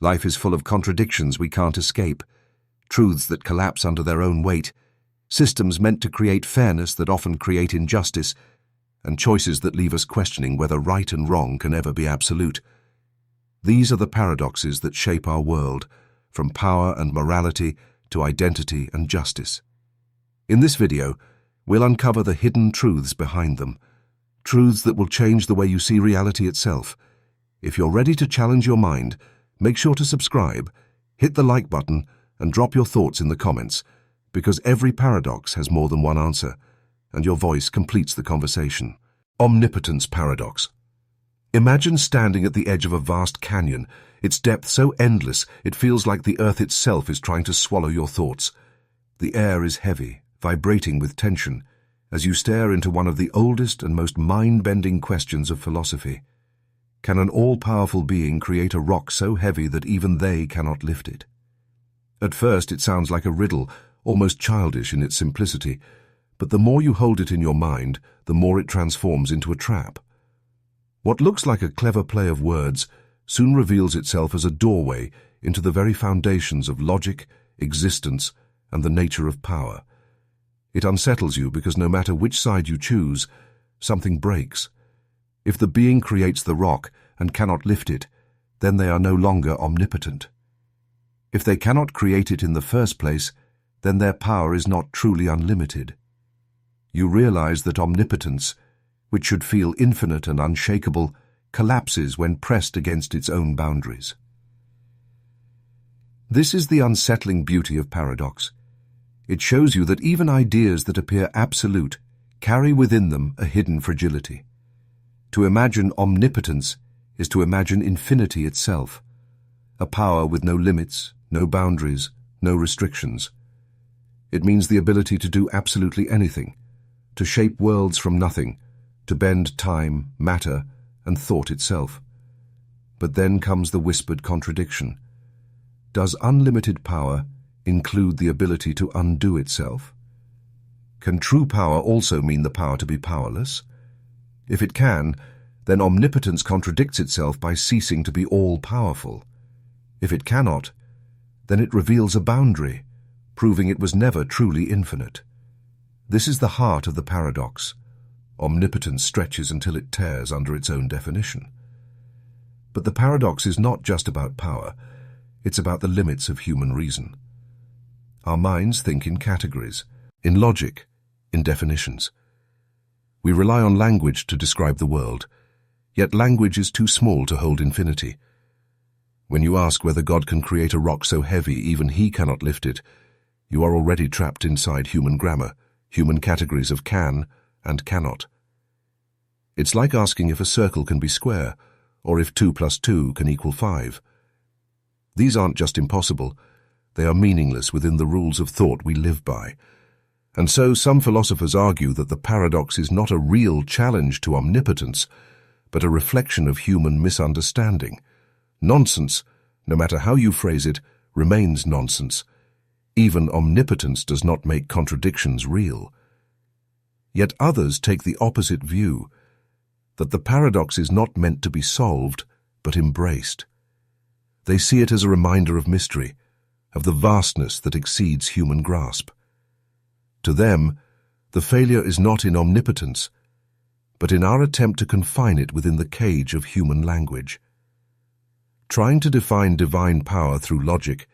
Life is full of contradictions we can't escape, truths that collapse under their own weight, systems meant to create fairness that often create injustice, and choices that leave us questioning whether right and wrong can ever be absolute. These are the paradoxes that shape our world, from power and morality to identity and justice. In this video, we'll uncover the hidden truths behind them, truths that will change the way you see reality itself. If you're ready to challenge your mind, make sure to subscribe, hit the like button, and drop your thoughts in the comments, because every paradox has more than one answer, and your voice completes the conversation. Omnipotence Paradox. Imagine standing at the edge of a vast canyon, its depth so endless it feels like the earth itself is trying to swallow your thoughts. The air is heavy, vibrating with tension, as you stare into one of the oldest and most mind-bending questions of philosophy. Can an all-powerful being create a rock so heavy that even they cannot lift it? At first it sounds like a riddle, almost childish in its simplicity, but the more you hold it in your mind, the more it transforms into a trap. What looks like a clever play of words soon reveals itself as a doorway into the very foundations of logic, existence, and the nature of power. It unsettles you because no matter which side you choose, something breaks. If the being creates the rock and cannot lift it, then they are no longer omnipotent. If they cannot create it in the first place, then their power is not truly unlimited. You realize that omnipotence, which should feel infinite and unshakable, collapses when pressed against its own boundaries. This is the unsettling beauty of paradox. It shows you that even ideas that appear absolute carry within them a hidden fragility. To imagine omnipotence is to imagine infinity itself, a power with no limits, no boundaries, no restrictions. It means the ability to do absolutely anything, to shape worlds from nothing, to bend time, matter, and thought itself. But then comes the whispered contradiction. Does unlimited power include the ability to undo itself? Can true power also mean the power to be powerless? If it can, then omnipotence contradicts itself by ceasing to be all-powerful. If it cannot, then it reveals a boundary, proving it was never truly infinite. This is the heart of the paradox. Omnipotence stretches until it tears under its own definition. But the paradox is not just about power, it's about the limits of human reason. Our minds think in categories, in logic, in definitions. We rely on language to describe the world, yet language is too small to hold infinity. When you ask whether God can create a rock so heavy even he cannot lift it, you are already trapped inside human grammar, human categories of can and cannot. It's like asking if a circle can be square, or if 2 plus 2 can equal 5. These aren't just impossible, they are meaningless within the rules of thought we live by. And so some philosophers argue that the paradox is not a real challenge to omnipotence, but a reflection of human misunderstanding. Nonsense, no matter how you phrase it, remains nonsense. Even omnipotence does not make contradictions real. Yet others take the opposite view, that the paradox is not meant to be solved, but embraced. They see it as a reminder of mystery, of the vastness that exceeds human grasp. To them, the failure is not in omnipotence, but in our attempt to confine it within the cage of human language. Trying to define divine power through logic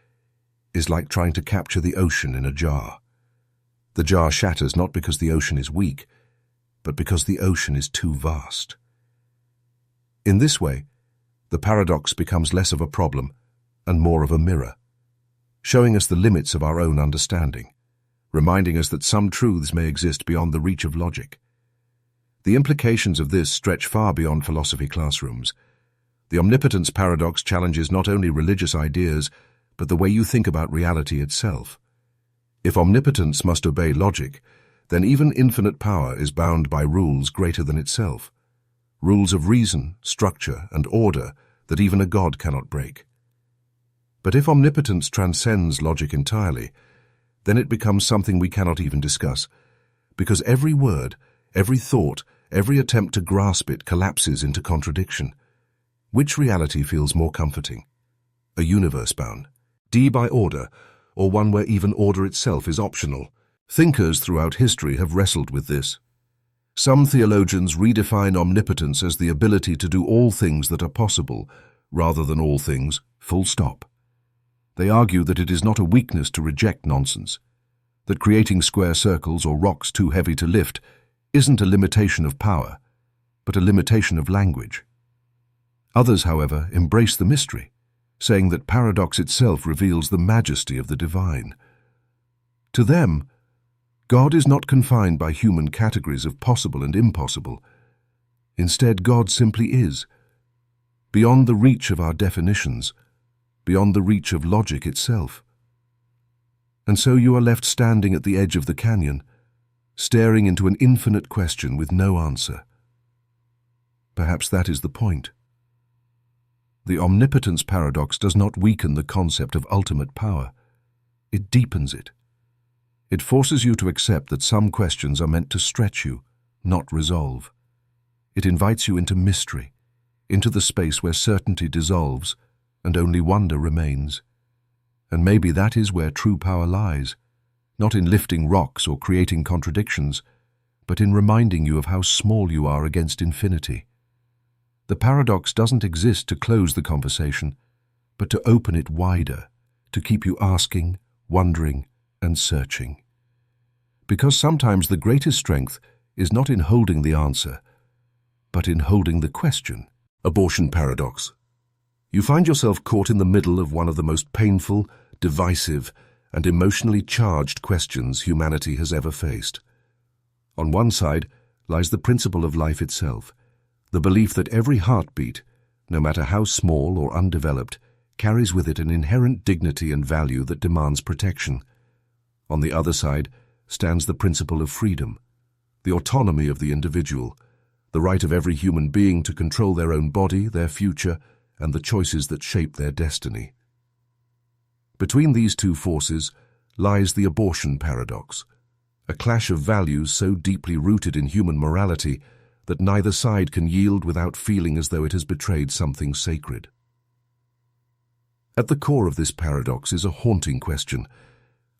is like trying to capture the ocean in a jar. The jar shatters not because the ocean is weak, but because the ocean is too vast. In this way, the paradox becomes less of a problem and more of a mirror, showing us the limits of our own understanding, reminding us that some truths may exist beyond the reach of logic. The implications of this stretch far beyond philosophy classrooms. The omnipotence paradox challenges not only religious ideas, but the way you think about reality itself. If omnipotence must obey logic, then even infinite power is bound by rules greater than itself, rules of reason, structure, and order that even a god cannot break. But if omnipotence transcends logic entirely, then it becomes something we cannot even discuss, because every word, every thought, every attempt to grasp it collapses into contradiction. Which reality feels more comforting? a universe bound, D by order, or one where even order itself is optional. Thinkers throughout history have wrestled with this. Some theologians redefine omnipotence as the ability to do all things that are possible, rather than all things, full stop. They argue that it is not a weakness to reject nonsense, that creating square circles or rocks too heavy to lift isn't a limitation of power, but a limitation of language. Others, however, embrace the mystery, saying that paradox itself reveals the majesty of the divine. To them, God is not confined by human categories of possible and impossible. Instead, God simply is, beyond the reach of our definitions, beyond the reach of logic itself. And so you are left standing at the edge of the canyon, staring into an infinite question with no answer. Perhaps that is the point. The Omnipotence Paradox does not weaken the concept of ultimate power. It deepens it. It forces you to accept that some questions are meant to stretch you, not resolve. It invites you into mystery, into the space where certainty dissolves and only wonder remains. And maybe that is where true power lies, not in lifting rocks or creating contradictions, but in reminding you of how small you are against infinity. The paradox doesn't exist to close the conversation, but to open it wider, to keep you asking, wondering, and searching. Because sometimes the greatest strength is not in holding the answer, but in holding the question. Abortion paradox. You find yourself caught in the middle of one of the most painful, divisive, and emotionally charged questions humanity has ever faced. On one side lies the principle of life itself, the belief that every heartbeat, no matter how small or undeveloped, carries with it an inherent dignity and value that demands protection. On the other side stands the principle of freedom, the autonomy of the individual, the right of every human being to control their own body, their future, and the choices that shape their destiny. Between these two forces lies the abortion paradox, a clash of values so deeply rooted in human morality that neither side can yield without feeling as though it has betrayed something sacred. At the core of this paradox is a haunting question.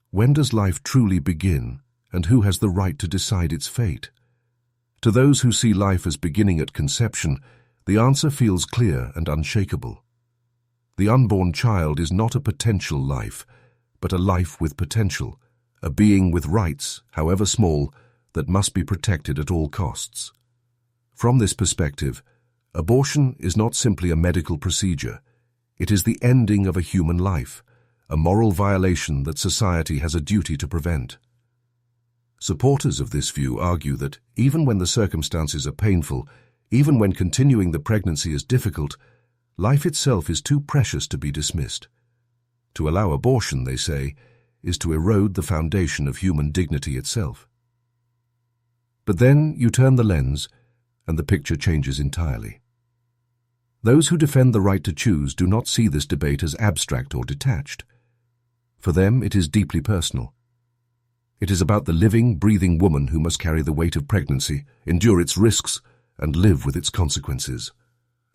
When does life truly begin, and who has the right to decide its fate? To those who see life as beginning at conception, the answer feels clear and unshakable. The unborn child is not a potential life, but a life with potential, a being with rights, however small, that must be protected at all costs. From this perspective, abortion is not simply a medical procedure. It is the ending of a human life, a moral violation that society has a duty to prevent. Supporters of this view argue that even when the circumstances are painful, even when continuing the pregnancy is difficult, life itself is too precious to be dismissed. To allow abortion, they say, is to erode the foundation of human dignity itself. But then you turn the lens, and the picture changes entirely. Those who defend the right to choose do not see this debate as abstract or detached. For them, it is deeply personal. It is about the living, breathing woman who must carry the weight of pregnancy, endure its risks, and live with its consequences.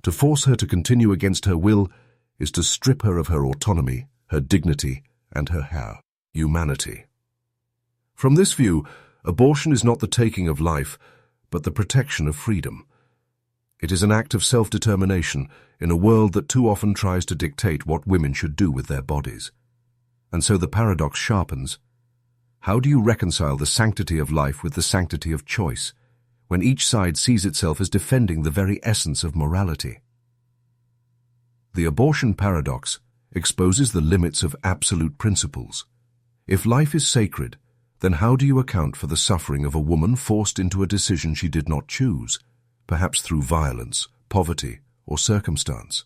To force her to continue against her will is to strip her of her autonomy, her dignity, and her humanity. From this view, abortion is not the taking of life, but the protection of freedom. It is an act of self-determination in a world that too often tries to dictate what women should do with their bodies. And so the paradox sharpens. How do you reconcile the sanctity of life with the sanctity of choice, when each side sees itself as defending the very essence of morality? The abortion paradox exposes the limits of absolute principles. If life is sacred, then how do you account for the suffering of a woman forced into a decision she did not choose, perhaps through violence, poverty, or circumstance?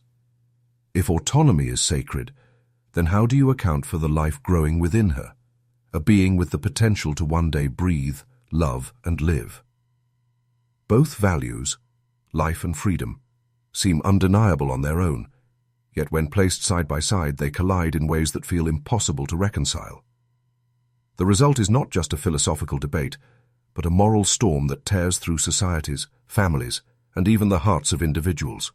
If autonomy is sacred, then how do you account for the life growing within her, a being with the potential to one day breathe, love, and live? Both values, life and freedom, seem undeniable on their own, yet when placed side by side they collide in ways that feel impossible to reconcile. The result is not just a philosophical debate, but a moral storm that tears through societies, families, and even the hearts of individuals.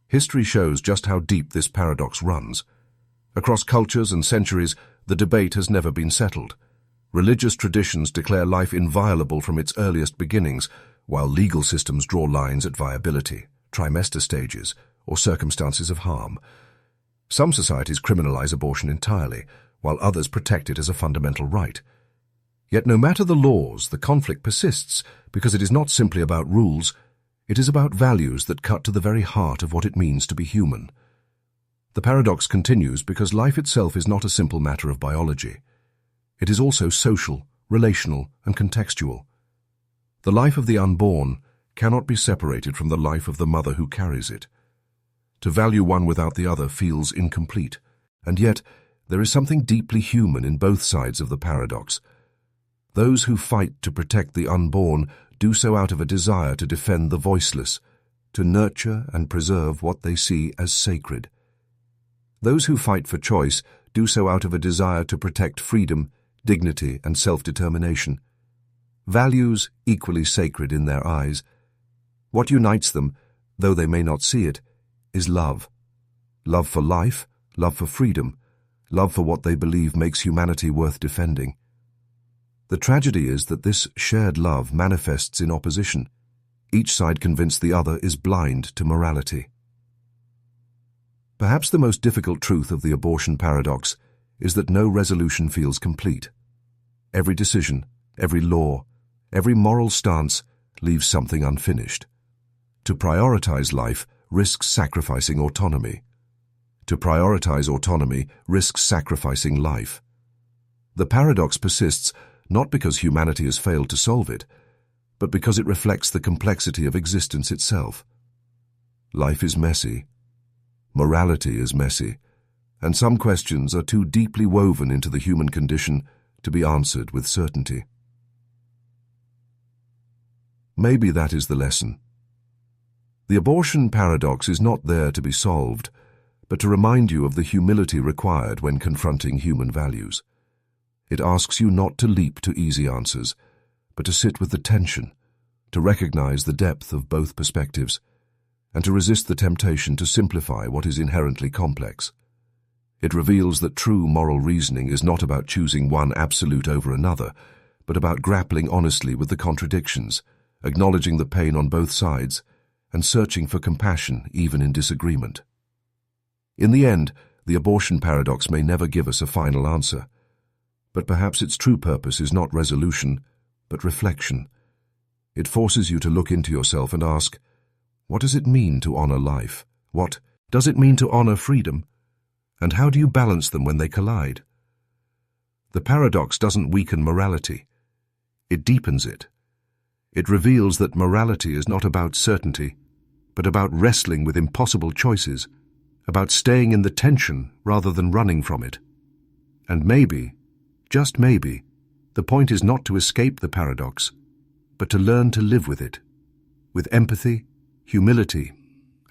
History shows just how deep this paradox runs. Across cultures and centuries, the debate has never been settled. Religious traditions declare life inviolable from its earliest beginnings, while legal systems draw lines at viability, trimester stages, or circumstances of harm. Some societies criminalize abortion entirely, while others protect it as a fundamental right. Yet no matter the laws, the conflict persists because it is not simply about rules, it is about values that cut to the very heart of what it means to be human. The paradox continues because life itself is not a simple matter of biology. It is also social, relational, and contextual. The life of the unborn cannot be separated from the life of the mother who carries it. To value one without the other feels incomplete, and yet there is something deeply human in both sides of the paradox. Those who fight to protect the unborn do so out of a desire to defend the voiceless, to nurture and preserve what they see as sacred. Those who fight for choice do so out of a desire to protect freedom, dignity, and self-determination. Values equally sacred in their eyes. What unites them, though they may not see it, is love. Love for life, love for freedom, love for what they believe makes humanity worth defending. The tragedy is that this shared love manifests in opposition, each side convinced the other is blind to morality. Perhaps the most difficult truth of the abortion paradox is that no resolution feels complete. Every decision, every law, every moral stance leaves something unfinished. To prioritize life risks sacrificing autonomy. To prioritize autonomy risks sacrificing life. The paradox persists not because humanity has failed to solve it, but because it reflects the complexity of existence itself. Life is messy. Morality is messy, and some questions are too deeply woven into the human condition to be answered with certainty. Maybe that is the lesson. The abortion paradox is not there to be solved, but to remind you of the humility required when confronting human values. It asks you not to leap to easy answers, but to sit with the tension, to recognize the depth of both perspectives, and to resist the temptation to simplify what is inherently complex. It reveals that true moral reasoning is not about choosing one absolute over another, but about grappling honestly with the contradictions, acknowledging the pain on both sides, and searching for compassion even in disagreement. In the end, the abortion paradox may never give us a final answer, but perhaps its true purpose is not resolution, but reflection. It forces you to look into yourself and ask, what does it mean to honor life? What does it mean to honor freedom? And how do you balance them when they collide? The paradox doesn't weaken morality. It deepens it. It reveals that morality is not about certainty, but about wrestling with impossible choices, about staying in the tension rather than running from it. And maybe, just maybe, the point is not to escape the paradox, but to learn to live with it, with empathy, humility,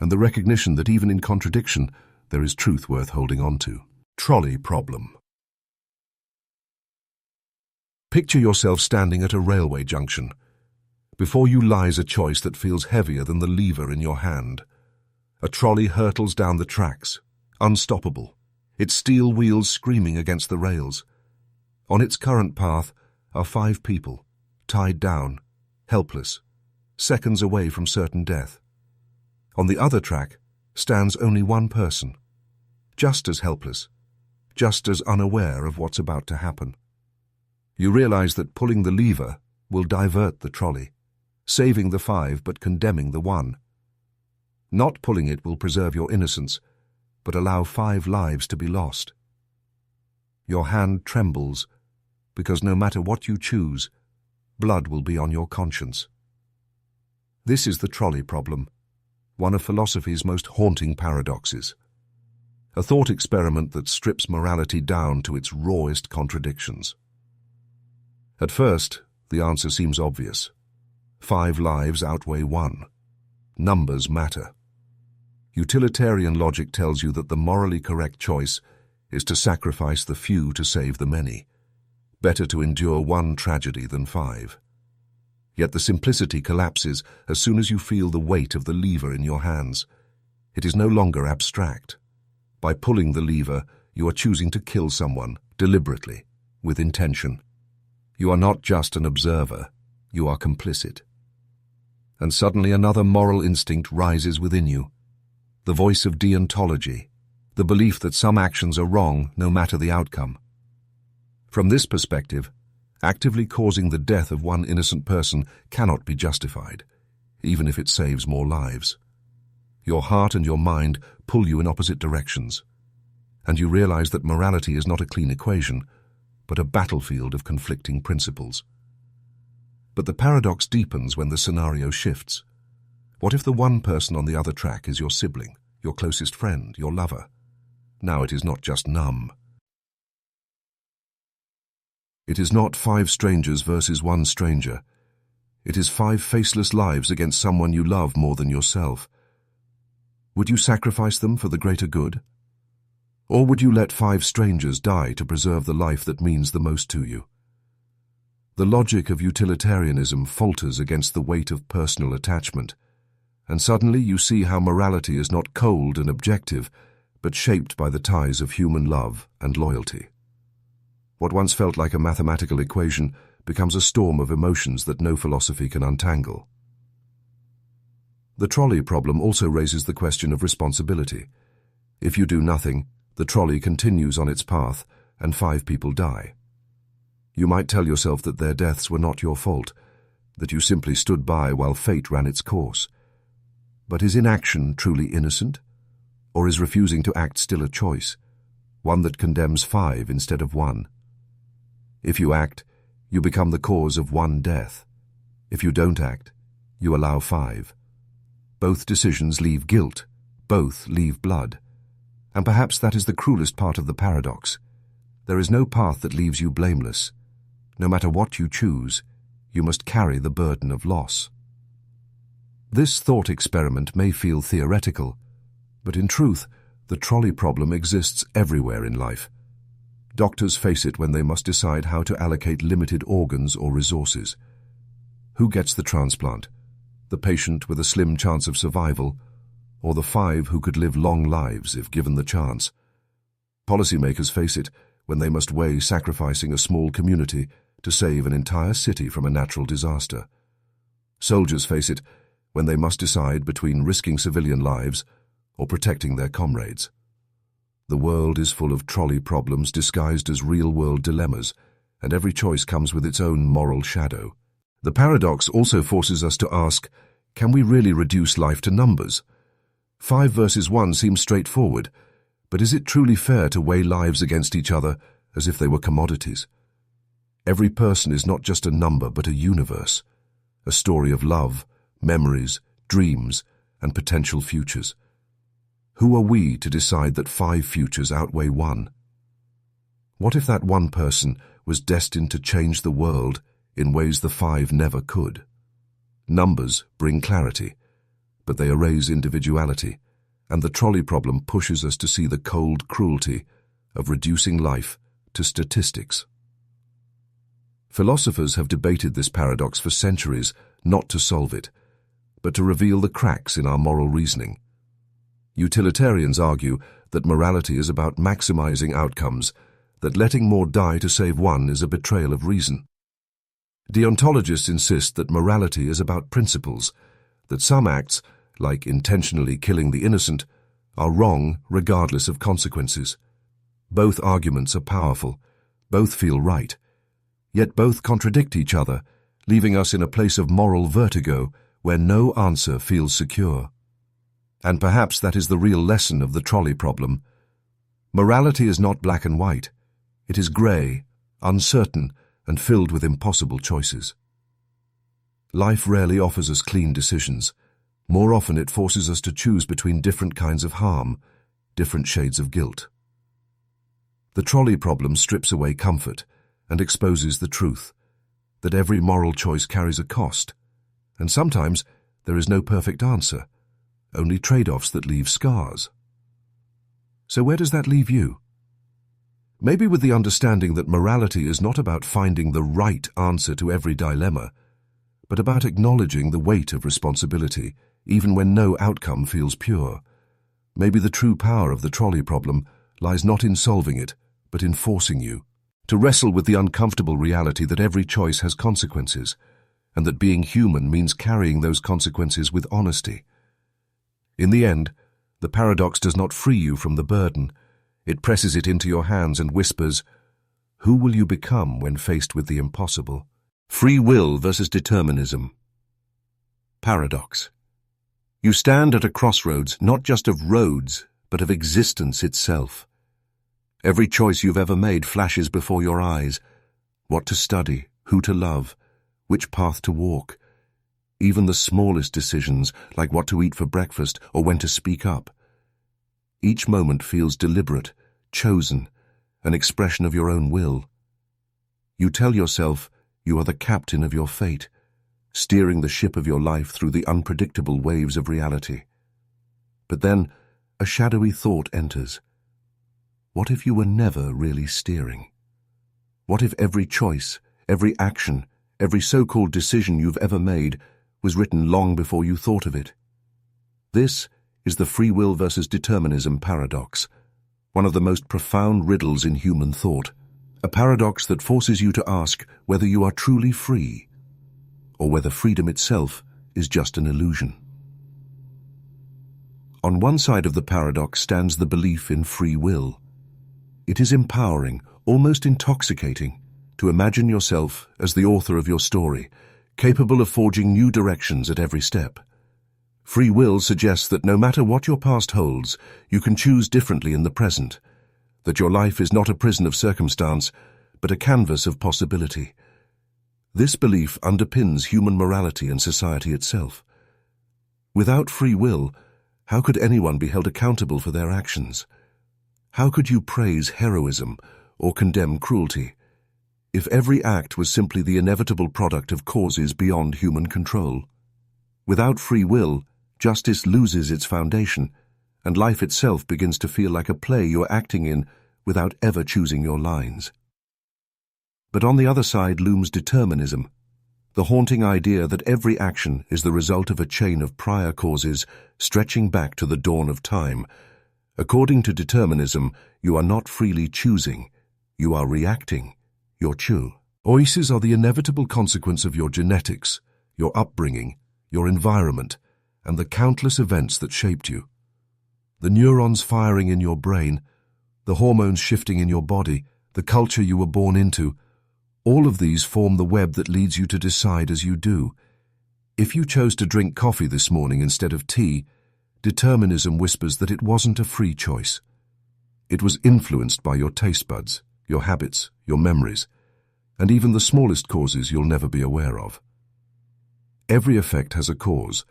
and the recognition that even in contradiction, there is truth worth holding on to. Trolley Problem. Picture yourself standing at a railway junction. Before you lies a choice that feels heavier than the lever in your hand. A trolley hurtles down the tracks, unstoppable, its steel wheels screaming against the rails. On its current path are 5 people, tied down, helpless, seconds away from certain death. On the other track stands only one person, just as helpless, just as unaware of what's about to happen. You realize that pulling the lever will divert the trolley, saving the 5 but condemning the 1. Not pulling it will preserve your innocence, but allow 5 lives to be lost. Your hand trembles, because no matter what you choose, blood will be on your conscience. This is the trolley problem, one of philosophy's most haunting paradoxes. A thought experiment that strips morality down to its rawest contradictions. At first, the answer seems obvious. 5 lives outweigh 1. Numbers matter. Utilitarian logic tells you that the morally correct choice is to sacrifice the few to save the many. Better to endure 1 tragedy than 5. Yet the simplicity collapses as soon as you feel the weight of the lever in your hands. It is no longer abstract. By pulling the lever, you are choosing to kill someone, deliberately, with intention. You are not just an observer, you are complicit. And suddenly another moral instinct rises within you. The voice of deontology, the belief that some actions are wrong no matter the outcome. From this perspective, actively causing the death of one innocent person cannot be justified, even if it saves more lives. Your heart and your mind pull you in opposite directions, and you realize that morality is not a clean equation, but a battlefield of conflicting principles. But the paradox deepens when the scenario shifts. What if the one person on the other track is your sibling, your closest friend, your lover? Now it is not just numb. It is not 5 strangers versus 1 stranger. It is 5 faceless lives against someone you love more than yourself. Would you sacrifice them for the greater good? Or would you let 5 strangers die to preserve the life that means the most to you? The logic of utilitarianism falters against the weight of personal attachment, and suddenly you see how morality is not cold and objective, but shaped by the ties of human love and loyalty. What once felt like a mathematical equation becomes a storm of emotions that no philosophy can untangle. The trolley problem also raises the question of responsibility. If you do nothing, the trolley continues on its path and 5 people die. You might tell yourself that their deaths were not your fault, that you simply stood by while fate ran its course. But is inaction truly innocent? Or is refusing to act still a choice, one that condemns 5 instead of 1? If you act, you become the cause of 1 death. If you don't act, you allow 5. Both decisions leave guilt, both leave blood. And perhaps that is the cruelest part of the paradox. There is no path that leaves you blameless. No matter what you choose, you must carry the burden of loss. This thought experiment may feel theoretical, but in truth, the trolley problem exists everywhere in life. Doctors face it when they must decide how to allocate limited organs or resources. Who gets the transplant? The patient with a slim chance of survival, or the 5 who could live long lives if given the chance? Policymakers face it when they must weigh sacrificing a small community to save an entire city from a natural disaster. Soldiers face it when they must decide between risking civilian lives or protecting their comrades. The world is full of trolley problems disguised as real-world dilemmas, and every choice comes with its own moral shadow. The paradox also forces us to ask, can we really reduce life to numbers? 5 versus 1 seems straightforward, but is it truly fair to weigh lives against each other as if they were commodities? Every person is not just a number but a universe, a story of love, memories, dreams, and potential futures. Who are we to decide that 5 futures outweigh 1? What if that one person was destined to change the world in ways the 5 never could? Numbers bring clarity, but they erase individuality, and the trolley problem pushes us to see the cold cruelty of reducing life to statistics. Philosophers have debated this paradox for centuries, not to solve it, but to reveal the cracks in our moral reasoning. Utilitarians argue that morality is about maximizing outcomes, that letting more die to save one is a betrayal of reason. Deontologists insist that morality is about principles, that some acts, like intentionally killing the innocent, are wrong regardless of consequences. Both arguments are powerful, both feel right, yet both contradict each other, leaving us in a place of moral vertigo where no answer feels secure. And perhaps that is the real lesson of the trolley problem. Morality is not black and white. It is grey, uncertain, and filled with impossible choices. Life rarely offers us clean decisions. More often it forces us to choose between different kinds of harm, different shades of guilt. The trolley problem strips away comfort and exposes the truth, that every moral choice carries a cost, and sometimes there is no perfect answer, only trade-offs that leave scars. So where does that leave you? Maybe with the understanding that morality is not about finding the right answer to every dilemma, but about acknowledging the weight of responsibility, even when no outcome feels pure. Maybe the true power of the trolley problem lies not in solving it, but in forcing you to wrestle with the uncomfortable reality that every choice has consequences, and that being human means carrying those consequences with honesty. In the end, the paradox does not free you from the burden. It presses it into your hands and whispers, "Who will you become when faced with the impossible?" Free will versus determinism. Paradox. You stand at a crossroads, not just of roads, but of existence itself. Every choice you've ever made flashes before your eyes. What to study, who to love, which path to walk. Even the smallest decisions, like what to eat for breakfast or when to speak up. Each moment feels deliberate, chosen, an expression of your own will. You tell yourself you are the captain of your fate, steering the ship of your life through the unpredictable waves of reality. But then, a shadowy thought enters. What if you were never really steering? What if every choice, every action, every so-called decision you've ever made was written long before you thought of it? This is the free will versus determinism paradox, one of the most profound riddles in human thought, a paradox that forces you to ask whether you are truly free, or whether freedom itself is just an illusion. On one side of the paradox stands the belief in free will. It is empowering, almost intoxicating, to imagine yourself as the author of your story, capable of forging new directions at every step. Free will suggests that no matter what your past holds, you can choose differently in the present, that your life is not a prison of circumstance, but a canvas of possibility. This belief underpins human morality and society itself. Without free will, how could anyone be held accountable for their actions? How could you praise heroism or condemn cruelty if every act was simply the inevitable product of causes beyond human control? Without free will, justice loses its foundation, and life itself begins to feel like a play you're acting in without ever choosing your lines. But on the other side looms determinism, the haunting idea that every action is the result of a chain of prior causes stretching back to the dawn of time. According to determinism, you are not freely choosing, you are reacting, your choices are the inevitable consequence of your genetics, your upbringing, your environment, and the countless events that shaped you. The neurons firing in your brain, the hormones shifting in your body, the culture you were born into, all of these form the web that leads you to decide as you do. If you chose to drink coffee this morning instead of tea, determinism whispers that it wasn't a free choice. It was influenced by your taste buds, your habits, your memories, and even the smallest causes you'll never be aware of. Every effect has a cause,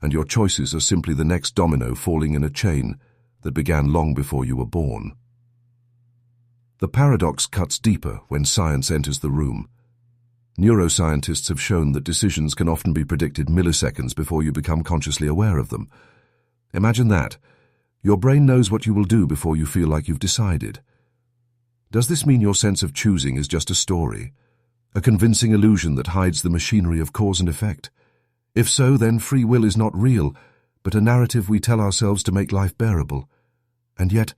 and your choices are simply the next domino falling in a chain that began long before you were born. The paradox cuts deeper when science enters the room. Neuroscientists have shown that decisions can often be predicted milliseconds before you become consciously aware of them. Imagine that. Your brain knows what you will do before you feel like you've decided. Does this mean your sense of choosing is just a story, a convincing illusion that hides the machinery of cause and effect? If so, then free will is not real, but a narrative we tell ourselves to make life bearable. And yet,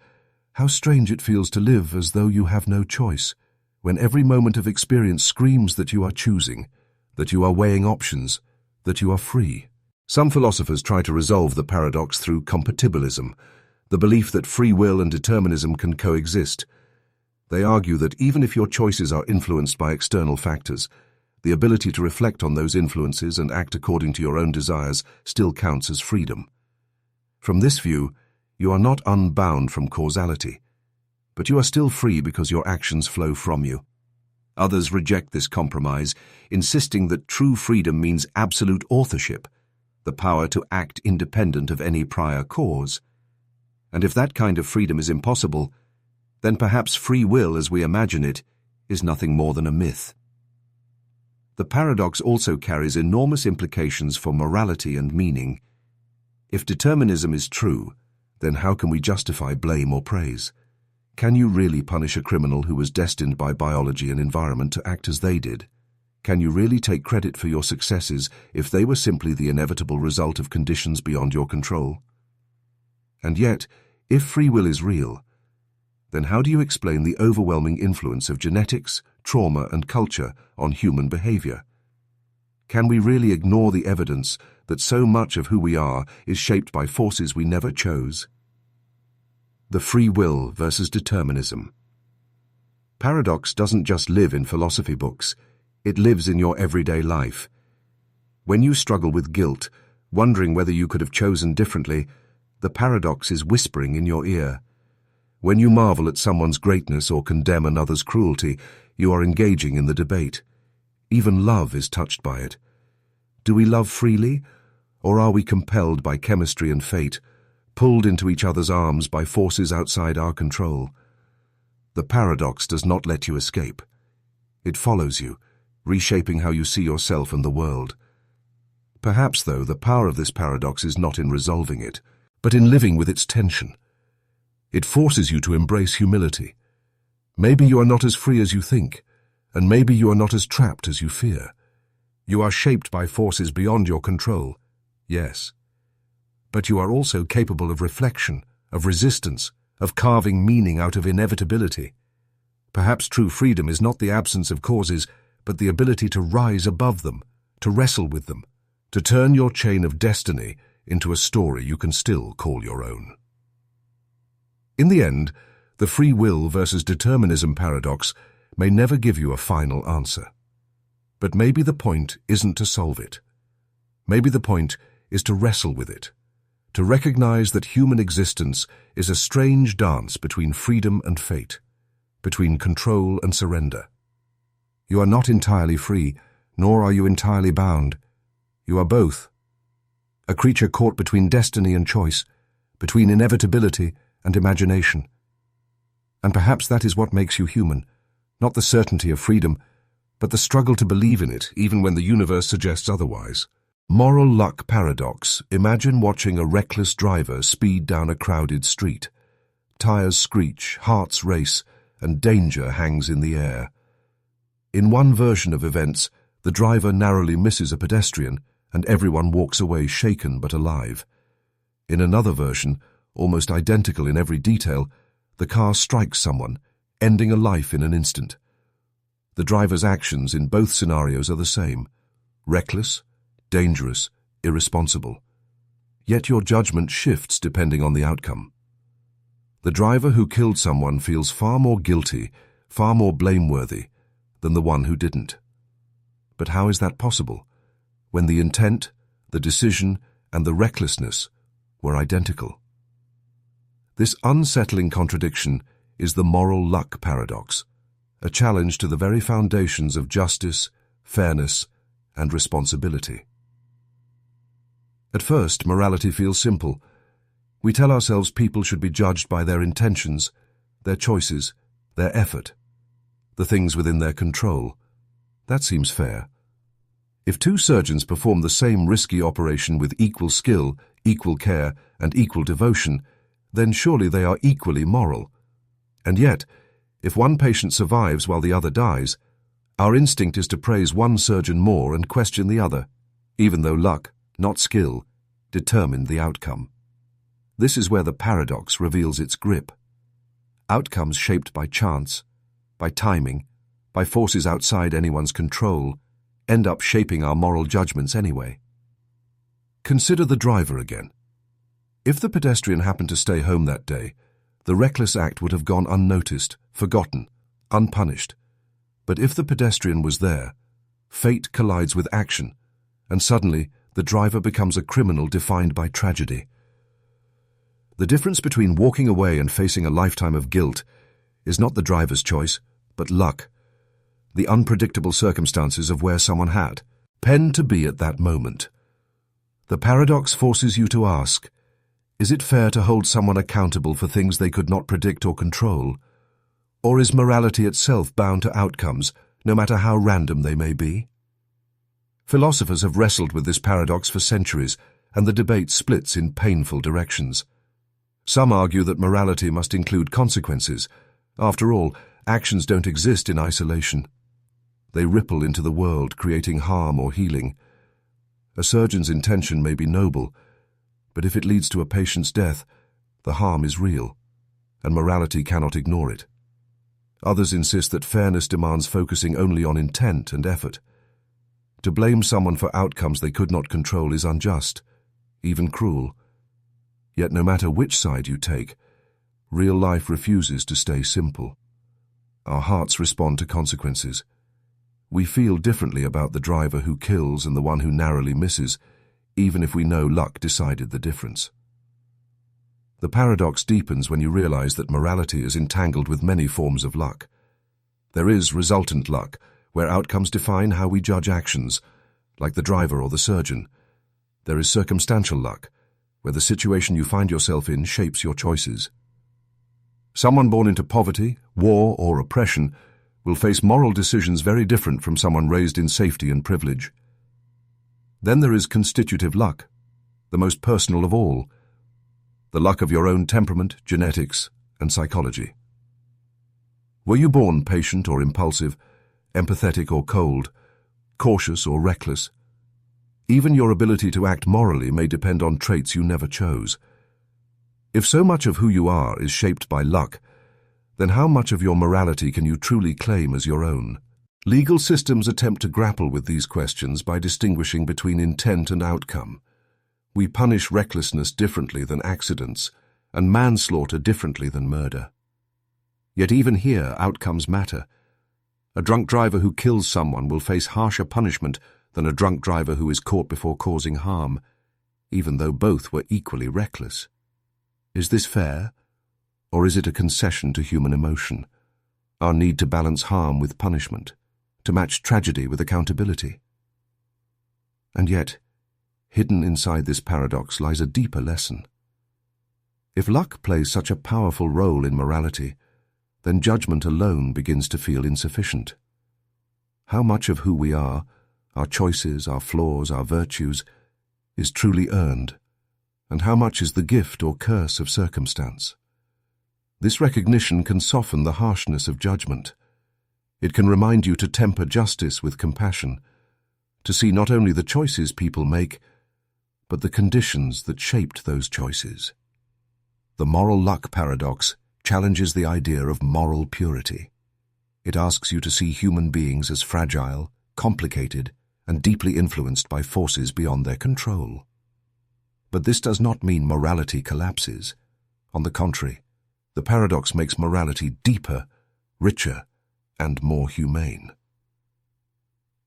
how strange it feels to live as though you have no choice, when every moment of experience screams that you are choosing, that you are weighing options, that you are free. Some philosophers try to resolve the paradox through compatibilism, the belief that free will and determinism can coexist. They argue that even if your choices are influenced by external factors, the ability to reflect on those influences and act according to your own desires still counts as freedom. From this view, you are not unbound from causality, but you are still free because your actions flow from you. Others reject this compromise, insisting that true freedom means absolute authorship, the power to act independent of any prior cause. And if that kind of freedom is impossible, then perhaps free will as we imagine it is nothing more than a myth. The paradox also carries enormous implications for morality and meaning. If determinism is true, then how can we justify blame or praise? Can you really punish a criminal who was destined by biology and environment to act as they did? Can you really take credit for your successes if they were simply the inevitable result of conditions beyond your control? And yet, if free will is real, then how do you explain the overwhelming influence of genetics, trauma, and culture on human behavior? Can we really ignore the evidence that so much of who we are is shaped by forces we never chose? The free will versus determinism. Paradox doesn't just live in philosophy books, it lives in your everyday life. When you struggle with guilt, wondering whether you could have chosen differently, the paradox is whispering in your ear. When you marvel at someone's greatness or condemn another's cruelty, you are engaging in the debate. Even love is touched by it. Do we love freely, or are we compelled by chemistry and fate, pulled into each other's arms by forces outside our control? The paradox does not let you escape. It follows you, reshaping how you see yourself and the world. Perhaps, though, the power of this paradox is not in resolving it, but in living with its tension. It forces you to embrace humility. Maybe you are not as free as you think, and maybe you are not as trapped as you fear. You are shaped by forces beyond your control, yes. But you are also capable of reflection, of resistance, of carving meaning out of inevitability. Perhaps true freedom is not the absence of causes, but the ability to rise above them, to wrestle with them, to turn your chain of destiny into a story you can still call your own. In the end, the free will versus determinism paradox may never give you a final answer. But maybe the point isn't to solve it. Maybe the point is to wrestle with it, to recognize that human existence is a strange dance between freedom and fate, between control and surrender. You are not entirely free, nor are you entirely bound. You are both. A creature caught between destiny and choice, between inevitability and imagination. And perhaps that is what makes you human, not the certainty of freedom, but the struggle to believe in it even when the universe suggests otherwise. Moral luck paradox. Imagine watching a reckless driver speed down a crowded street. Tires screech, hearts race, and danger hangs in the air. In one version of events, the driver narrowly misses a pedestrian, and everyone walks away shaken but alive. In another version, almost identical in every detail, the car strikes someone, ending a life in an instant. The driver's actions in both scenarios are the same: reckless, dangerous, irresponsible. Yet your judgment shifts depending on the outcome. The driver who killed someone feels far more guilty, far more blameworthy, than the one who didn't. But how is that possible, when the intent, the decision, and the recklessness were identical? This unsettling contradiction is the moral luck paradox, a challenge to the very foundations of justice, fairness, and responsibility. At first, morality feels simple. We tell ourselves people should be judged by their intentions, their choices, their effort, the things within their control. That seems fair. If two surgeons perform the same risky operation with equal skill, equal care, and equal devotion, then surely they are equally moral. And yet, if one patient survives while the other dies, our instinct is to praise one surgeon more and question the other, even though luck, not skill, determined the outcome. This is where the paradox reveals its grip. Outcomes shaped by chance, by timing, by forces outside anyone's control, end up shaping our moral judgments anyway. Consider the driver again. If the pedestrian happened to stay home that day, the reckless act would have gone unnoticed, forgotten, unpunished. But if the pedestrian was there, fate collides with action, and suddenly the driver becomes a criminal defined by tragedy. The difference between walking away and facing a lifetime of guilt is not the driver's choice, but luck, the unpredictable circumstances of where someone had penned to be at that moment. The paradox forces you to ask, is it fair to hold someone accountable for things they could not predict or control? Or is morality itself bound to outcomes, no matter how random they may be? Philosophers have wrestled with this paradox for centuries, and the debate splits in painful directions. Some argue that morality must include consequences. After all, actions don't exist in isolation. They ripple into the world, creating harm or healing. A surgeon's intention may be noble, but if it leads to a patient's death, The harm is real, and morality cannot ignore it. Others insist that fairness demands focusing only on intent and effort. To blame someone for outcomes they could not control is unjust, even cruel. Yet no matter which side you take, real life refuses to stay simple. Our hearts respond to consequences. We feel differently about the driver who kills and the one who narrowly misses, even if we know luck decided the difference. The paradox deepens when you realize that morality is entangled with many forms of luck. There is resultant luck, where outcomes define how we judge actions, like the driver or the surgeon. There is circumstantial luck, where the situation you find yourself in shapes your choices. Someone born into poverty, war, or oppression will face moral decisions very different from someone raised in safety and privilege. Then there is constitutive luck, the most personal of all, the luck of your own temperament, genetics, and psychology. Were you born patient or impulsive, empathetic or cold, cautious or reckless? Even your ability to act morally may depend on traits you never chose. If so much of who you are is shaped by luck, then how much of your morality can you truly claim as your own? Legal systems attempt to grapple with these questions by distinguishing between intent and outcome. We punish recklessness differently than accidents, and manslaughter differently than murder. Yet even here, outcomes matter. A drunk driver who kills someone will face harsher punishment than a drunk driver who is caught before causing harm, even though both were equally reckless. Is this fair, or is it a concession to human emotion, our need to balance harm with punishment, to match tragedy with accountability? And yet, hidden inside this paradox lies a deeper lesson. If luck plays such a powerful role in morality, then judgment alone begins to feel insufficient. How much of who we are, our choices, our flaws, our virtues, is truly earned, and how much is the gift or curse of circumstance? This recognition can soften the harshness of judgment. It can remind you to temper justice with compassion, to see not only the choices people make, but the conditions that shaped those choices. The moral luck paradox challenges the idea of moral purity. It asks you to see human beings as fragile, complicated, and deeply influenced by forces beyond their control. But this does not mean morality collapses. On the contrary, the paradox makes morality deeper, richer, and more humane.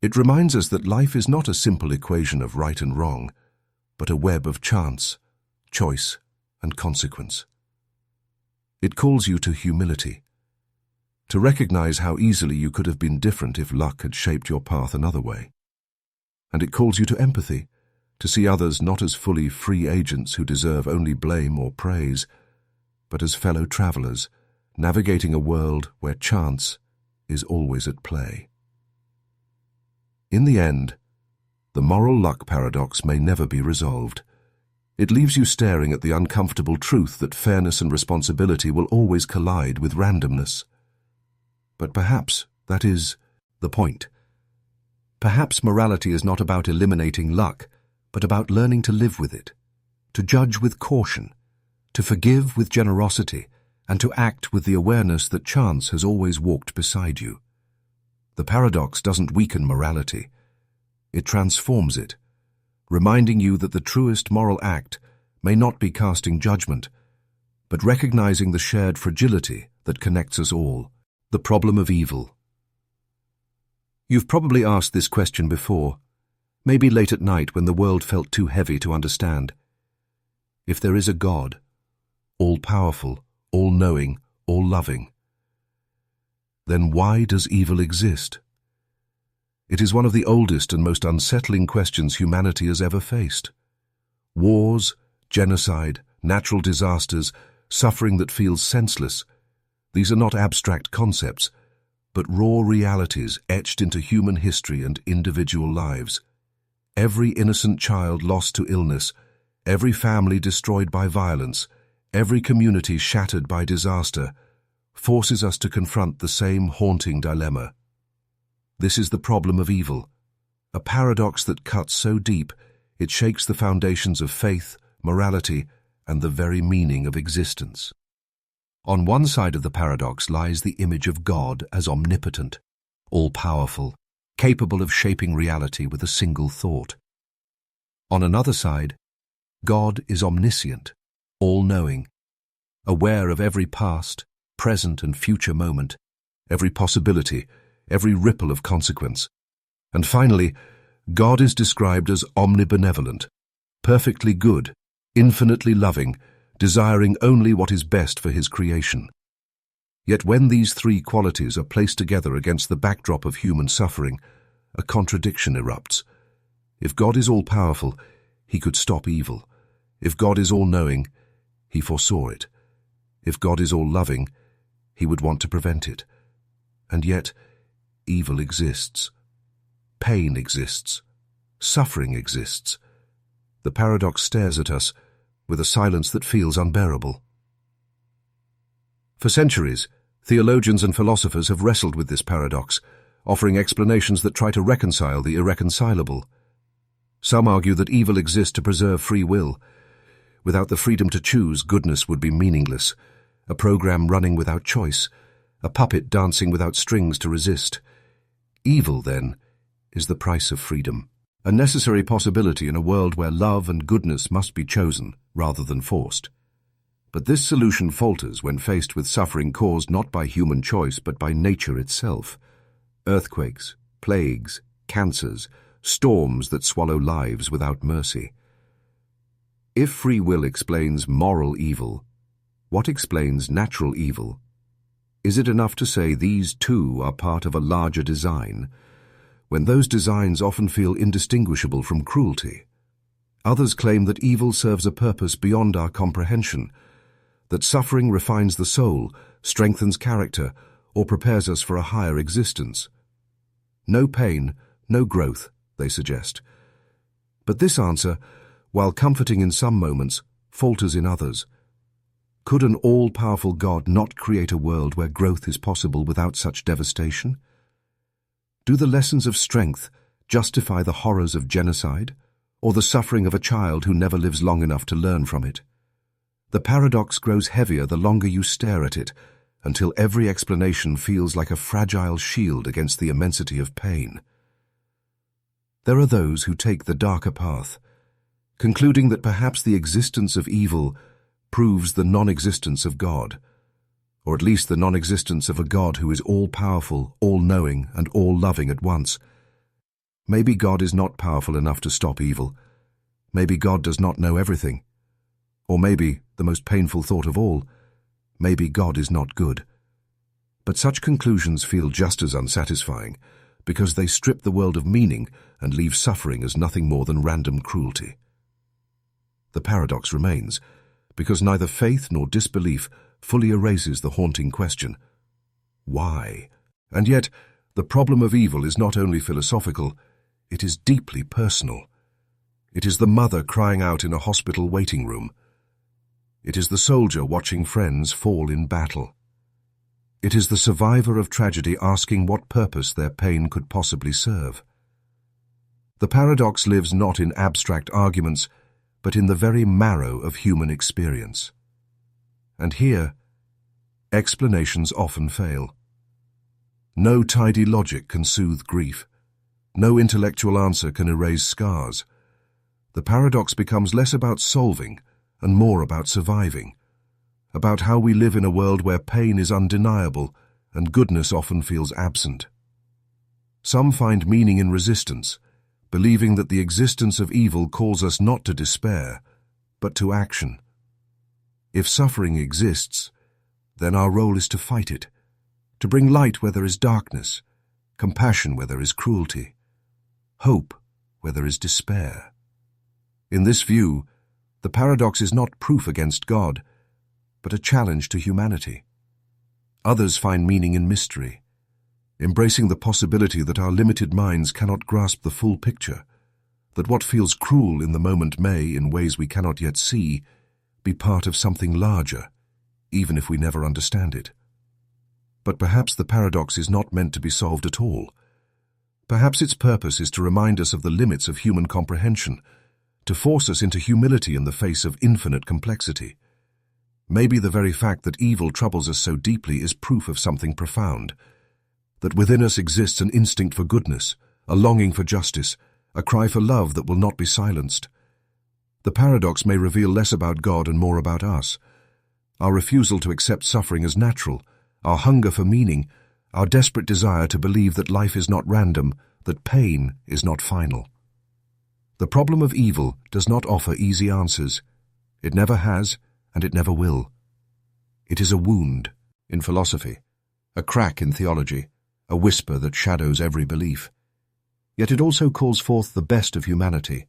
It reminds us that life is not a simple equation of right and wrong, but a web of chance, choice, and consequence. It calls you to humility, to recognize how easily you could have been different if luck had shaped your path another way. And it calls you to empathy, to see others not as fully free agents who deserve only blame or praise, but as fellow travelers, navigating a world where chance is always at play. In the end, the moral luck paradox may never be resolved. It leaves you staring at the uncomfortable truth that fairness and responsibility will always collide with randomness. But perhaps that is the point. Perhaps morality is not about eliminating luck, but about learning to live with it, to judge with caution, to forgive with generosity, and to act with the awareness that chance has always walked beside you. The paradox doesn't weaken morality. It transforms it, reminding you that the truest moral act may not be casting judgment, but recognizing the shared fragility that connects us all, the problem of evil. You've probably asked this question before, maybe late at night when the world felt too heavy to understand. If there is a God, all-powerful, all-knowing, all-loving, then why does evil exist? It is one of the oldest and most unsettling questions humanity has ever faced. Wars, genocide, natural disasters, suffering that feels senseless. These are not abstract concepts, but raw realities etched into human history and individual lives. Every innocent child lost to illness, every family destroyed by violence, every community shattered by disaster, forces us to confront the same haunting dilemma. This is the problem of evil, a paradox that cuts so deep it shakes the foundations of faith, morality, and the very meaning of existence. On one side of the paradox lies the image of God as omnipotent, all-powerful, capable of shaping reality with a single thought. On another side, God is omniscient, all-knowing, aware of every past, present and future moment, every possibility, every ripple of consequence. And finally, God is described as omnibenevolent, perfectly good, infinitely loving, desiring only what is best for his creation. Yet when these three qualities are placed together against the backdrop of human suffering, a contradiction erupts. If God is all-powerful, he could stop evil. If God is all-knowing, he foresaw it. If God is all-loving, he would want to prevent it. And yet, evil exists. Pain exists. Suffering exists. The paradox stares at us with a silence that feels unbearable. For centuries, theologians and philosophers have wrestled with this paradox, offering explanations that try to reconcile the irreconcilable. Some argue that evil exists to preserve free will. Without the freedom to choose, goodness would be meaningless, a program running without choice, a puppet dancing without strings to resist. Evil, then, is the price of freedom, a necessary possibility in a world where love and goodness must be chosen rather than forced. But this solution falters when faced with suffering caused not by human choice but by nature itself. Earthquakes, plagues, cancers, storms that swallow lives without mercy. If free will explains moral evil, what explains natural evil? Is it enough to say these too are part of a larger design, when those designs often feel indistinguishable from cruelty? Others claim that evil serves a purpose beyond our comprehension, that suffering refines the soul, strengthens character, or prepares us for a higher existence. No pain, no growth, they suggest. But this answer, while comforting in some moments, falters in others. Could an all-powerful God not create a world where growth is possible without such devastation? Do the lessons of strength justify the horrors of genocide, or the suffering of a child who never lives long enough to learn from it? The paradox grows heavier the longer you stare at it, until every explanation feels like a fragile shield against the immensity of pain. There are those who take the darker path, concluding that perhaps the existence of evil proves the non-existence of God, or at least the non-existence of a God who is all-powerful, all-knowing, and all-loving at once. Maybe God is not powerful enough to stop evil. Maybe God does not know everything. Or maybe, the most painful thought of all, maybe God is not good. But such conclusions feel just as unsatisfying, because they strip the world of meaning and leave suffering as nothing more than random cruelty. The paradox remains, because neither faith nor disbelief fully erases the haunting question, why? And yet, the problem of evil is not only philosophical, it is deeply personal. It is the mother crying out in a hospital waiting room. It is the soldier watching friends fall in battle. It is the survivor of tragedy asking what purpose their pain could possibly serve. The paradox lives not in abstract arguments, but in the very marrow of human experience. And here, explanations often fail. No tidy logic can soothe grief. No intellectual answer can erase scars. The paradox becomes less about solving and more about surviving, about how we live in a world where pain is undeniable and goodness often feels absent. Some find meaning in resistance, believing that the existence of evil calls us not to despair, but to action. If suffering exists, then our role is to fight it, to bring light where there is darkness, compassion where there is cruelty, hope where there is despair. In this view, the paradox is not proof against God, but a challenge to humanity. Others find meaning in mystery, embracing the possibility that our limited minds cannot grasp the full picture, that what feels cruel in the moment may, in ways we cannot yet see, be part of something larger, even if we never understand it. But perhaps the paradox is not meant to be solved at all. Perhaps its purpose is to remind us of the limits of human comprehension, to force us into humility in the face of infinite complexity. Maybe the very fact that evil troubles us so deeply is proof of something profound, that within us exists an instinct for goodness, a longing for justice, a cry for love that will not be silenced. The paradox may reveal less about God and more about us. Our refusal to accept suffering as natural, our hunger for meaning, our desperate desire to believe that life is not random, that pain is not final. The problem of evil does not offer easy answers. It never has, and it never will. It is a wound in philosophy, a crack in theology, a whisper that shadows every belief. Yet it also calls forth the best of humanity: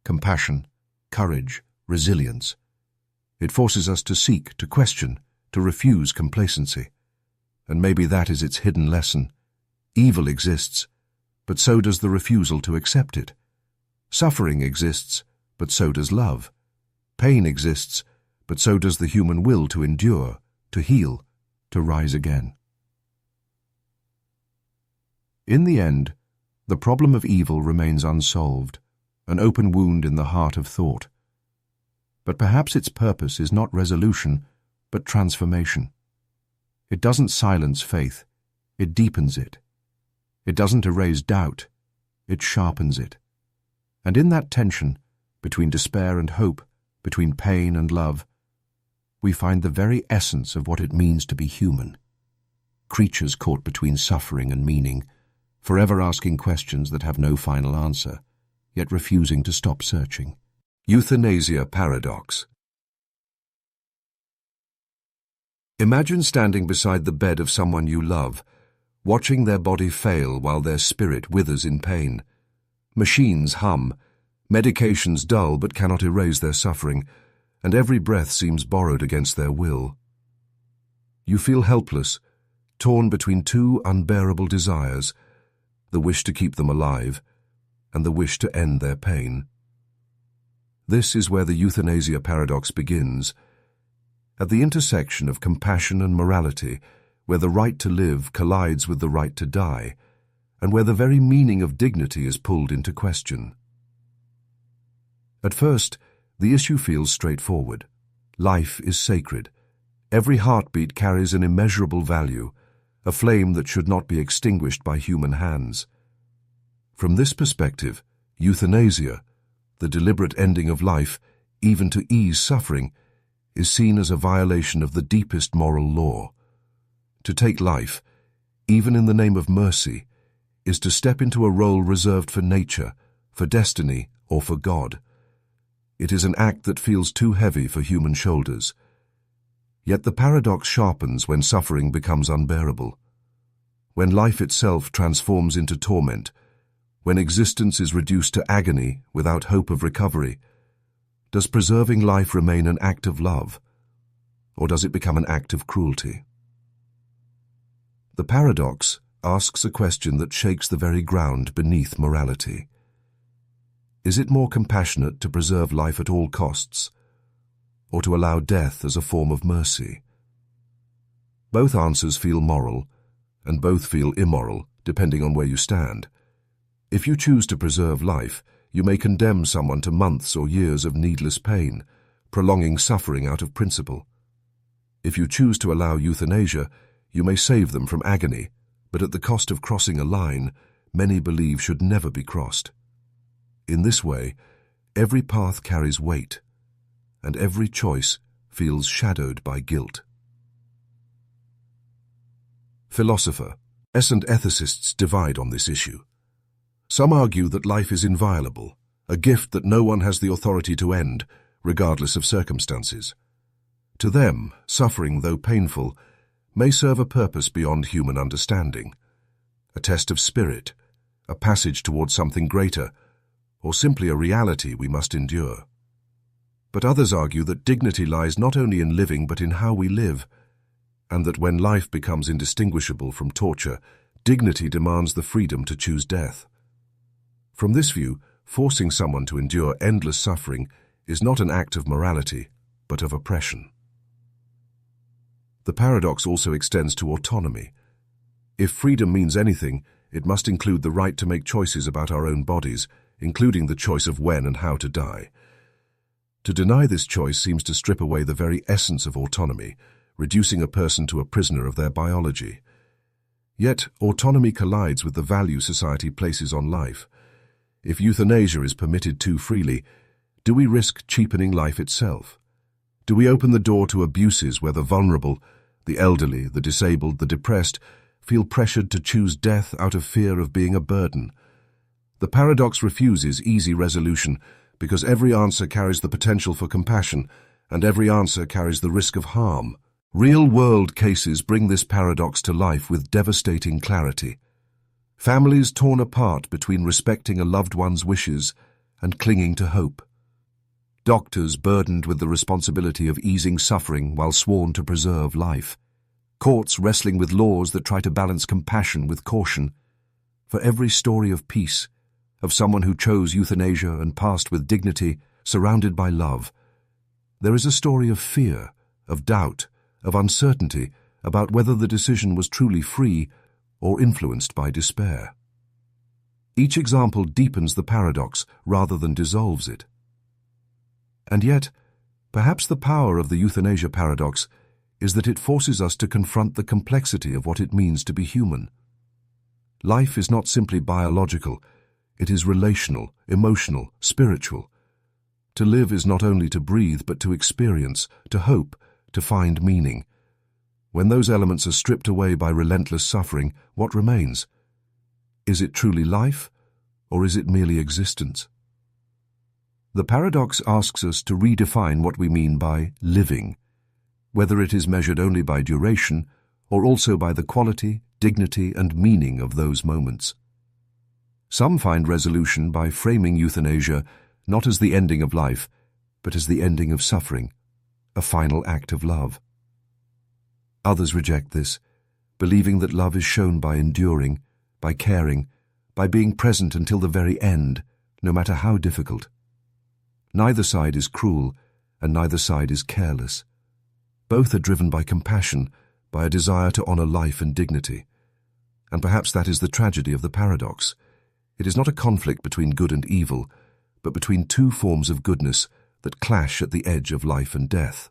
compassion, courage, resilience. It forces us to seek, to question, to refuse complacency. And maybe that is its hidden lesson. Evil exists, but so does the refusal to accept it. Suffering exists, but so does love. Pain exists, but so does the human will to endure, to heal, to rise again. In the end, the problem of evil remains unsolved, an open wound in the heart of thought. But perhaps its purpose is not resolution, but transformation. It doesn't silence faith, it deepens it. It doesn't erase doubt, it sharpens it. And in that tension, between despair and hope, between pain and love, we find the very essence of what it means to be human. Creatures caught between suffering and meaning, forever asking questions that have no final answer, yet refusing to stop searching. Euthanasia Paradox. Imagine standing beside the bed of someone you love, watching their body fail while their spirit withers in pain. Machines hum, medications dull but cannot erase their suffering, and every breath seems borrowed against their will. You feel helpless, torn between two unbearable desires, the wish to keep them alive and the wish to end their pain. This is where the Euthanasia Paradox begins, at the intersection of compassion and morality, where the right to live collides with the right to die, and where the very meaning of dignity is pulled into question. At first, the issue feels straightforward. Life is sacred. Every heartbeat carries an immeasurable value, a flame that should not be extinguished by human hands. From this perspective, euthanasia, the deliberate ending of life, even to ease suffering, is seen as a violation of the deepest moral law. To take life, even in the name of mercy, is to step into a role reserved for nature, for destiny, or for God. It is an act that feels too heavy for human shoulders. Yet the paradox sharpens when suffering becomes unbearable. When life itself transforms into torment, when existence is reduced to agony without hope of recovery, does preserving life remain an act of love, or does it become an act of cruelty? The paradox asks a question that shakes the very ground beneath morality. Is it more compassionate to preserve life at all costs, or to allow death as a form of mercy? Both answers feel moral, and both feel immoral, depending on where you stand. If you choose to preserve life, you may condemn someone to months or years of needless pain, prolonging suffering out of principle. If you choose to allow euthanasia, you may save them from agony, but at the cost of crossing a line many believe should never be crossed. In this way, every path carries weight, and every choice feels shadowed by guilt. Philosopher, and ethicists divide on this issue. Some argue that life is inviolable, a gift that no one has the authority to end, regardless of circumstances. To them, suffering, though painful, may serve a purpose beyond human understanding, a test of spirit, a passage towards something greater, or simply a reality we must endure. But others argue that dignity lies not only in living but in how we live, and that when life becomes indistinguishable from torture, dignity demands the freedom to choose death. From this view, forcing someone to endure endless suffering is not an act of morality, but of oppression. The paradox also extends to autonomy. If freedom means anything, it must include the right to make choices about our own bodies, including the choice of when and how to die. To deny this choice seems to strip away the very essence of autonomy, reducing a person to a prisoner of their biology. Yet, autonomy collides with the value society places on life. If euthanasia is permitted too freely, do we risk cheapening life itself? Do we open the door to abuses where the vulnerable, the elderly, the disabled, the depressed, feel pressured to choose death out of fear of being a burden? The paradox refuses easy resolution because every answer carries the potential for compassion, and every answer carries the risk of harm. Real-world cases bring this paradox to life with devastating clarity. Families torn apart between respecting a loved one's wishes and clinging to hope. Doctors burdened with the responsibility of easing suffering while sworn to preserve life. Courts wrestling with laws that try to balance compassion with caution. For every story of peace, of someone who chose euthanasia and passed with dignity, surrounded by love, there is a story of fear, of doubt, of uncertainty about whether the decision was truly free or influenced by despair. Each example deepens the paradox rather than dissolves it. And yet, perhaps the power of the euthanasia paradox is that it forces us to confront the complexity of what it means to be human. Life is not simply biological, it is relational, emotional, spiritual. To live is not only to breathe but to experience, to hope, to find meaning. When those elements are stripped away by relentless suffering, what remains? Is it truly life, or is it merely existence? The paradox asks us to redefine what we mean by living, whether it is measured only by duration or also by the quality, dignity, and meaning of those moments. Some find resolution by framing euthanasia not as the ending of life, but as the ending of suffering, a final act of love. Others reject this, believing that love is shown by enduring, by caring, by being present until the very end, no matter how difficult. Neither side is cruel, and neither side is careless. Both are driven by compassion, by a desire to honor life and dignity. And perhaps that is the tragedy of the paradox. It is not a conflict between good and evil, but between two forms of goodness that clash at the edge of life and death.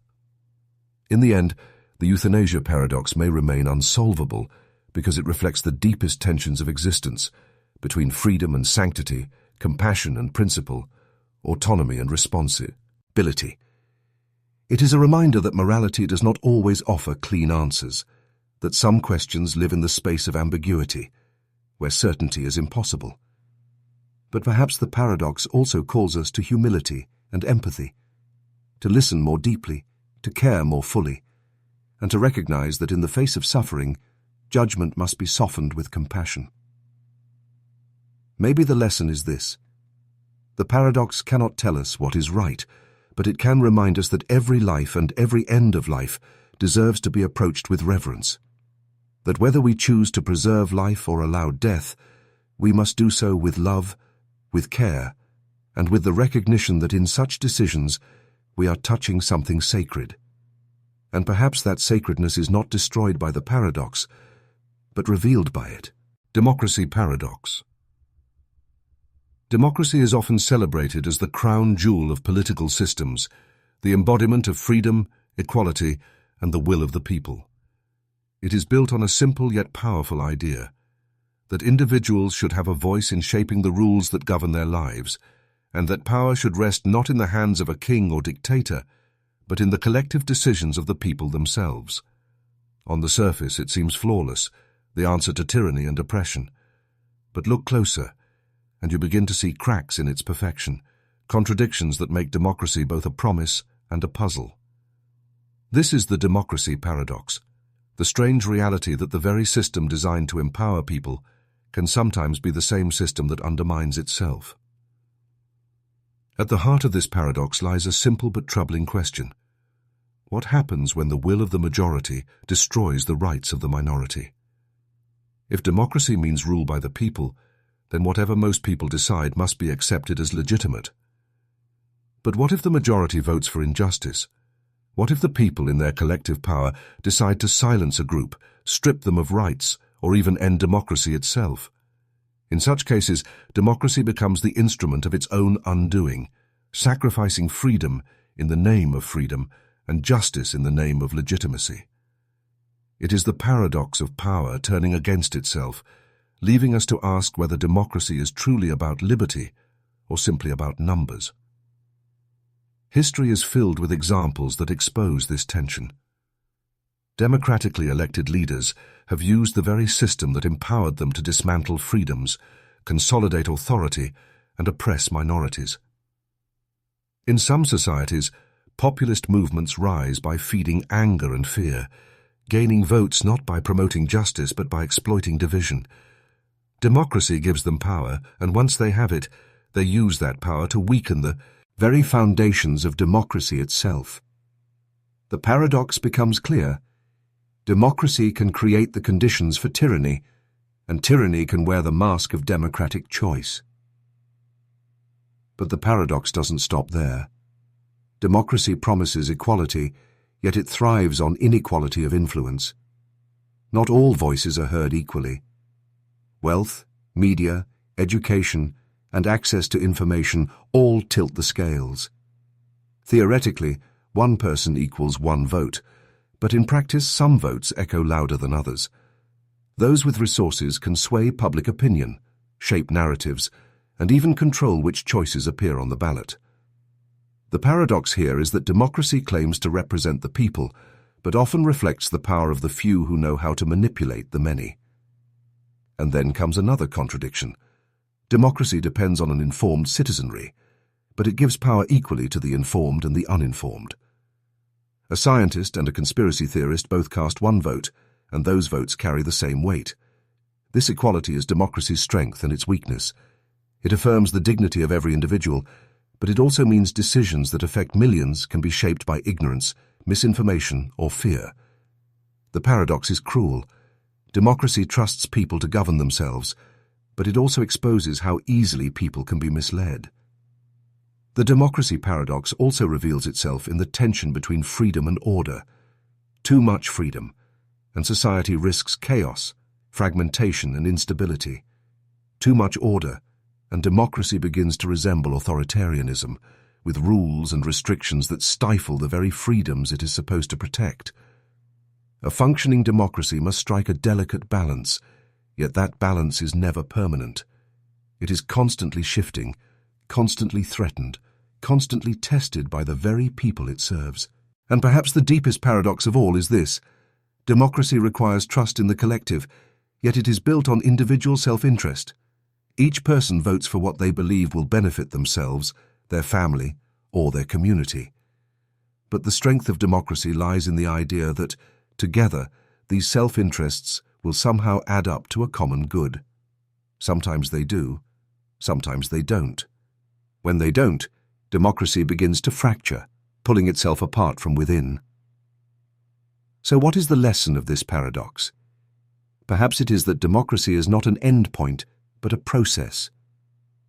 In the end, the euthanasia paradox may remain unsolvable because it reflects the deepest tensions of existence between freedom and sanctity, compassion and principle, autonomy and responsibility. It is a reminder that morality does not always offer clean answers, that some questions live in the space of ambiguity, where certainty is impossible. But perhaps the paradox also calls us to humility and empathy, to listen more deeply, to care more fully, and to recognize that in the face of suffering, judgment must be softened with compassion. Maybe the lesson is this. The paradox cannot tell us what is right, but it can remind us that every life and every end of life deserves to be approached with reverence. That whether we choose to preserve life or allow death, we must do so with love, with care, and with the recognition that in such decisions we are touching something sacred. And perhaps that sacredness is not destroyed by the paradox, but revealed by it. Democracy Paradox. Democracy is often celebrated as the crown jewel of political systems, the embodiment of freedom, equality, and the will of the people. It is built on a simple yet powerful idea, that individuals should have a voice in shaping the rules that govern their lives, and that power should rest not in the hands of a king or dictator, but in the collective decisions of the people themselves. On the surface, it seems flawless, the answer to tyranny and oppression. But look closer, and you begin to see cracks in its perfection, contradictions that make democracy both a promise and a puzzle. This is the democracy paradox, the strange reality that the very system designed to empower people can sometimes be the same system that undermines itself. At the heart of this paradox lies a simple but troubling question. What happens when the will of the majority destroys the rights of the minority? If democracy means rule by the people, then whatever most people decide must be accepted as legitimate. But what if the majority votes for injustice? What if the people in their collective power decide to silence a group, strip them of rights, or even end democracy itself? In such cases, democracy becomes the instrument of its own undoing, sacrificing freedom in the name of freedom and justice in the name of legitimacy. It is the paradox of power turning against itself, leaving us to ask whether democracy is truly about liberty or simply about numbers. History is filled with examples that expose this tension. Democratically elected leaders have used the very system that empowered them to dismantle freedoms, consolidate authority, and oppress minorities. In some societies, populist movements rise by feeding anger and fear, gaining votes not by promoting justice but by exploiting division. Democracy gives them power, and once they have it, they use that power to weaken the very foundations of democracy itself. The paradox becomes clear. Democracy can create the conditions for tyranny, and tyranny can wear the mask of democratic choice. But the paradox doesn't stop there. Democracy promises equality, yet it thrives on inequality of influence. Not all voices are heard equally. Wealth, media, education, and access to information all tilt the scales. Theoretically, one person equals one vote, but in practice some votes echo louder than others. Those with resources can sway public opinion, shape narratives, and even control which choices appear on the ballot. The paradox here is that democracy claims to represent the people, but often reflects the power of the few who know how to manipulate the many. And then comes another contradiction. Democracy depends on an informed citizenry, but it gives power equally to the informed and the uninformed. A scientist and a conspiracy theorist both cast one vote, and those votes carry the same weight. This equality is democracy's strength and its weakness. It affirms the dignity of every individual, but it also means decisions that affect millions can be shaped by ignorance, misinformation, or fear. The paradox is cruel. Democracy trusts people to govern themselves, but it also exposes how easily people can be misled. The democracy paradox also reveals itself in the tension between freedom and order. Too much freedom, and society risks chaos, fragmentation, and instability. Too much order, and democracy begins to resemble authoritarianism, with rules and restrictions that stifle the very freedoms it is supposed to protect. A functioning democracy must strike a delicate balance, yet that balance is never permanent. It is constantly shifting, constantly threatened, constantly tested by the very people it serves. And perhaps the deepest paradox of all is this: democracy requires trust in the collective, yet it is built on individual self-interest. Each person votes for what they believe will benefit themselves, their family, or their community. But the strength of democracy lies in the idea that, together, these self-interests will somehow add up to a common good. Sometimes they do, sometimes they don't. When they don't, democracy begins to fracture, pulling itself apart from within. So what is the lesson of this paradox? Perhaps it is that democracy is not an end point, but a process.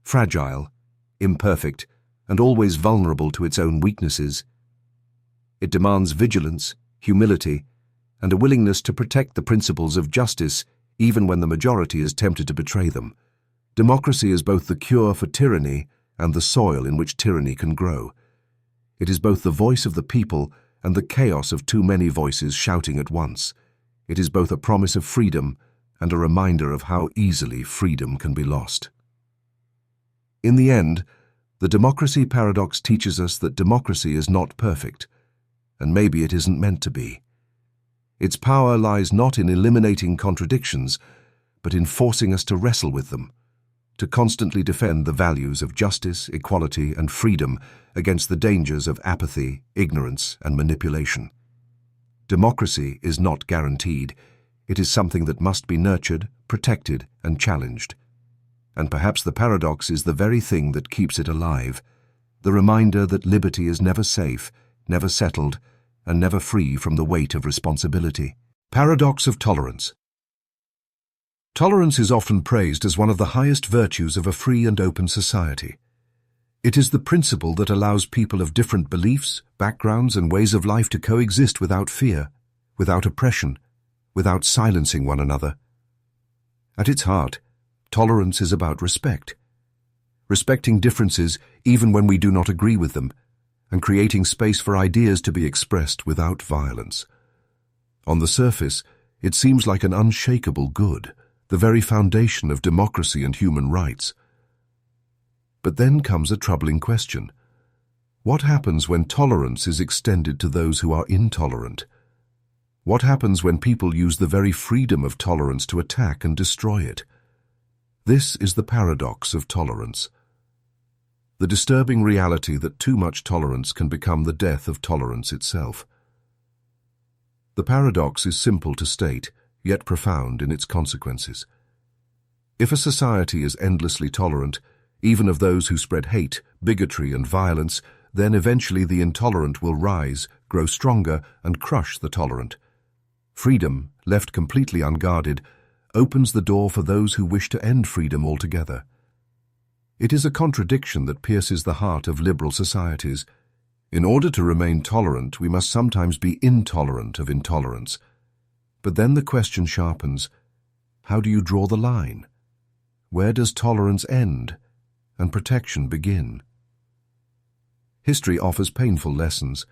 Fragile, imperfect, and always vulnerable to its own weaknesses. It demands vigilance, humility, and a willingness to protect the principles of justice even when the majority is tempted to betray them. Democracy is both the cure for tyranny and the soil in which tyranny can grow. It is both the voice of the people and the chaos of too many voices shouting at once. It is both a promise of freedom and a reminder of how easily freedom can be lost. In the end, the democracy paradox teaches us that democracy is not perfect, and maybe it isn't meant to be. Its power lies not in eliminating contradictions, but in forcing us to wrestle with them, to constantly defend the values of justice, equality, and freedom against the dangers of apathy, ignorance, and manipulation. Democracy is not guaranteed. It is something that must be nurtured, protected, and challenged. And perhaps the paradox is the very thing that keeps it alive, the reminder that liberty is never safe, never settled, and never free from the weight of responsibility. Paradox of tolerance. Tolerance is often praised as one of the highest virtues of a free and open society. It is the principle that allows people of different beliefs, backgrounds, and ways of life to coexist without fear, without oppression, without silencing one another. At its heart, Tolerance is about respect. Respecting differences even when we do not agree with them, and creating space for ideas to be expressed without violence. On the surface, it seems like an unshakable good, the very foundation of democracy and human rights. But then comes a troubling question. What happens when tolerance is extended to those who are intolerant? What happens when people use the very freedom of tolerance to attack and destroy it? This is the paradox of tolerance. The disturbing reality that too much tolerance can become the death of tolerance itself. The paradox is simple to state, yet profound in its consequences. If a society is endlessly tolerant, even of those who spread hate, bigotry, and violence, then eventually the intolerant will rise, grow stronger, and crush the tolerant. Freedom, left completely unguarded, opens the door for those who wish to end freedom altogether. It is a contradiction that pierces the heart of liberal societies. In order to remain tolerant, we must sometimes be intolerant of intolerance. But then the question sharpens, how do you draw the line? Where does tolerance end and protection begin? History offers painful lessons.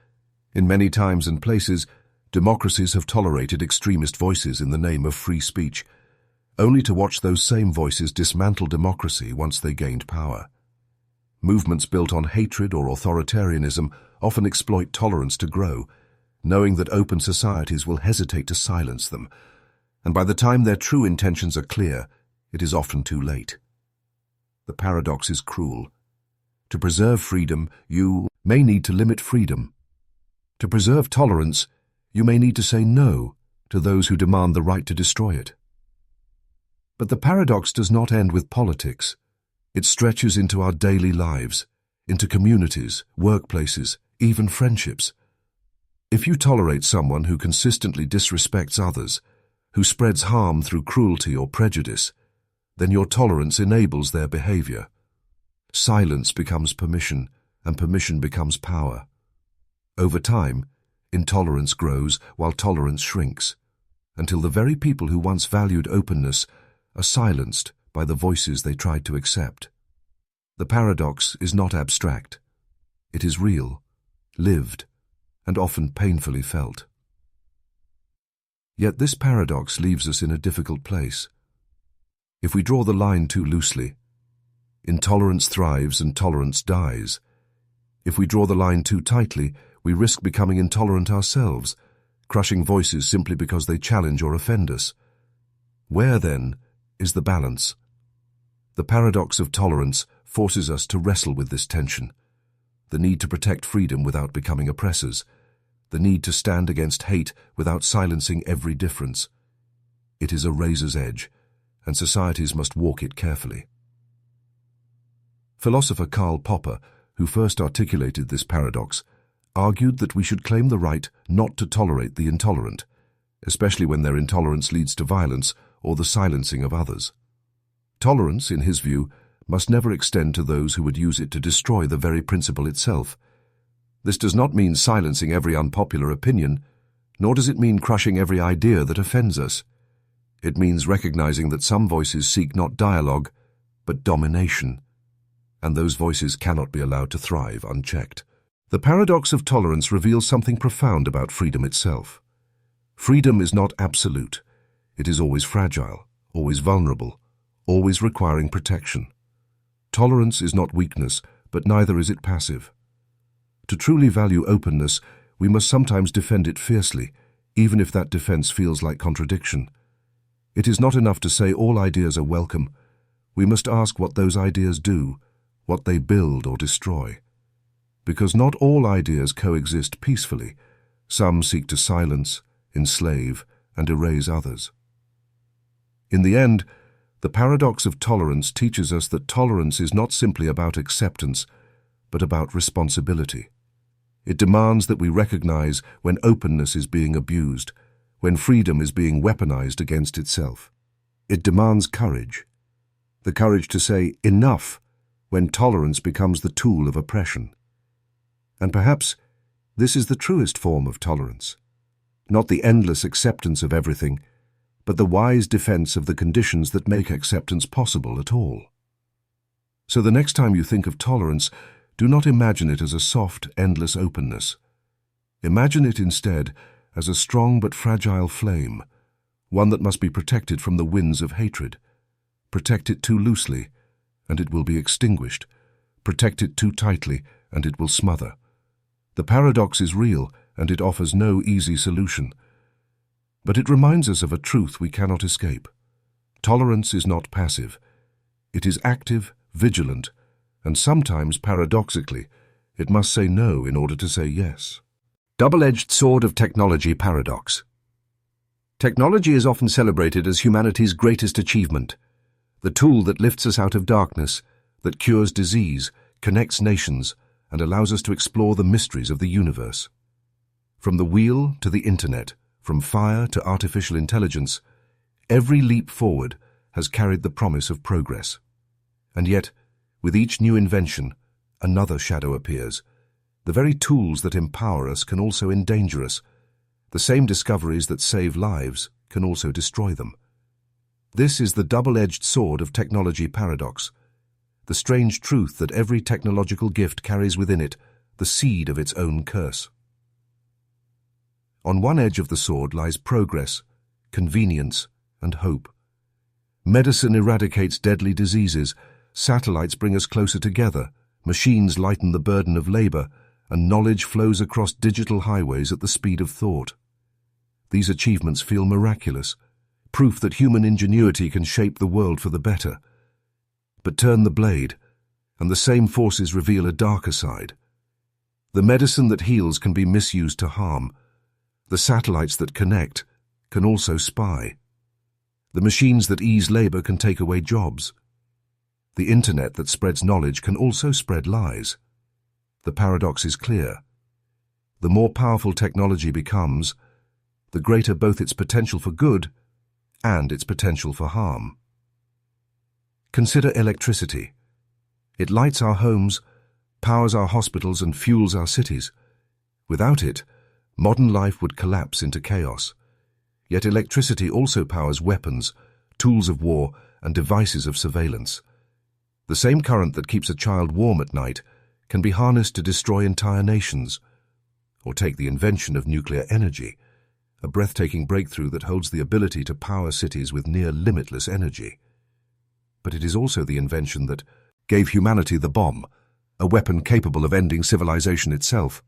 In many times and places, democracies have tolerated extremist voices in the name of free speech, only to watch those same voices dismantle democracy once they gained power. Movements built on hatred or authoritarianism often exploit tolerance to grow, knowing that open societies will hesitate to silence them, and by the time their true intentions are clear, it is often too late. The paradox is cruel. To preserve freedom, you may need to limit freedom. To preserve tolerance, you may need to say no to those who demand the right to destroy it. But the paradox does not end with politics. It stretches into our daily lives, into communities, workplaces, even friendships. If you tolerate someone who consistently disrespects others, who spreads harm through cruelty or prejudice, then your tolerance enables their behavior. Silence becomes permission, and permission becomes power. Over time, intolerance grows while tolerance shrinks, until the very people who once valued openness are silenced by the voices they tried to accept. The paradox is not abstract. It is real, lived, and often painfully felt. Yet this paradox leaves us in a difficult place. If we draw the line too loosely, intolerance thrives and tolerance dies. If we draw the line too tightly, we risk becoming intolerant ourselves, crushing voices simply because they challenge or offend us. Where, then, is the balance? The paradox of tolerance forces us to wrestle with this tension. The need to protect freedom without becoming oppressors. The need to stand against hate without silencing every difference. It is a razor's edge, and societies must walk it carefully. Philosopher Karl Popper, who first articulated this paradox, argued that we should claim the right not to tolerate the intolerant, especially when their intolerance leads to violence or the silencing of others. Tolerance, in his view, must never extend to those who would use it to destroy the very principle itself. This does not mean silencing every unpopular opinion, nor does it mean crushing every idea that offends us. It means recognizing that some voices seek not dialogue, but domination, and those voices cannot be allowed to thrive unchecked. The paradox of tolerance reveals something profound about freedom itself. Freedom is not absolute. It is always fragile, always vulnerable, always requiring protection. Tolerance is not weakness, but neither is it passive. To truly value openness, we must sometimes defend it fiercely, even if that defense feels like contradiction. It is not enough to say all ideas are welcome. We must ask what those ideas do, what they build or destroy. Because not all ideas coexist peacefully. Some seek to silence, enslave, and erase others. In the end, the paradox of tolerance teaches us that tolerance is not simply about acceptance, but about responsibility. It demands that we recognize when openness is being abused, when freedom is being weaponized against itself. It demands courage, the courage to say enough when tolerance becomes the tool of oppression. And perhaps this is the truest form of tolerance, not the endless acceptance of everything, but the wise defense of the conditions that make acceptance possible at all. So the next time you think of tolerance, do not imagine it as a soft, endless openness. Imagine it instead as a strong but fragile flame, one that must be protected from the winds of hatred. Protect it too loosely, and it will be extinguished. Protect it too tightly, and it will smother. The paradox is real, and it offers no easy solution. But it reminds us of a truth we cannot escape. Tolerance is not passive. It is active, vigilant, and sometimes, paradoxically, it must say no in order to say yes. Double-edged sword of technology paradox. Technology is often celebrated as humanity's greatest achievement, the tool that lifts us out of darkness, that cures disease, connects nations, and allows us to explore the mysteries of the universe. From the wheel to the internet, from fire to artificial intelligence, every leap forward has carried the promise of progress. And yet, with each new invention, another shadow appears. The very tools that empower us can also endanger us. The same discoveries that save lives can also destroy them. This is the double-edged sword of technology paradox, the strange truth that every technological gift carries within it the seed of its own curse. On one edge of the sword lies progress, convenience, and hope. Medicine eradicates deadly diseases, satellites bring us closer together, machines lighten the burden of labor, and knowledge flows across digital highways at the speed of thought. These achievements feel miraculous, proof that human ingenuity can shape the world for the better. But turn the blade, and the same forces reveal a darker side. The medicine that heals can be misused to harm. The satellites that connect can also spy. The machines that ease labor can take away jobs. The internet that spreads knowledge can also spread lies. The paradox is clear. The more powerful technology becomes, the greater both its potential for good and its potential for harm. Consider electricity. It lights our homes, powers our hospitals, and fuels our cities. Without it, modern life would collapse into chaos. Yet electricity also powers weapons, tools of war, and devices of surveillance. The same current that keeps a child warm at night can be harnessed to destroy entire nations. Or take the invention of nuclear energy, a breathtaking breakthrough that holds the ability to power cities with near limitless energy. But it is also the invention that gave humanity the bomb, a weapon capable of ending civilization itself.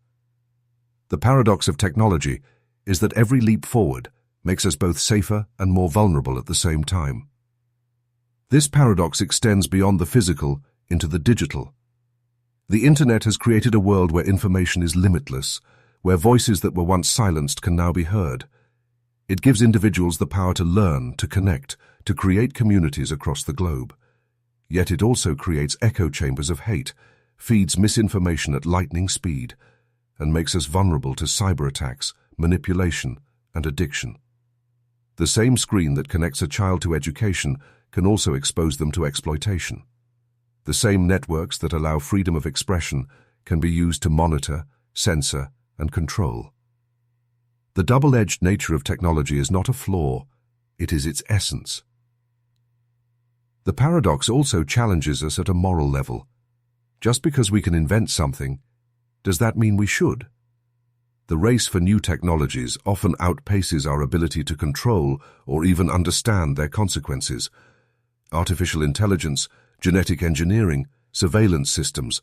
The paradox of technology is that every leap forward makes us both safer and more vulnerable at the same time. This paradox extends beyond the physical into the digital. The internet has created a world where information is limitless, where voices that were once silenced can now be heard. It gives individuals the power to learn, to connect, to create communities across the globe. Yet it also creates echo chambers of hate, feeds misinformation at lightning speed, and makes us vulnerable to cyber attacks, manipulation, and addiction. The same screen that connects a child to education can also expose them to exploitation. The same networks that allow freedom of expression can be used to monitor, censor, and control. The double-edged nature of technology is not a flaw, it is its essence. The paradox also challenges us at a moral level. Just because we can invent something, does that mean we should? The race for new technologies often outpaces our ability to control or even understand their consequences. Artificial intelligence, genetic engineering, surveillance systems.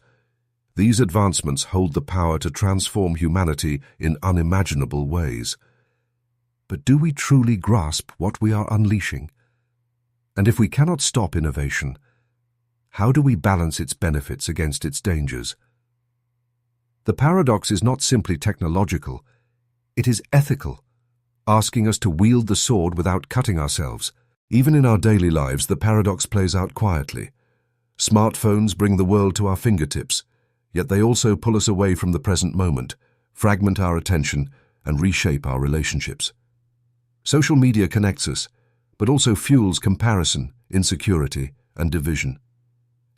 These advancements hold the power to transform humanity in unimaginable ways. But do we truly grasp what we are unleashing? And if we cannot stop innovation, how do we balance its benefits against its dangers? The paradox is not simply technological, it is ethical, asking us to wield the sword without cutting ourselves. Even in our daily lives, the paradox plays out quietly. Smartphones bring the world to our fingertips, yet they also pull us away from the present moment, fragment our attention, and reshape our relationships. Social media connects us, but also fuels comparison, insecurity, and division.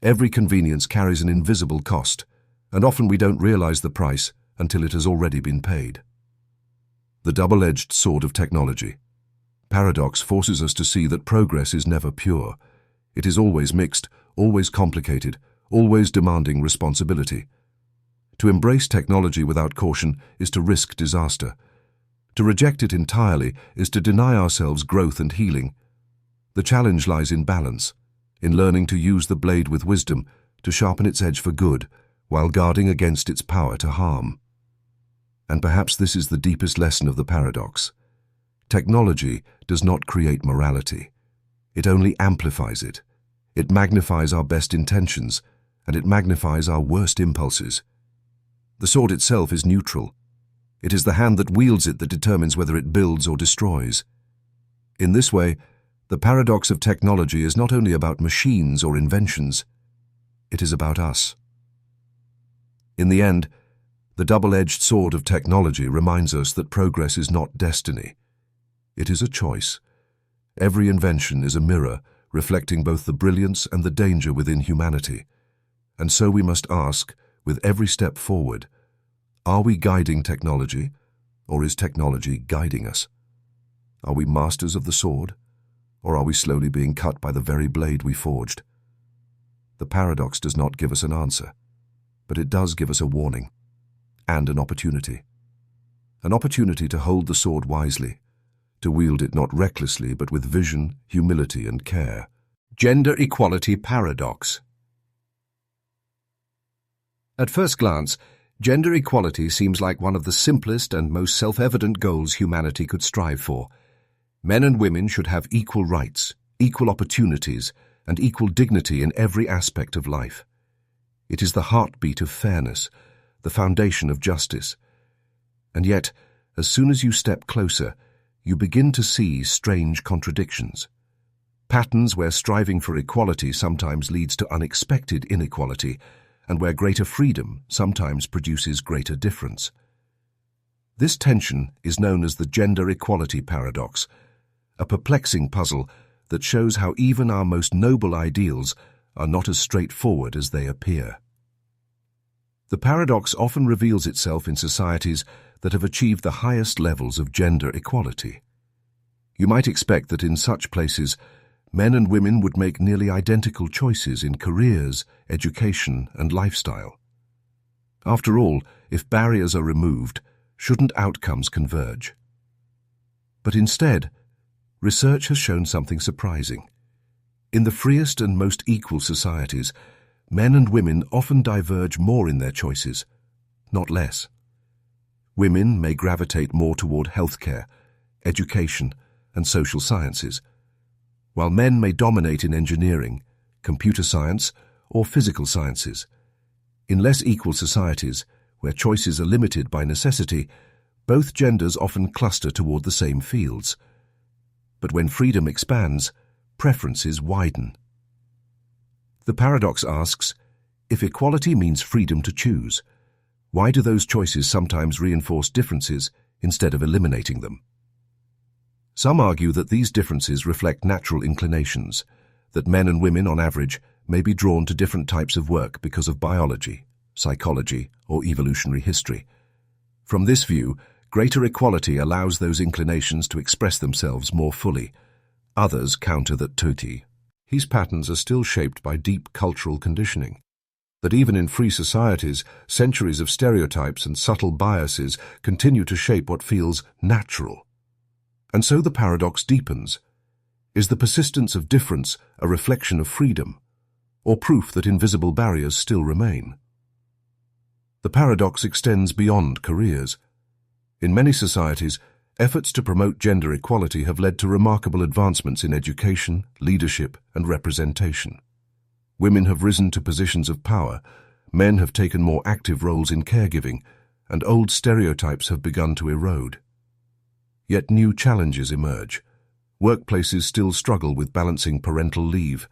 Every convenience carries an invisible cost, and often we don't realize the price until it has already been paid. The double-edged sword of technology. Paradox forces us to see that progress is never pure. It is always mixed, always complicated, always demanding responsibility. To embrace technology without caution is to risk disaster. To reject it entirely is to deny ourselves growth and healing. The challenge lies in balance, in learning to use the blade with wisdom, to sharpen its edge for good, while guarding against its power to harm. And perhaps this is the deepest lesson of the paradox. Technology does not create morality. It only amplifies it. It magnifies our best intentions, and it magnifies our worst impulses. The sword itself is neutral. It is the hand that wields it that determines whether it builds or destroys. In this way, the paradox of technology is not only about machines or inventions, it is about us. In the end, the double-edged sword of technology reminds us that progress is not destiny. It is a choice. Every invention is a mirror, reflecting both the brilliance and the danger within humanity. And so we must ask, with every step forward, are we guiding technology, or is technology guiding us? Are we masters of the sword, or are we slowly being cut by the very blade we forged? The paradox does not give us an answer, but it does give us a warning and an opportunity. An opportunity to hold the sword wisely, to wield it not recklessly but with vision, humility and care. Gender Equality Paradox. At first glance, gender equality seems like one of the simplest and most self-evident goals humanity could strive for. Men and women should have equal rights, equal opportunities, and equal dignity in every aspect of life. It is the heartbeat of fairness, the foundation of justice. And yet, as soon as you step closer, you begin to see strange contradictions. Patterns where striving for equality sometimes leads to unexpected inequality, and where greater freedom sometimes produces greater difference. This tension is known as the Gender Equality Paradox, a perplexing puzzle that shows how even our most noble ideals are not as straightforward as they appear. The paradox often reveals itself in societies that have achieved the highest levels of gender equality. You might expect that in such places, men and women would make nearly identical choices in careers, education, and lifestyle. After all, if barriers are removed, shouldn't outcomes converge? But instead, research has shown something surprising. In the freest and most equal societies, men and women often diverge more in their choices, not less. Women may gravitate more toward healthcare, education, and social sciences, while men may dominate in engineering, computer science, or physical sciences. In less equal societies, where choices are limited by necessity, both genders often cluster toward the same fields. But when freedom expands, preferences widen. The paradox asks, if equality means freedom to choose, why do those choices sometimes reinforce differences instead of eliminating them? Some argue that these differences reflect natural inclinations, that men and women on average may be drawn to different types of work because of biology, psychology, or evolutionary history. From this view, greater equality allows those inclinations to express themselves more fully. Others counter that these patterns are still shaped by deep cultural conditioning, that even in free societies, centuries of stereotypes and subtle biases continue to shape what feels natural. And so the paradox deepens. Is the persistence of difference a reflection of freedom, or proof that invisible barriers still remain? The paradox extends beyond careers. In many societies, efforts to promote gender equality have led to remarkable advancements in education, leadership, and representation. Women have risen to positions of power, men have taken more active roles in caregiving, and old stereotypes have begun to erode. Yet new challenges emerge. Workplaces still struggle with balancing parental leave,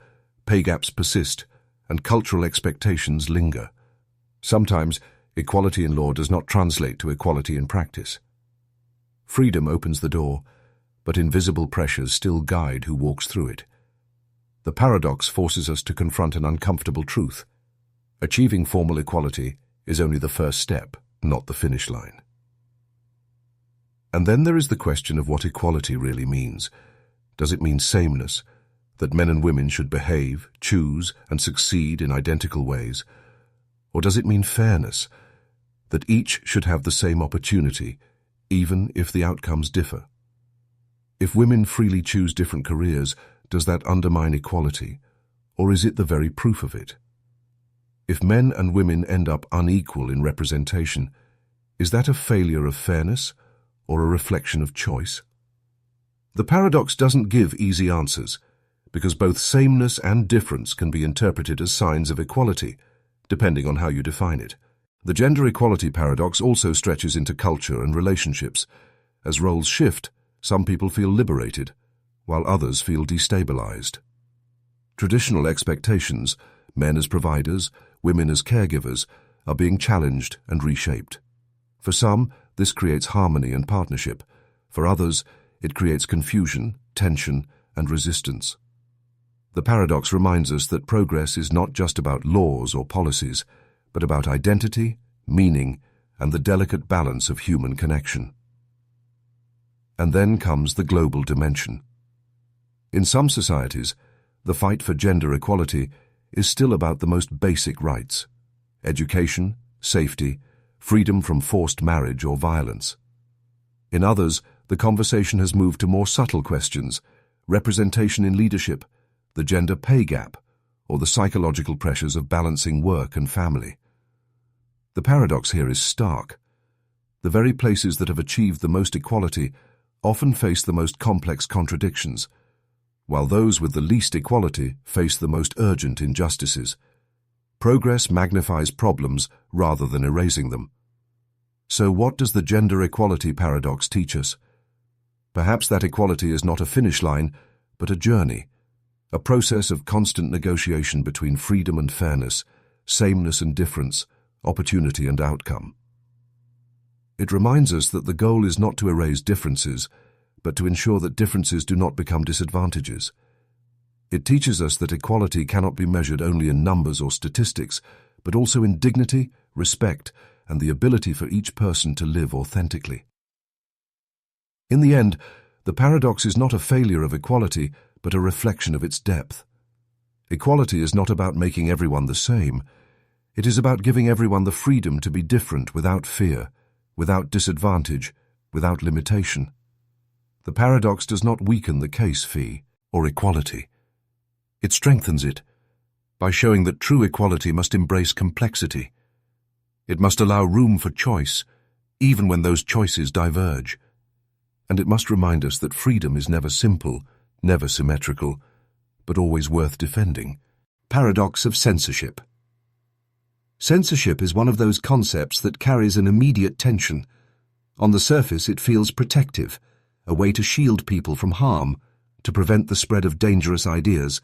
pay gaps persist, and cultural expectations linger. Sometimes, equality in law does not translate to equality in practice. Freedom opens the door, but invisible pressures still guide who walks through it. The paradox forces us to confront an uncomfortable truth. Achieving formal equality is only the first step, not the finish line. And then there is the question of what equality really means. Does it mean sameness, that men and women should behave, choose, and succeed in identical ways? Or does it mean fairness, that each should have the same opportunity, even if the outcomes differ? If women freely choose different careers, does that undermine equality, or is it the very proof of it? If men and women end up unequal in representation, is that a failure of fairness or a reflection of choice? The paradox doesn't give easy answers, because both sameness and difference can be interpreted as signs of equality, depending on how you define it. The gender equality paradox also stretches into culture and relationships. As roles shift, some people feel liberated, while others feel destabilized. Traditional expectations, men as providers, women as caregivers, are being challenged and reshaped. For some, this creates harmony and partnership. For others, it creates confusion, tension, and resistance. The paradox reminds us that progress is not just about laws or policies, but about identity, meaning, and the delicate balance of human connection. And then comes the global dimension. In some societies, the fight for gender equality is still about the most basic rights: education, safety, freedom from forced marriage or violence. In others, the conversation has moved to more subtle questions: representation in leadership, the gender pay gap, or the psychological pressures of balancing work and family. The paradox here is stark. The very places that have achieved the most equality often face the most complex contradictions, while those with the least equality face the most urgent injustices. Progress magnifies problems rather than erasing them. So what does the gender equality paradox teach us? Perhaps that equality is not a finish line, but a journey, a process of constant negotiation between freedom and fairness, sameness and difference, opportunity and outcome. It reminds us that the goal is not to erase differences, but to ensure that differences do not become disadvantages. It teaches us that equality cannot be measured only in numbers or statistics, but also in dignity, respect, and the ability for each person to live authentically. In the end, the paradox is not a failure of equality, but a reflection of its depth. Equality is not about making everyone the same. It is about giving everyone the freedom to be different without fear, without disadvantage, without limitation. The paradox does not weaken the case fee or equality. It strengthens it by showing that true equality must embrace complexity. It must allow room for choice, even when those choices diverge. And it must remind us that freedom is never simple, never symmetrical, but always worth defending. Paradox of censorship. Censorship is one of those concepts that carries an immediate tension. On the surface, it feels protective, a way to shield people from harm, to prevent the spread of dangerous ideas,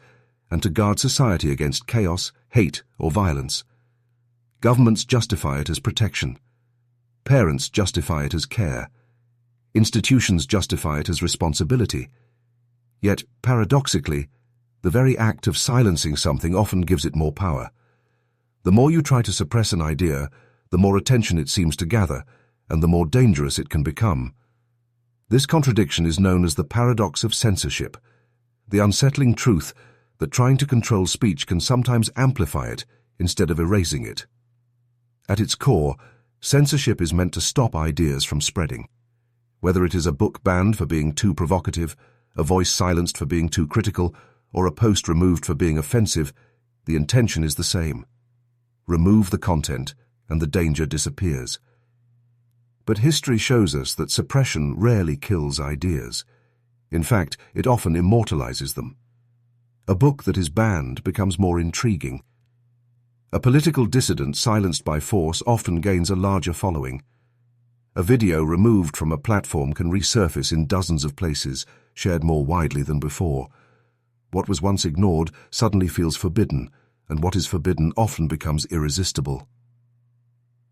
and to guard society against chaos, hate, or violence. Governments justify it as protection. Parents justify it as care. Institutions justify it as responsibility. Yet, paradoxically, the very act of silencing something often gives it more power. The more you try to suppress an idea, the more attention it seems to gather, and the more dangerous it can become. This contradiction is known as the paradox of censorship, the unsettling truth that trying to control speech can sometimes amplify it instead of erasing it. At its core, censorship is meant to stop ideas from spreading. Whether it is a book banned for being too provocative, a voice silenced for being too critical, or a post removed for being offensive, the intention is the same. Remove the content, and the danger disappears. But history shows us that suppression rarely kills ideas. In fact, it often immortalizes them. A book that is banned becomes more intriguing. A political dissident silenced by force often gains a larger following. A video removed from a platform can resurface in dozens of places, shared more widely than before. What was once ignored suddenly feels forbidden, and what is forbidden often becomes irresistible.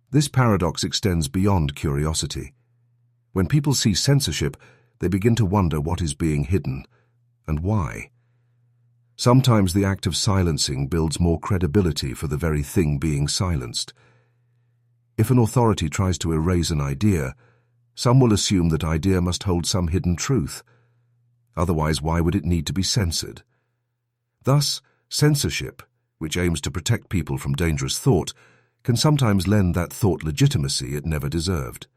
This paradox extends beyond curiosity. When people see censorship, they begin to wonder what is being hidden, and why. Sometimes the act of silencing builds more credibility for the very thing being silenced. If an authority tries to erase an idea, Some will assume that idea must hold some hidden truth. Otherwise, why would it need to be censored? Thus, censorship, which aims to protect people from dangerous thought, can sometimes lend that thought legitimacy it never deserved.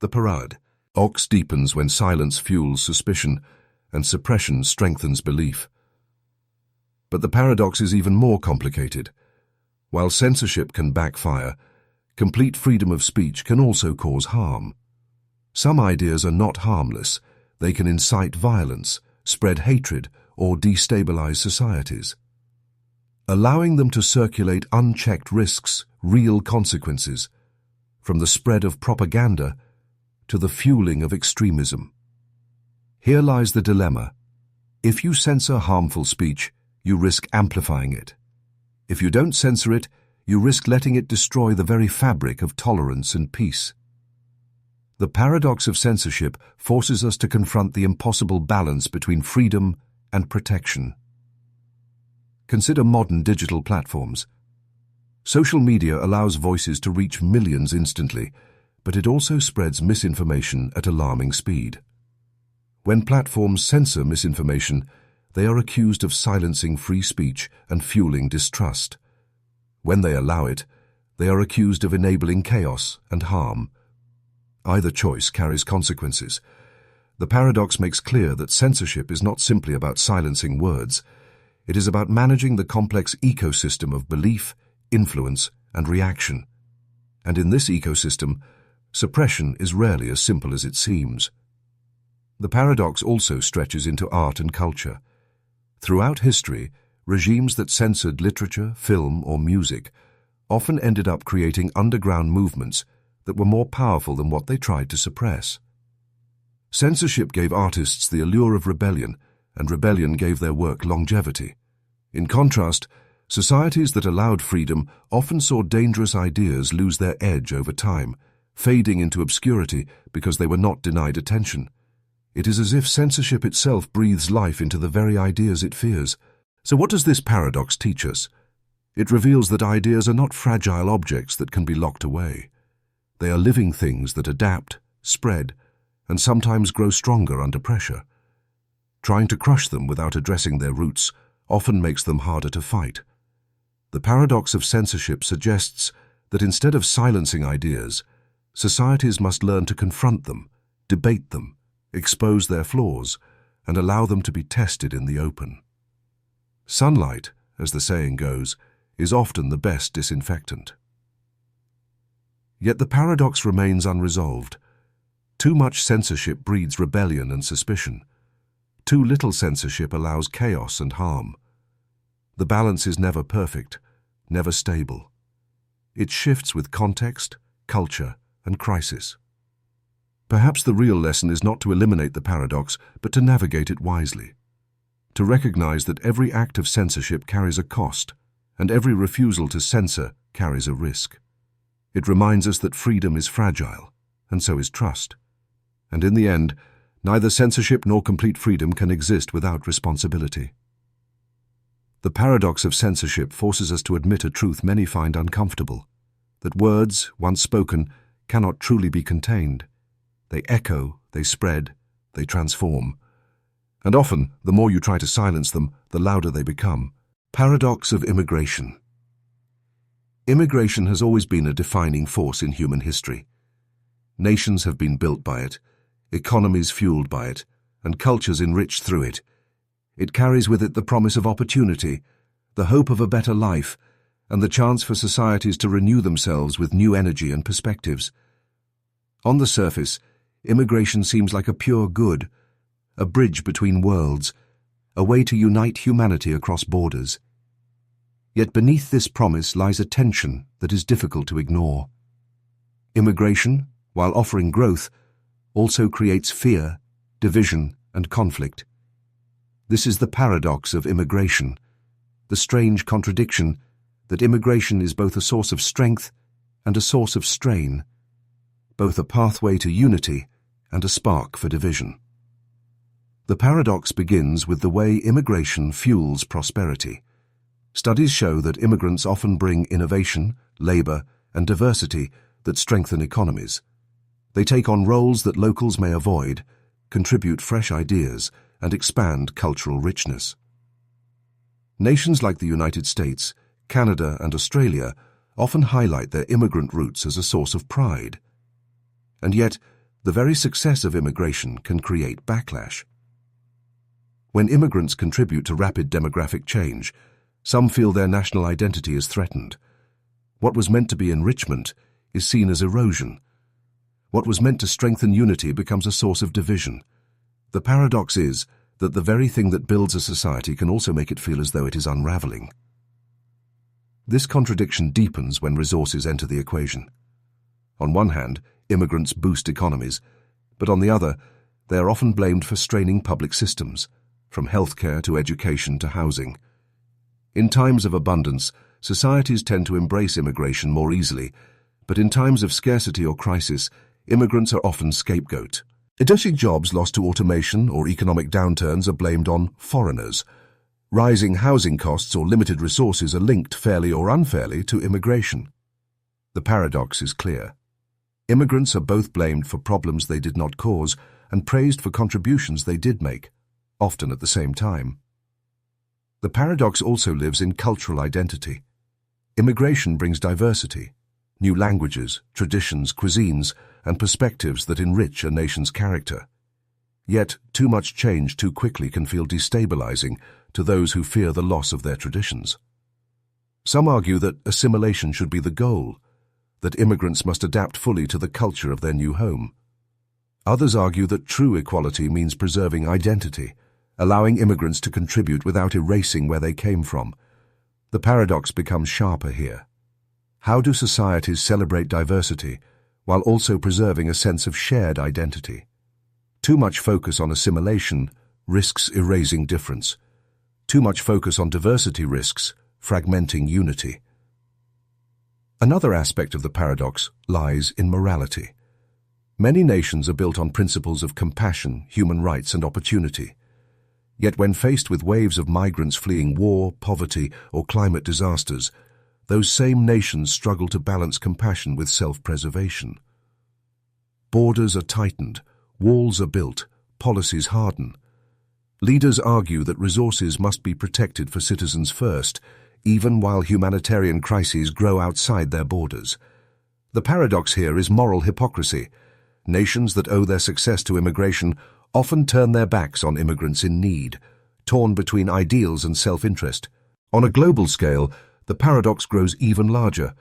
The paradox deepens when silence fuels suspicion and suppression strengthens belief. But the paradox is even more complicated. While censorship can backfire, complete freedom of speech can also cause harm. Some ideas are not harmless. They can incite violence, spread hatred, or destabilize societies. Allowing them to circulate unchecked risks real consequences, from the spread of propaganda to the fueling of extremism. Here lies the dilemma. If you censor harmful speech, you risk amplifying it. If you don't censor it, you risk letting it destroy the very fabric of tolerance and peace. The paradox of censorship forces us to confront the impossible balance between freedom and protection. Consider modern digital platforms. Social media allows voices to reach millions instantly, but it also spreads misinformation at alarming speed. When platforms censor misinformation, they are accused of silencing free speech and fueling distrust. When they allow it, they are accused of enabling chaos and harm. Either choice carries consequences. The paradox makes clear that censorship is not simply about silencing words. It is about managing the complex ecosystem of belief, influence, and reaction. And in this ecosystem, suppression is rarely as simple as it seems. The paradox also stretches into art and culture. Throughout history, regimes that censored literature, film, or music often ended up creating underground movements that were more powerful than what they tried to suppress. Censorship gave artists the allure of rebellion, and rebellion gave their work longevity. In contrast, societies that allowed freedom often saw dangerous ideas lose their edge over time, fading into obscurity because they were not denied attention. It is as if censorship itself breathes life into the very ideas it fears. So what does this paradox teach us? It reveals that ideas are not fragile objects that can be locked away. They are living things that adapt, spread, and sometimes grow stronger under pressure. Trying to crush them without addressing their roots often makes them harder to fight. The paradox of censorship suggests that instead of silencing ideas, societies must learn to confront them, debate them, expose their flaws, and allow them to be tested in the open. Sunlight, as the saying goes, is often the best disinfectant. Yet the paradox remains unresolved. Too much censorship breeds rebellion and suspicion. Too little censorship allows chaos and harm. The balance is never perfect, never stable. It shifts with context, culture, and crisis. Perhaps the real lesson is not to eliminate the paradox, but to navigate it wisely. To recognize that every act of censorship carries a cost, and every refusal to censor carries a risk. It reminds us that freedom is fragile, and so is trust. And in the end, neither censorship nor complete freedom can exist without responsibility. The paradox of censorship forces us to admit a truth many find uncomfortable, that words, once spoken, cannot truly be contained. They echo, they spread, they transform. And often, the more you try to silence them, the louder they become. Paradox of immigration. Immigration has always been a defining force in human history. Nations have been built by it, economies fueled by it, and cultures enriched through it. It carries with it the promise of opportunity, the hope of a better life, and the chance for societies to renew themselves with new energy and perspectives. On the surface, immigration seems like a pure good, a bridge between worlds, a way to unite humanity across borders. Yet beneath this promise lies a tension that is difficult to ignore. Immigration, while offering growth, also creates fear, division, and conflict. This is the paradox of immigration, the strange contradiction that immigration is both a source of strength and a source of strain, both a pathway to unity and a spark for division. The paradox begins with the way immigration fuels prosperity. Studies show that immigrants often bring innovation, labor, and diversity that strengthen economies. They take on roles that locals may avoid, contribute fresh ideas, and expand cultural richness. Nations like the United States, Canada, and Australia often highlight their immigrant roots as a source of pride. And yet, the very success of immigration can create backlash. When immigrants contribute to rapid demographic change, some feel their national identity is threatened. What was meant to be enrichment is seen as erosion. What was meant to strengthen unity becomes a source of division. The paradox is that the very thing that builds a society can also make it feel as though it is unraveling. This contradiction deepens when resources enter the equation. On one hand, immigrants boost economies, but on the other, they are often blamed for straining public systems, from healthcare to education to housing. In times of abundance, societies tend to embrace immigration more easily, but in times of scarcity or crisis, immigrants are often scapegoat. Additional jobs lost to automation or economic downturns are blamed on foreigners. Rising housing costs or limited resources are linked fairly or unfairly to immigration. The paradox is clear. Immigrants are both blamed for problems they did not cause and praised for contributions they did make, often at the same time. The paradox also lives in cultural identity. Immigration brings diversity, new languages, traditions, cuisines, and perspectives that enrich a nation's character. Yet, too much change too quickly can feel destabilizing to those who fear the loss of their traditions. Some argue that assimilation should be the goal, that immigrants must adapt fully to the culture of their new home. Others argue that true equality means preserving identity, allowing immigrants to contribute without erasing where they came from. The paradox becomes sharper here. How do societies celebrate diversity while also preserving a sense of shared identity? Too much focus on assimilation risks erasing difference. Too much focus on diversity risks fragmenting unity. Another aspect of the paradox lies in morality. Many nations are built on principles of compassion, human rights, and opportunity. Yet when faced with waves of migrants fleeing war, poverty, or climate disasters, those same nations struggle to balance compassion with self-preservation. Borders are tightened, walls are built, policies harden. Leaders argue that resources must be protected for citizens first, even while humanitarian crises grow outside their borders. The paradox here is moral hypocrisy. Nations that owe their success to immigration often turn their backs on immigrants in need, torn between ideals and self-interest. On a global scale, the paradox grows even larger.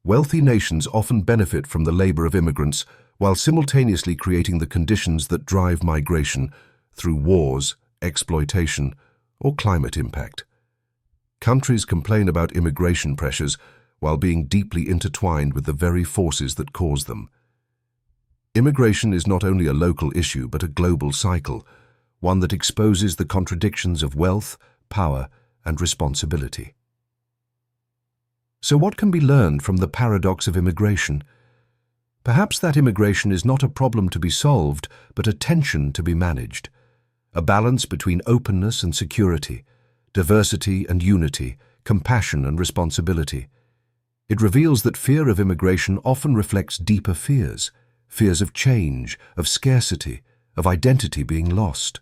Wealthy nations often benefit from the labor of immigrants while simultaneously creating the conditions that drive migration through wars, exploitation, or climate impact. Countries complain about immigration pressures while being deeply intertwined with the very forces that cause them. Immigration is not only a local issue but a global cycle, one that exposes the contradictions of wealth, power, and responsibility. So what can be learned from the paradox of immigration? Perhaps that immigration is not a problem to be solved, but a tension to be managed. A balance between openness and security, diversity and unity, compassion and responsibility. It reveals that fear of immigration often reflects deeper fears, fears of change, of scarcity, of identity being lost.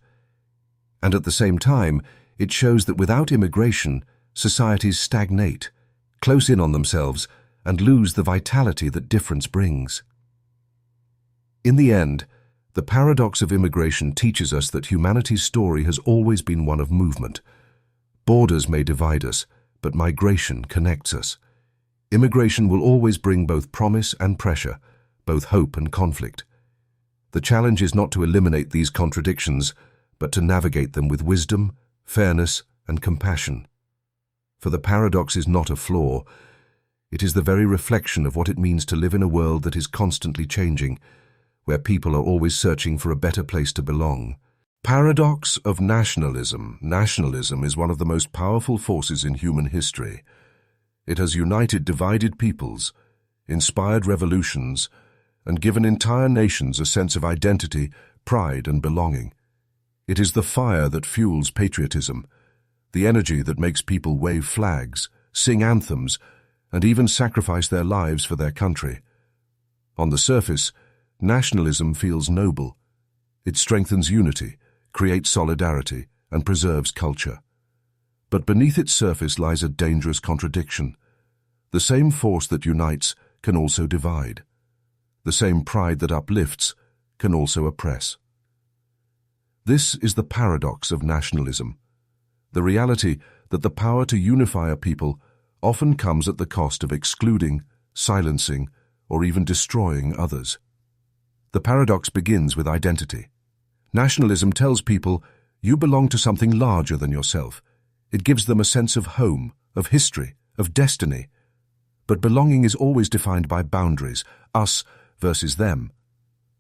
And at the same time, it shows that without immigration, societies stagnate, close in on themselves, and lose the vitality that difference brings. In the end, the paradox of immigration teaches us that humanity's story has always been one of movement. Borders may divide us, but migration connects us. Immigration will always bring both promise and pressure, both hope and conflict. The challenge is not to eliminate these contradictions, but to navigate them with wisdom, fairness, and compassion. For the paradox is not a flaw. It is the very reflection of what it means to live in a world that is constantly changing, where people are always searching for a better place to belong. Paradox of nationalism. Nationalism is one of the most powerful forces in human history. It has united divided peoples, inspired revolutions, and given entire nations a sense of identity, pride, and belonging. It is the fire that fuels patriotism, the energy that makes people wave flags, sing anthems, and even sacrifice their lives for their country. On the surface, nationalism feels noble. It strengthens unity, creates solidarity, and preserves culture. But beneath its surface lies a dangerous contradiction. The same force that unites can also divide. The same pride that uplifts can also oppress. This is the paradox of nationalism, the reality that the power to unify a people often comes at the cost of excluding, silencing, or even destroying others. The paradox begins with identity. Nationalism tells people you belong to something larger than yourself. It gives them a sense of home, of history, of destiny. But belonging is always defined by boundaries, us versus them.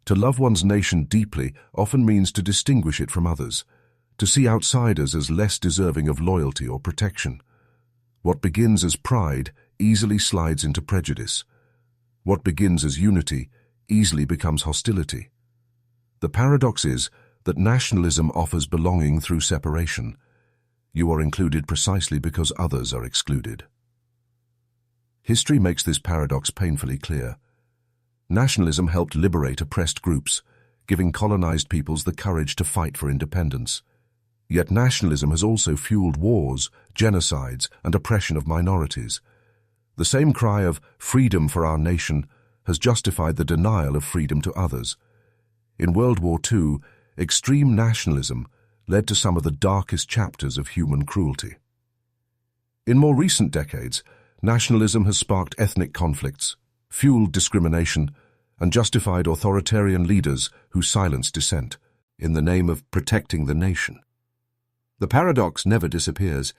To love one's nation deeply often means to distinguish it from others, to see outsiders as less deserving of loyalty or protection. What begins as pride easily slides into prejudice. What begins as unity easily becomes hostility. The paradox is that nationalism offers belonging through separation. You are included precisely because others are excluded. History makes this paradox painfully clear. Nationalism helped liberate oppressed groups, giving colonized peoples the courage to fight for independence. Yet nationalism has also fueled wars, genocides, and oppression of minorities. The same cry of freedom for our nation has justified the denial of freedom to others. In World War II, extreme nationalism led to some of the darkest chapters of human cruelty. In more recent decades, nationalism has sparked ethnic conflicts, fueled discrimination, and justified authoritarian leaders who silence dissent in the name of protecting the nation. The paradox never disappears.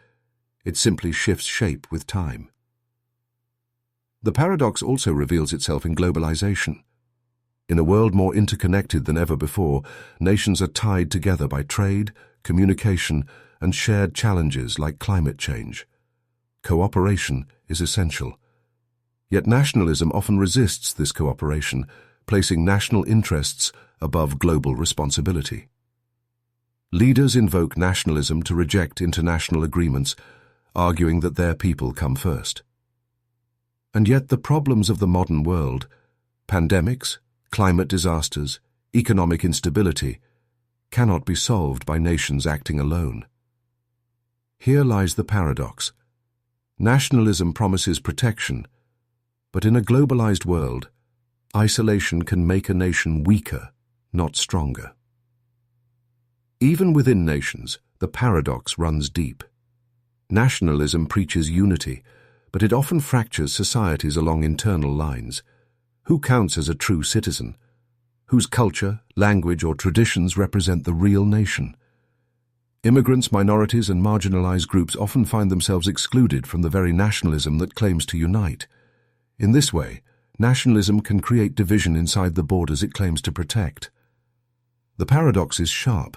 It simply shifts shape with time. The paradox also reveals itself in globalization. In a world more interconnected than ever before, nations are tied together by trade, communication, and shared challenges like climate change. Cooperation is essential. Yet nationalism often resists this cooperation, placing national interests above global responsibility. Leaders invoke nationalism to reject international agreements, arguing that their people come first. And yet the problems of the modern world, pandemics, climate disasters, economic instability, cannot be solved by nations acting alone. Here lies the paradox. Nationalism promises protection, but in a globalized world, isolation can make a nation weaker, not stronger. Even within nations, the paradox runs deep. Nationalism preaches unity, but it often fractures societies along internal lines. Who counts as a true citizen? Whose culture, language, or traditions represent the real nation? Immigrants, minorities, and marginalized groups often find themselves excluded from the very nationalism that claims to unite. In this way, nationalism can create division inside the borders it claims to protect. The paradox is sharp.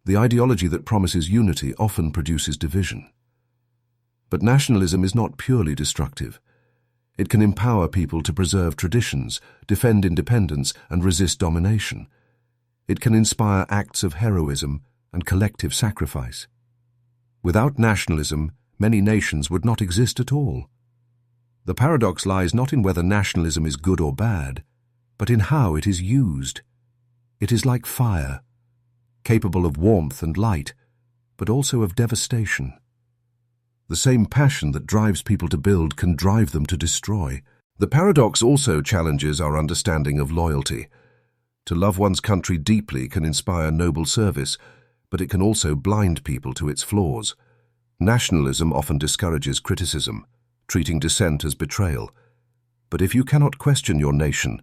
The ideology that promises unity often produces division. But nationalism is not purely destructive. It can empower people to preserve traditions, defend independence, and resist domination. It can inspire acts of heroism and collective sacrifice. Without nationalism, many nations would not exist at all. The paradox lies not in whether nationalism is good or bad, but in how it is used. It is like fire, capable of warmth and light, but also of devastation. The same passion that drives people to build can drive them to destroy. The paradox also challenges our understanding of loyalty. To love one's country deeply can inspire noble service, but it can also blind people to its flaws. Nationalism often discourages criticism, treating dissent as betrayal. But if you cannot question your nation,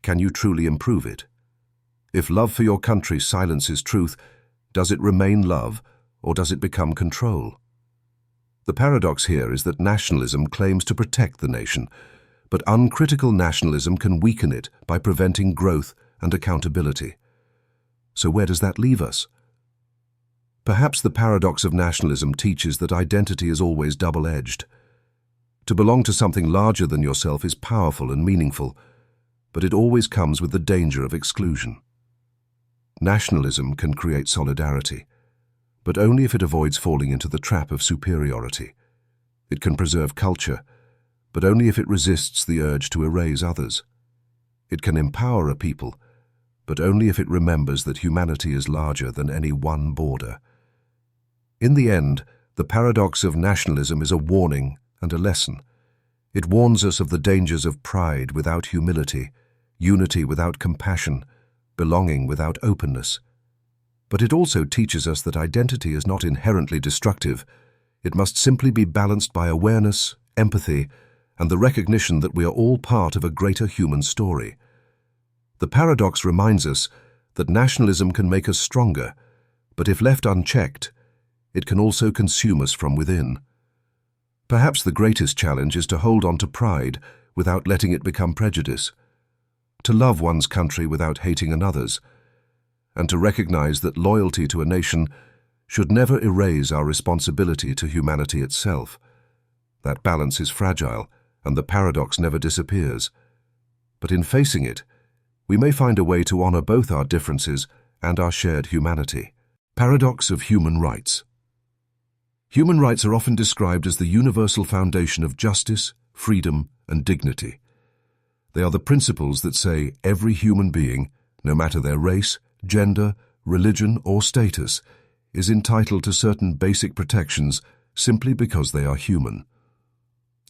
can you truly improve it? If love for your country silences truth, does it remain love, or does it become control? The paradox here is that nationalism claims to protect the nation, but uncritical nationalism can weaken it by preventing growth and accountability. So where does that leave us? Perhaps the paradox of nationalism teaches that identity is always double-edged. To belong to something larger than yourself is powerful and meaningful, but it always comes with the danger of exclusion. Nationalism can create solidarity, but only if it avoids falling into the trap of superiority. It can preserve culture, but only if it resists the urge to erase others. It can empower a people, but only if it remembers that humanity is larger than any one border. In the end, the paradox of nationalism is a warning and a lesson. It warns us of the dangers of pride without humility, unity without compassion, belonging without openness. But it also teaches us that identity is not inherently destructive. It must simply be balanced by awareness, empathy, and the recognition that we are all part of a greater human story. The paradox reminds us that nationalism can make us stronger, but if left unchecked, it can also consume us from within. Perhaps the greatest challenge is to hold on to pride without letting it become prejudice, to love one's country without hating another's, and to recognize that loyalty to a nation should never erase our responsibility to humanity itself. That balance is fragile, and the paradox never disappears. But in facing it, we may find a way to honor both our differences and our shared humanity. Paradox of human rights. Human rights are often described as the universal foundation of justice, freedom, and dignity. They are the principles that say every human being, no matter their race, gender, religion, or status, is entitled to certain basic protections simply because they are human.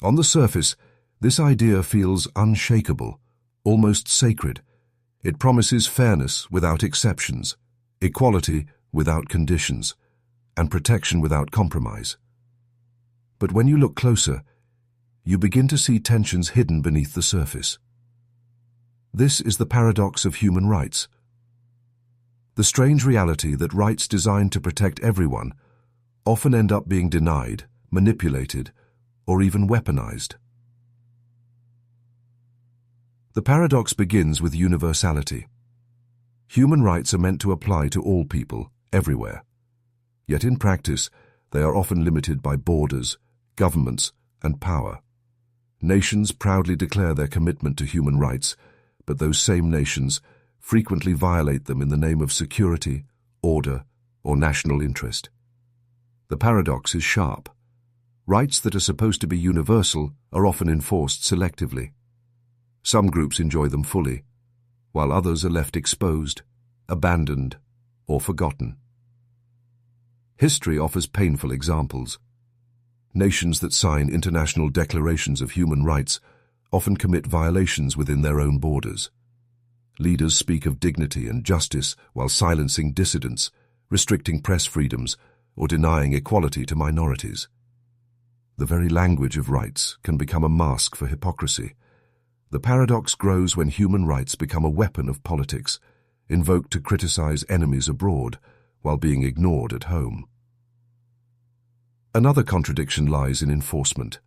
On the surface, this idea feels unshakable, almost sacred. It promises fairness without exceptions, equality without conditions, and protection without compromise. But when you look closer, you begin to see tensions hidden beneath the surface. This is the paradox of human rights. The strange reality that rights designed to protect everyone often end up being denied, manipulated, or even weaponized. The paradox begins with universality. Human rights are meant to apply to all people, everywhere. Yet in practice, they are often limited by borders, governments, and power. Nations proudly declare their commitment to human rights, but those same nations frequently violate them in the name of security, order, or national interest. The paradox is sharp. Rights that are supposed to be universal are often enforced selectively. Some groups enjoy them fully, while others are left exposed, abandoned, or forgotten. History offers painful examples. Nations that sign international declarations of human rights often commit violations within their own borders. Leaders speak of dignity and justice while silencing dissidents, restricting press freedoms, or denying equality to minorities. The very language of rights can become a mask for hypocrisy. The paradox grows when human rights become a weapon of politics, invoked to criticize enemies abroad while being ignored at home. Another contradiction lies in enforcement.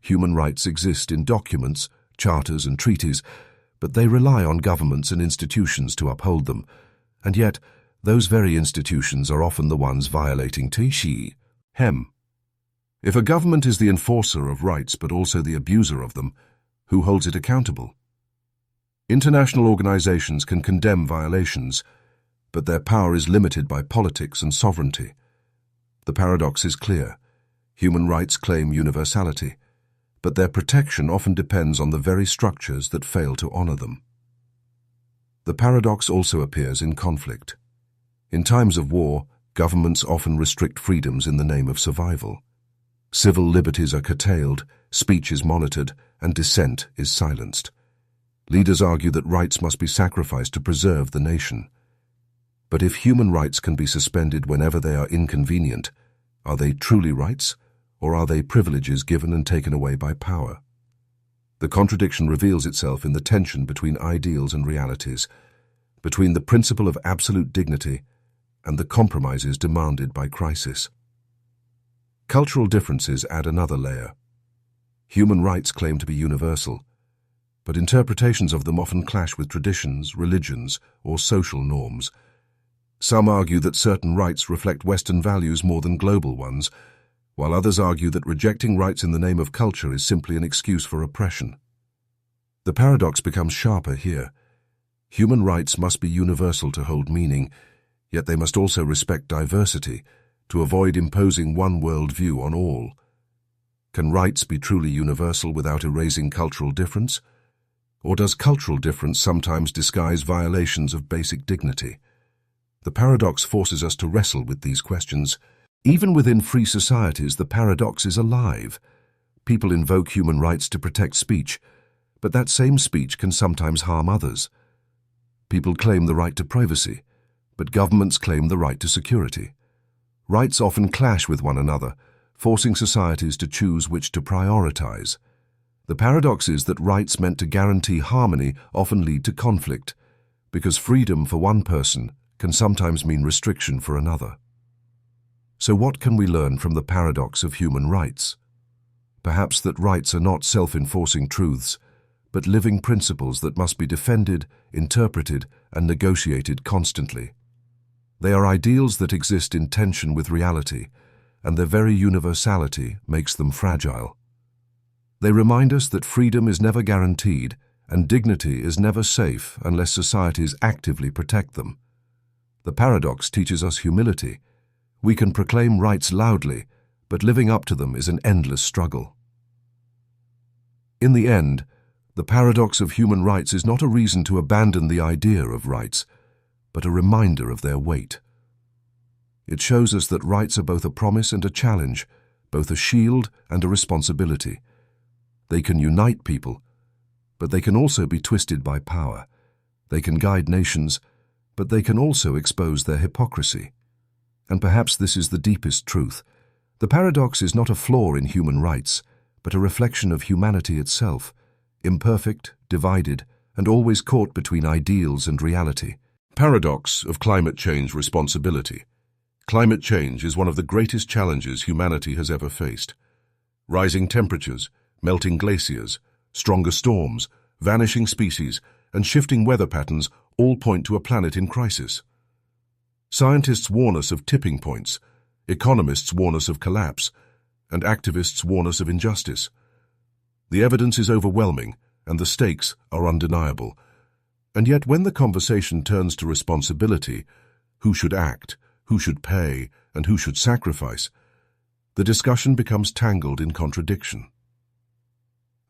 Human rights exist in documents, charters, and treaties, but they rely on governments and institutions to uphold them, and yet those very institutions are often the ones violating hem. If a government is the enforcer of rights but also the abuser of them, who holds it accountable? International organizations can condemn violations, but their power is limited by politics and sovereignty. The paradox is clear. Human rights claim universality, but their protection often depends on the very structures that fail to honor them. The paradox also appears in conflict. In times of war, governments often restrict freedoms in the name of survival. Civil liberties are curtailed, speech is monitored, and dissent is silenced. Leaders argue that rights must be sacrificed to preserve the nation. But if human rights can be suspended whenever they are inconvenient, are they truly rights, or are they privileges given and taken away by power? The contradiction reveals itself in the tension between ideals and realities, between the principle of absolute dignity and the compromises demanded by crisis. Cultural differences add another layer. Human rights claim to be universal, but interpretations of them often clash with traditions, religions, or social norms. Some argue that certain rights reflect Western values more than global ones, while others argue that rejecting rights in the name of culture is simply an excuse for oppression. The paradox becomes sharper here. Human rights must be universal to hold meaning, yet they must also respect diversity to avoid imposing one world view on all. Can rights be truly universal without erasing cultural difference? Or does cultural difference sometimes disguise violations of basic dignity? The paradox forces us to wrestle with these questions. Even within free societies, the paradox is alive. People invoke human rights to protect speech, but that same speech can sometimes harm others. People claim the right to privacy, but governments claim the right to security. Rights often clash with one another, forcing societies to choose which to prioritize. The paradox is that rights meant to guarantee harmony often lead to conflict, because freedom for one person can sometimes mean restriction for another. So what can we learn from the paradox of human rights? Perhaps that rights are not self-enforcing truths, but living principles that must be defended, interpreted, and negotiated constantly. They are ideals that exist in tension with reality, and their very universality makes them fragile. They remind us that freedom is never guaranteed, and dignity is never safe unless societies actively protect them. The paradox teaches us humility. We can proclaim rights loudly, but living up to them is an endless struggle. In the end, the paradox of human rights is not a reason to abandon the idea of rights, but a reminder of their weight. It shows us that rights are both a promise and a challenge, both a shield and a responsibility. They can unite people, but they can also be twisted by power. They can guide nations, but they can also expose their hypocrisy. And perhaps this is the deepest truth. The paradox is not a flaw in human rights, but a reflection of humanity itself, imperfect, divided, and always caught between ideals and reality. Paradox of climate change responsibility. Climate change is one of the greatest challenges humanity has ever faced. Rising temperatures, melting glaciers, stronger storms, vanishing species, and shifting weather patterns all point to a planet in crisis. Scientists warn us of tipping points, economists warn us of collapse, and activists warn us of injustice. The evidence is overwhelming, and the stakes are undeniable. And yet when the conversation turns to responsibility, who should act, who should pay, and who should sacrifice, the discussion becomes tangled in contradiction.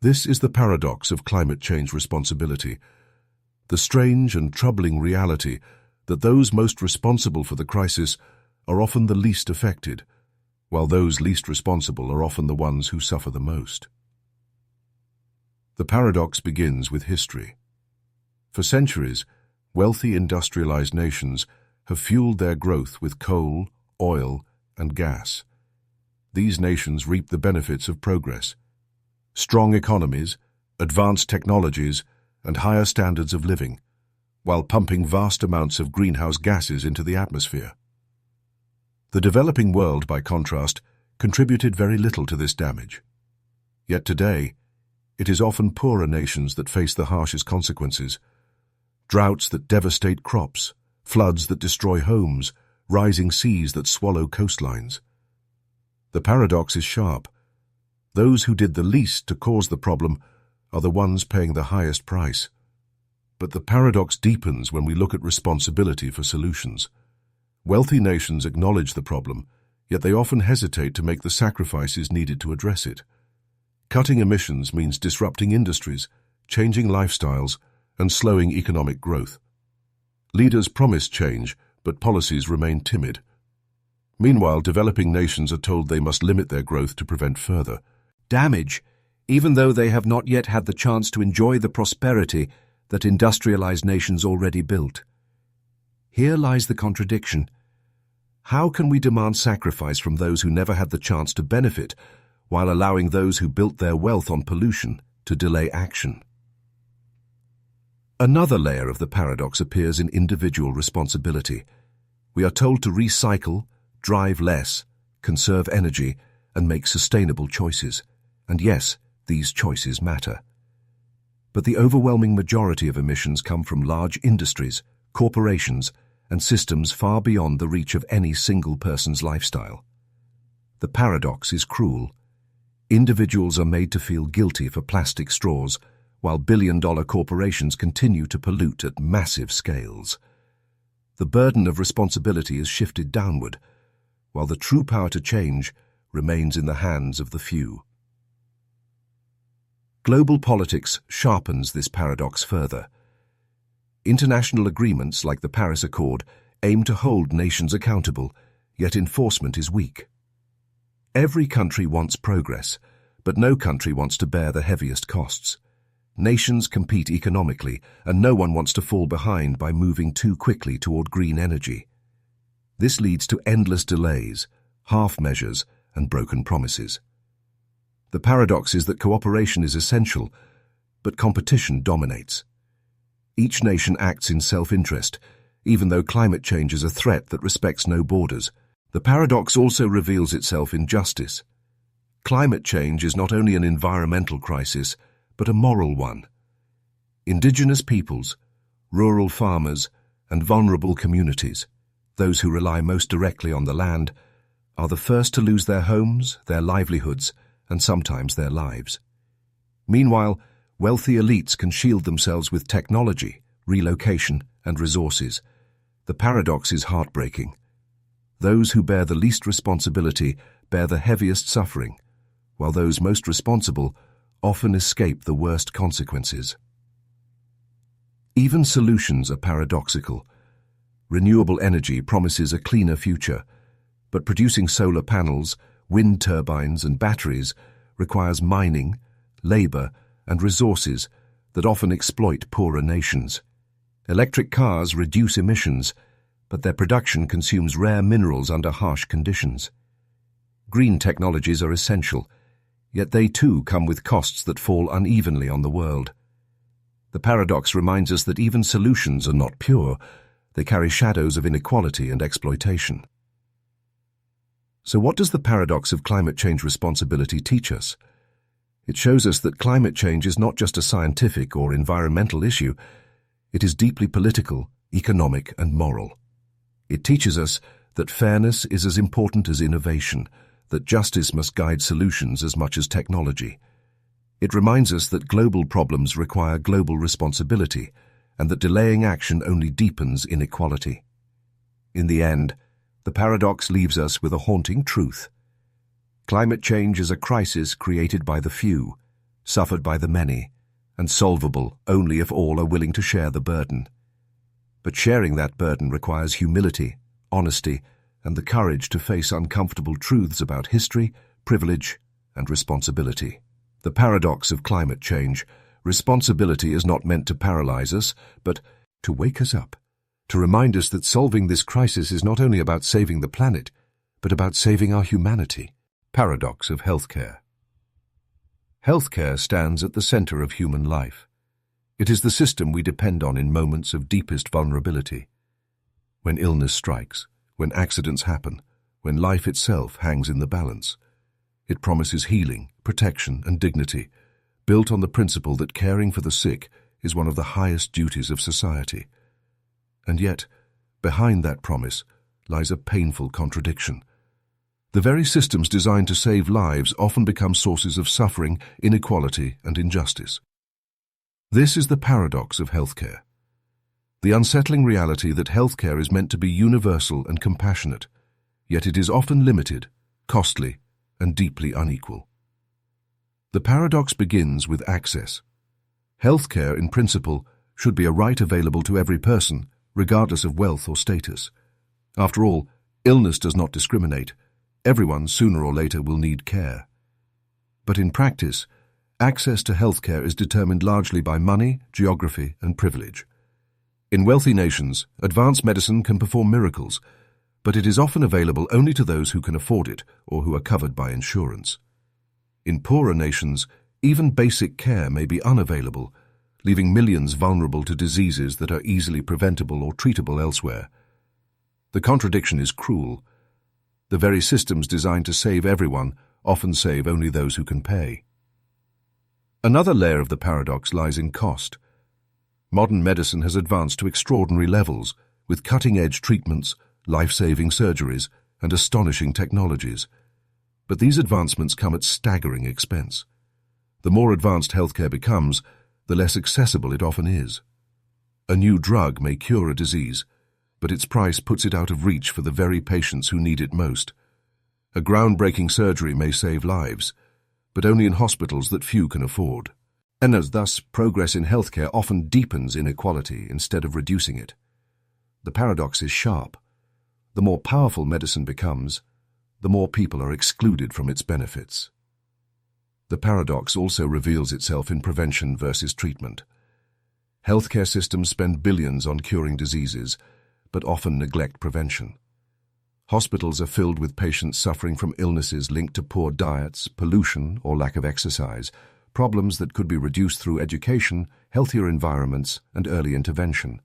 This is the paradox of climate change responsibility, the strange and troubling reality that those most responsible for the crisis are often the least affected, while those least responsible are often the ones who suffer the most. The paradox begins with history. For centuries, wealthy industrialized nations have fueled their growth with coal, oil, and gas. These nations reap the benefits of progress. Strong economies, advanced technologies, and higher standards of living, while pumping vast amounts of greenhouse gases into the atmosphere. The developing world, by contrast, contributed very little to this damage. Yet today, it is often poorer nations that face the harshest consequences. Droughts that devastate crops, floods that destroy homes, rising seas that swallow coastlines. The paradox is sharp. Those who did the least to cause the problem are the ones paying the highest price. But the paradox deepens when we look at responsibility for solutions. Wealthy nations acknowledge the problem, yet they often hesitate to make the sacrifices needed to address it. Cutting emissions means disrupting industries, changing lifestyles, and slowing economic growth. Leaders promise change, but policies remain timid. Meanwhile, developing nations are told they must limit their growth to prevent further damage, even though they have not yet had the chance to enjoy the prosperity that industrialized nations already built. Here lies the contradiction. How can we demand sacrifice from those who never had the chance to benefit, while allowing those who built their wealth on pollution to delay action? Another layer of the paradox appears in individual responsibility. We are told to recycle, drive less, conserve energy, and make sustainable choices. And yes, these choices matter. But the overwhelming majority of emissions come from large industries, corporations, and systems far beyond the reach of any single person's lifestyle. The paradox is cruel. Individuals are made to feel guilty for plastic straws, while billion-dollar corporations continue to pollute at massive scales. The burden of responsibility is shifted downward, while the true power to change remains in the hands of the few. Global politics sharpens this paradox further. International agreements like the Paris Accord aim to hold nations accountable, yet enforcement is weak. Every country wants progress, but no country wants to bear the heaviest costs. Nations compete economically, and no one wants to fall behind by moving too quickly toward green energy. This leads to endless delays, half measures, and broken promises. The paradox is that cooperation is essential, but competition dominates. Each nation acts in self-interest, even though climate change is a threat that respects no borders. The paradox also reveals itself in justice. Climate change is not only an environmental crisis, but a moral one. Indigenous peoples, rural farmers, and vulnerable communities, those who rely most directly on the land, are the first to lose their homes, their livelihoods, and sometimes their lives. Meanwhile, wealthy elites can shield themselves with technology, relocation, and resources. The paradox is heartbreaking. Those who bear the least responsibility bear the heaviest suffering, while those most responsible often escape the worst consequences. Even solutions are paradoxical. Renewable energy promises a cleaner future, but producing solar panels, wind turbines, and batteries requires mining, labor, and resources that often exploit poorer nations. Electric cars reduce emissions, but their production consumes rare minerals under harsh conditions. Green technologies are essential, yet they too come with costs that fall unevenly on the world. The paradox reminds us that even solutions are not pure. They carry shadows of inequality and exploitation. So what does the paradox of climate change responsibility teach us? It shows us that climate change is not just a scientific or environmental issue. It is deeply political, economic, and moral. It teaches us that fairness is as important as innovation, that justice must guide solutions as much as technology. It reminds us that global problems require global responsibility, and that delaying action only deepens inequality. In the end, the paradox leaves us with a haunting truth. Climate change is a crisis created by the few, suffered by the many, and solvable only if all are willing to share the burden. But sharing that burden requires humility, honesty, and the courage to face uncomfortable truths about history, privilege, and responsibility. The paradox of climate change: responsibility is not meant to paralyze us, but to wake us up, to remind us that solving this crisis is not only about saving the planet, but about saving our humanity. Paradox of healthcare. Healthcare stands at the center of human life. It is the system we depend on in moments of deepest vulnerability. When illness strikes, when accidents happen, when life itself hangs in the balance, it promises healing, protection, and dignity, built on the principle that caring for the sick is one of the highest duties of society. And yet, behind that promise lies a painful contradiction. The very systems designed to save lives often become sources of suffering, inequality, and injustice. This is the paradox of healthcare. The unsettling reality that healthcare is meant to be universal and compassionate, yet it is often limited, costly, and deeply unequal. The paradox begins with access. Healthcare, in principle, should be a right available to every person, regardless of wealth or status. After all, illness does not discriminate. Everyone, sooner or later, will need care. But in practice, access to healthcare is determined largely by money, geography, and privilege. In wealthy nations, advanced medicine can perform miracles, but it is often available only to those who can afford it or who are covered by insurance. In poorer nations, even basic care may be unavailable, leaving millions vulnerable to diseases that are easily preventable or treatable elsewhere. The contradiction is cruel. The very systems designed to save everyone often save only those who can pay. Another layer of the paradox lies in cost. Modern medicine has advanced to extraordinary levels, with cutting-edge treatments, life-saving surgeries, and astonishing technologies. But these advancements come at staggering expense. The more advanced healthcare becomes, the less accessible it often is. A new drug may cure a disease, but its price puts it out of reach for the very patients who need it most. A groundbreaking surgery may save lives, but only in hospitals that few can afford. And as thus, progress in healthcare often deepens inequality instead of reducing it. The paradox is sharp. The more powerful medicine becomes, the more people are excluded from its benefits. The paradox also reveals itself in prevention versus treatment. Healthcare systems spend billions on curing diseases, but often neglect prevention. Hospitals are filled with patients suffering from illnesses linked to poor diets, pollution, or lack of exercise, problems that could be reduced through education, healthier environments, and early intervention.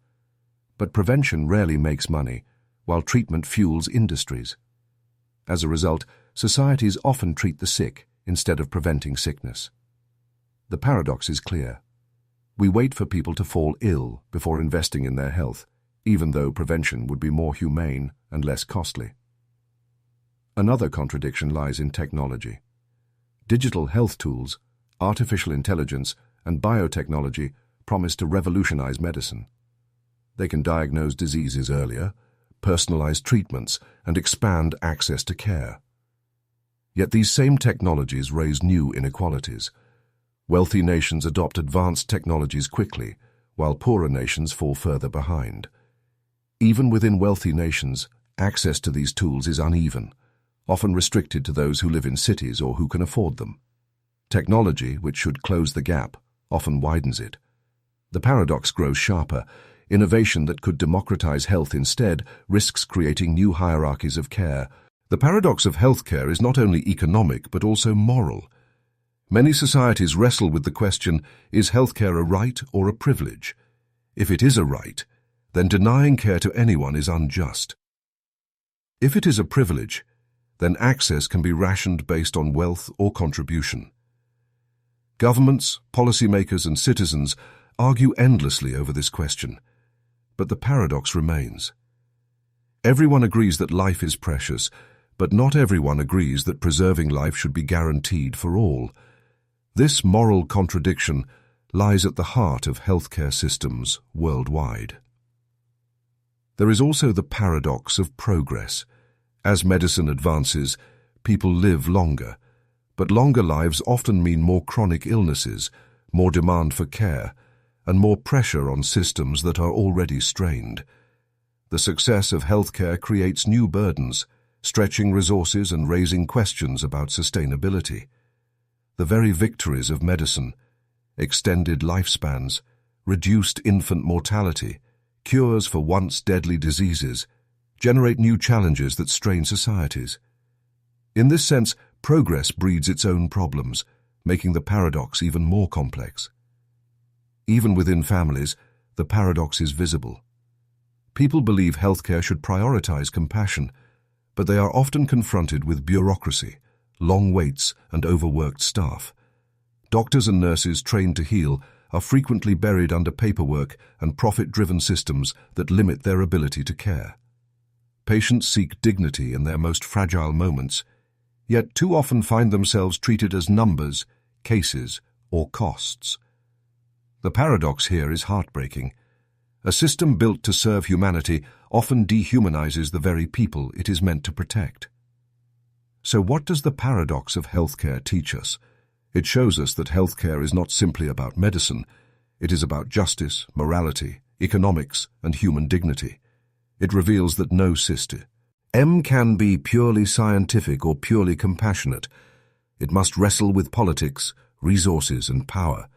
But prevention rarely makes money, while treatment fuels industries. As a result, societies often treat the sick instead of preventing sickness. The paradox is clear. We wait for people to fall ill before investing in their health, even though prevention would be more humane and less costly. Another contradiction lies in technology. Digital health tools, artificial intelligence, and biotechnology promise to revolutionize medicine. They can diagnose diseases earlier, personalize treatments, and expand access to care. Yet these same technologies raise new inequalities. Wealthy nations adopt advanced technologies quickly, while poorer nations fall further behind. Even within wealthy nations, access to these tools is uneven, often restricted to those who live in cities or who can afford them. Technology, which should close the gap, often widens it. The paradox grows sharper. Innovation that could democratize health instead risks creating new hierarchies of care. The paradox of healthcare is not only economic but also moral. Many societies wrestle with the question, is healthcare a right or a privilege? If it is a right, then denying care to anyone is unjust. If it is a privilege, then access can be rationed based on wealth or contribution. Governments, policymakers, and citizens argue endlessly over this question, but the paradox remains. Everyone agrees that life is precious, but not everyone agrees that preserving life should be guaranteed for all. This moral contradiction lies at the heart of healthcare systems worldwide. There is also the paradox of progress. As medicine advances, people live longer, but longer lives often mean more chronic illnesses, more demand for care, and more pressure on systems that are already strained. The success of healthcare creates new burdens, stretching resources and raising questions about sustainability. The very victories of medicine, extended lifespans, reduced infant mortality, cures for once deadly diseases, generate new challenges that strain societies. In this sense, progress breeds its own problems, making the paradox even more complex. Even within families, the paradox is visible. People believe healthcare should prioritize compassion, but they are often confronted with bureaucracy, long waits, and overworked staff. Doctors and nurses trained to heal are frequently buried under paperwork and profit-driven systems that limit their ability to care. Patients seek dignity in their most fragile moments, yet too often find themselves treated as numbers, cases, or costs. The paradox here is heartbreaking. A system built to serve humanity often dehumanizes the very people it is meant to protect. So what does the paradox of healthcare teach us? It shows us that healthcare is not simply about medicine. It is about justice, morality, economics, and human dignity. It reveals that no system can be purely scientific or purely compassionate. It must wrestle with politics, resources, and power.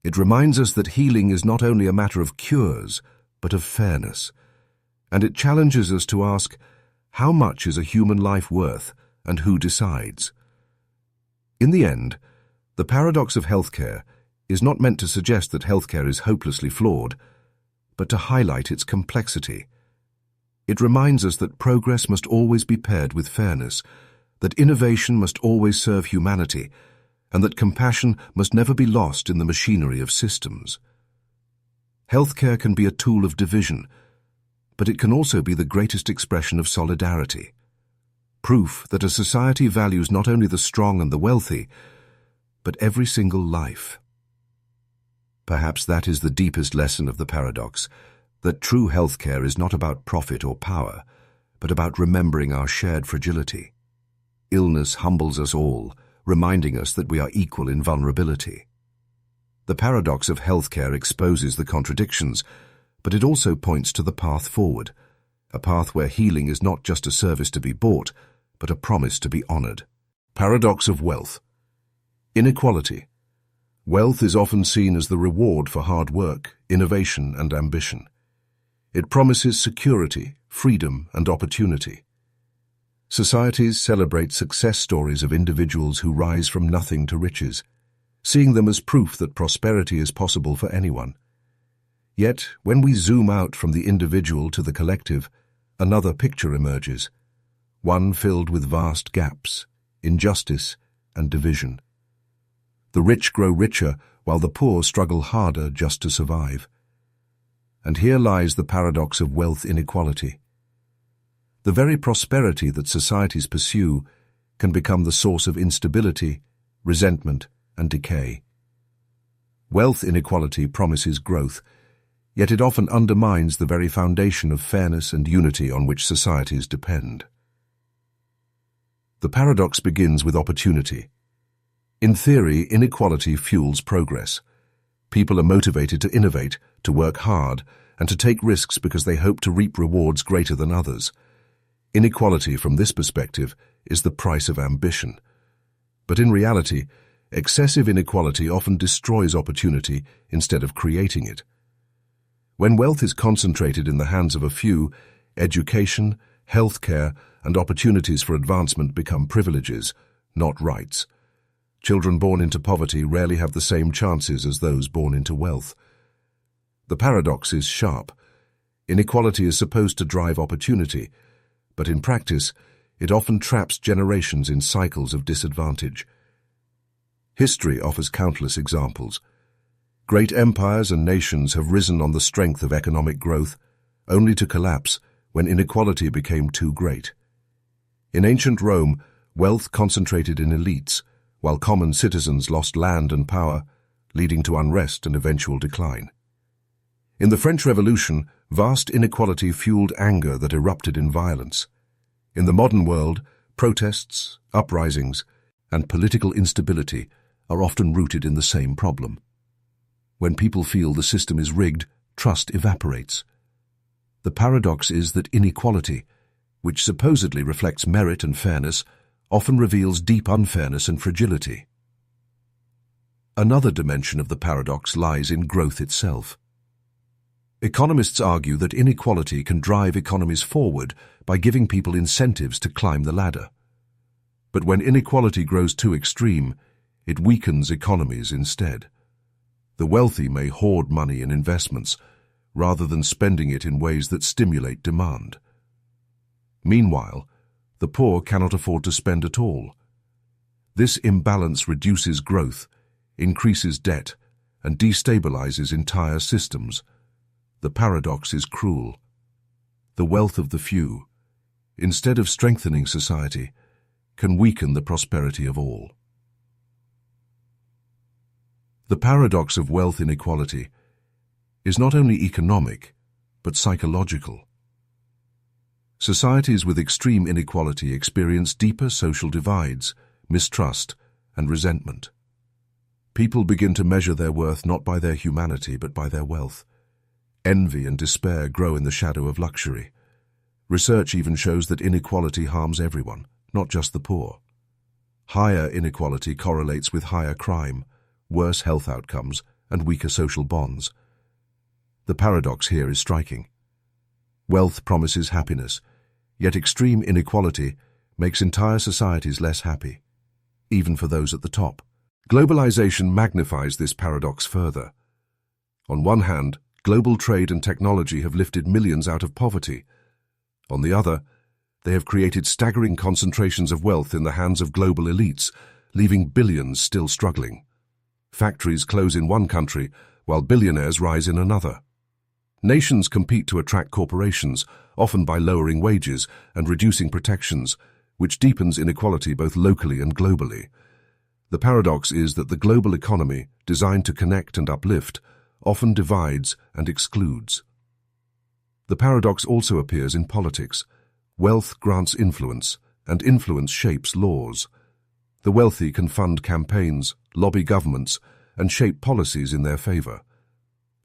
It reminds us that healing is not only a matter of cures, but of fairness. And it challenges us to ask, how much is a human life worth, and who decides? In the end, the paradox of healthcare is not meant to suggest that healthcare is hopelessly flawed, but to highlight its complexity. It reminds us that progress must always be paired with fairness, that innovation must always serve humanity, and that compassion must never be lost in the machinery of systems. Healthcare can be a tool of division, but it can also be the greatest expression of solidarity. Proof that a society values not only the strong and the wealthy, but every single life. Perhaps that is the deepest lesson of the paradox, that true healthcare is not about profit or power, but about remembering our shared fragility. Illness humbles us all, reminding us that we are equal in vulnerability. The paradox of healthcare exposes the contradictions, but it also points to the path forward, a path where healing is not just a service to be bought, but a promise to be honored. Paradox of wealth. Inequality. Wealth is often seen as the reward for hard work, innovation, and ambition. It promises security, freedom, and opportunity. Societies celebrate success stories of individuals who rise from nothing to riches, seeing them as proof that prosperity is possible for anyone. Yet, when we zoom out from the individual to the collective, another picture emerges, one filled with vast gaps, injustice, and division. The rich grow richer while the poor struggle harder just to survive. And here lies the paradox of wealth inequality. The very prosperity that societies pursue can become the source of instability, resentment, and decay. Wealth inequality promises growth, yet it often undermines the very foundation of fairness and unity on which societies depend. The paradox begins with opportunity. In theory, inequality fuels progress. People are motivated to innovate, to work hard, and to take risks because they hope to reap rewards greater than others. Inequality, from this perspective, is the price of ambition. But in reality, excessive inequality often destroys opportunity instead of creating it. When wealth is concentrated in the hands of a few, education, healthcare, and opportunities for advancement become privileges, not rights. Children born into poverty rarely have the same chances as those born into wealth. The paradox is sharp. Inequality is supposed to drive opportunity, but in practice, it often traps generations in cycles of disadvantage. History offers countless examples. Great empires and nations have risen on the strength of economic growth, only to collapse when inequality became too great. In ancient Rome, wealth concentrated in elites, while common citizens lost land and power, leading to unrest and eventual decline. In the French Revolution, vast inequality fueled anger that erupted in violence. In the modern world, protests, uprisings, and political instability are often rooted in the same problem. When people feel the system is rigged, trust evaporates. The paradox is that inequality, which supposedly reflects merit and fairness, often reveals deep unfairness and fragility. Another dimension of the paradox lies in growth itself. Economists argue that inequality can drive economies forward by giving people incentives to climb the ladder. But when inequality grows too extreme, it weakens economies instead. The wealthy may hoard money in investments, rather than spending it in ways that stimulate demand. Meanwhile, the poor cannot afford to spend at all. This imbalance reduces growth, increases debt, and destabilizes entire systems. The paradox is cruel. The wealth of the few, instead of strengthening society, can weaken the prosperity of all. The paradox of wealth inequality is not only economic, but psychological. Societies with extreme inequality experience deeper social divides, mistrust, and resentment. People begin to measure their worth not by their humanity, but by their wealth. Envy and despair grow in the shadow of luxury. Research even shows that inequality harms everyone, not just the poor. Higher inequality correlates with higher crime, worse health outcomes, and weaker social bonds. The paradox here is striking. Wealth promises happiness, yet extreme inequality makes entire societies less happy, even for those at the top. Globalization magnifies this paradox further. On one hand, global trade and technology have lifted millions out of poverty. On the other, they have created staggering concentrations of wealth in the hands of global elites, leaving billions still struggling. Factories close in one country, while billionaires rise in another. Nations compete to attract corporations, often by lowering wages and reducing protections, which deepens inequality both locally and globally. The paradox is that the global economy, designed to connect and uplift, often divides and excludes. The paradox also appears in politics. Wealth grants influence, and influence shapes laws. The wealthy can fund campaigns, lobby governments, and shape policies in their favor.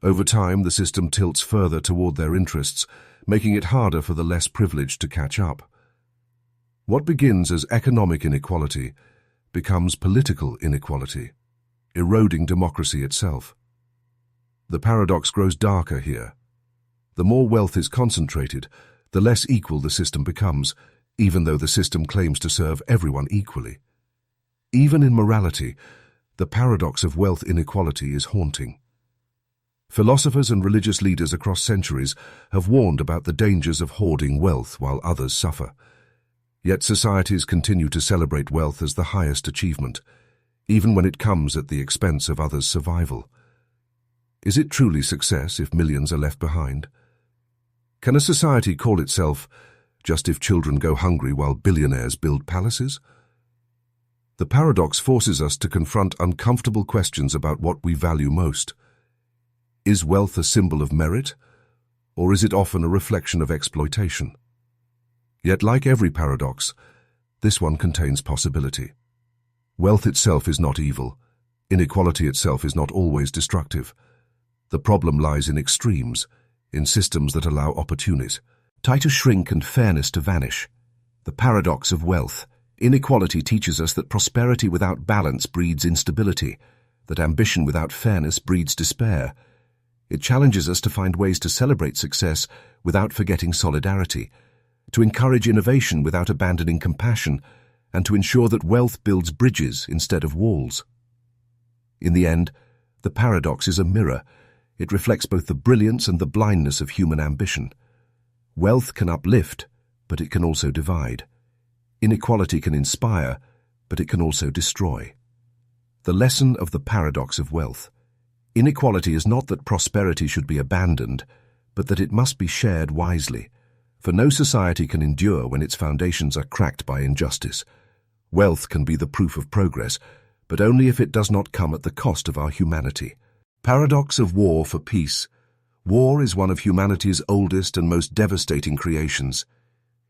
Over time, the system tilts further toward their interests, making it harder for the less privileged to catch up. What begins as economic inequality becomes political inequality, eroding democracy itself. The paradox grows darker here. The more wealth is concentrated, the less equal the system becomes, even though the system claims to serve everyone equally. Even in morality, the paradox of wealth inequality is haunting. Philosophers and religious leaders across centuries have warned about the dangers of hoarding wealth while others suffer. Yet societies continue to celebrate wealth as the highest achievement, even when it comes at the expense of others' survival. Is it truly success if millions are left behind? Can a society call itself just if children go hungry while billionaires build palaces? The paradox forces us to confront uncomfortable questions about what we value most. Is wealth a symbol of merit, or is it often a reflection of exploitation? Yet, like every paradox, this one contains possibility. Wealth itself is not evil. Inequality itself is not always destructive. The problem lies in extremes, in systems that allow opportunities to shrink and fairness to vanish. The paradox of wealth. Inequality teaches us that prosperity without balance breeds instability, that ambition without fairness breeds despair. It challenges us to find ways to celebrate success without forgetting solidarity, to encourage innovation without abandoning compassion, and to ensure that wealth builds bridges instead of walls. In the end, the paradox is a mirror. It reflects both the brilliance and the blindness of human ambition. Wealth can uplift, but it can also divide. Inequality can inspire, but it can also destroy. The lesson of the paradox of wealth. Inequality is not that prosperity should be abandoned, but that it must be shared wisely. For no society can endure when its foundations are cracked by injustice. Wealth can be the proof of progress, but only if it does not come at the cost of our humanity. Paradox of war for peace. War is one of humanity's oldest and most devastating creations.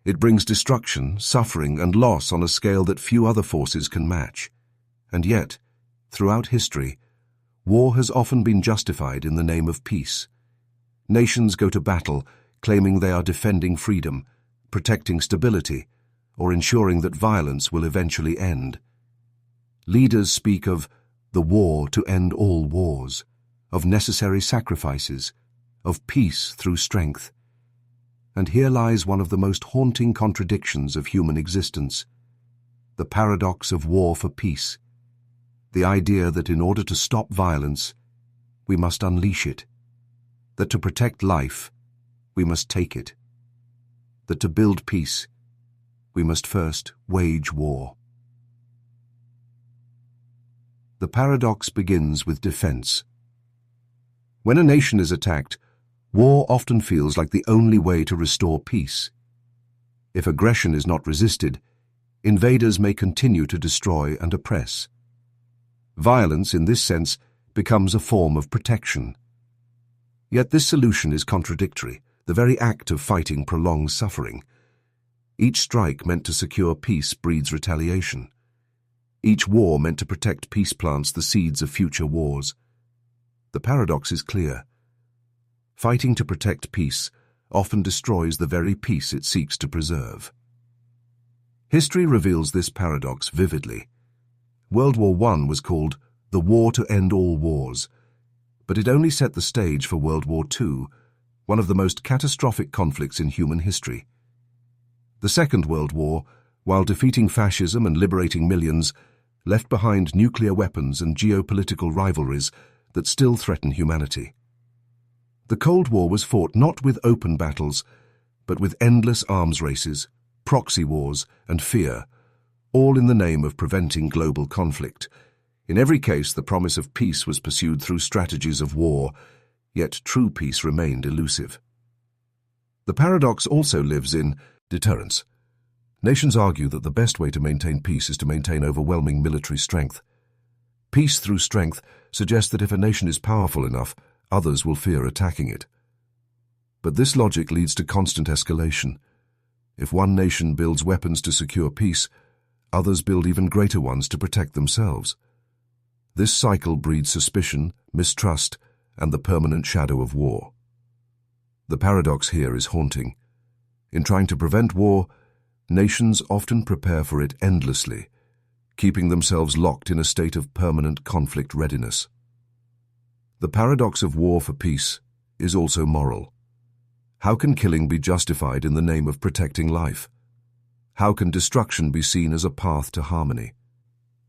It brings destruction, suffering, and loss on a scale that few other forces can match. And yet, throughout history, war has often been justified in the name of peace. Nations go to battle, claiming they are defending freedom, protecting stability, or ensuring that violence will eventually end. Leaders speak of the war to end all wars, of necessary sacrifices, of peace through strength. And here lies one of the most haunting contradictions of human existence, the paradox of war for peace, the idea that in order to stop violence, we must unleash it, that to protect life, we must take it, that to build peace, we must first wage war. The paradox begins with defense. When a nation is attacked, war often feels like the only way to restore peace. If aggression is not resisted, invaders may continue to destroy and oppress. Violence, in this sense, becomes a form of protection. Yet this solution is contradictory. The very act of fighting prolongs suffering. Each strike meant to secure peace breeds retaliation. Each war meant to protect peace plants the seeds of future wars. The paradox is clear. Fighting to protect peace often destroys the very peace it seeks to preserve. History reveals this paradox vividly. World War I was called the war to end all wars, but it only set the stage for World War II, one of the most catastrophic conflicts in human history. The Second World War, while defeating fascism and liberating millions, left behind nuclear weapons and geopolitical rivalries that still threaten humanity. The Cold War was fought not with open battles, but with endless arms races, proxy wars, and fear, all in the name of preventing global conflict. In every case, the promise of peace was pursued through strategies of war, yet true peace remained elusive. The paradox also lives in deterrence. Nations argue that the best way to maintain peace is to maintain overwhelming military strength. Peace through strength suggests that if a nation is powerful enough, others will fear attacking it. But this logic leads to constant escalation. If one nation builds weapons to secure peace, others build even greater ones to protect themselves. This cycle breeds suspicion, mistrust, and the permanent shadow of war. The paradox here is haunting. In trying to prevent war, nations often prepare for it endlessly, keeping themselves locked in a state of permanent conflict readiness. The paradox of war for peace is also moral. How can killing be justified in the name of protecting life? How can destruction be seen as a path to harmony?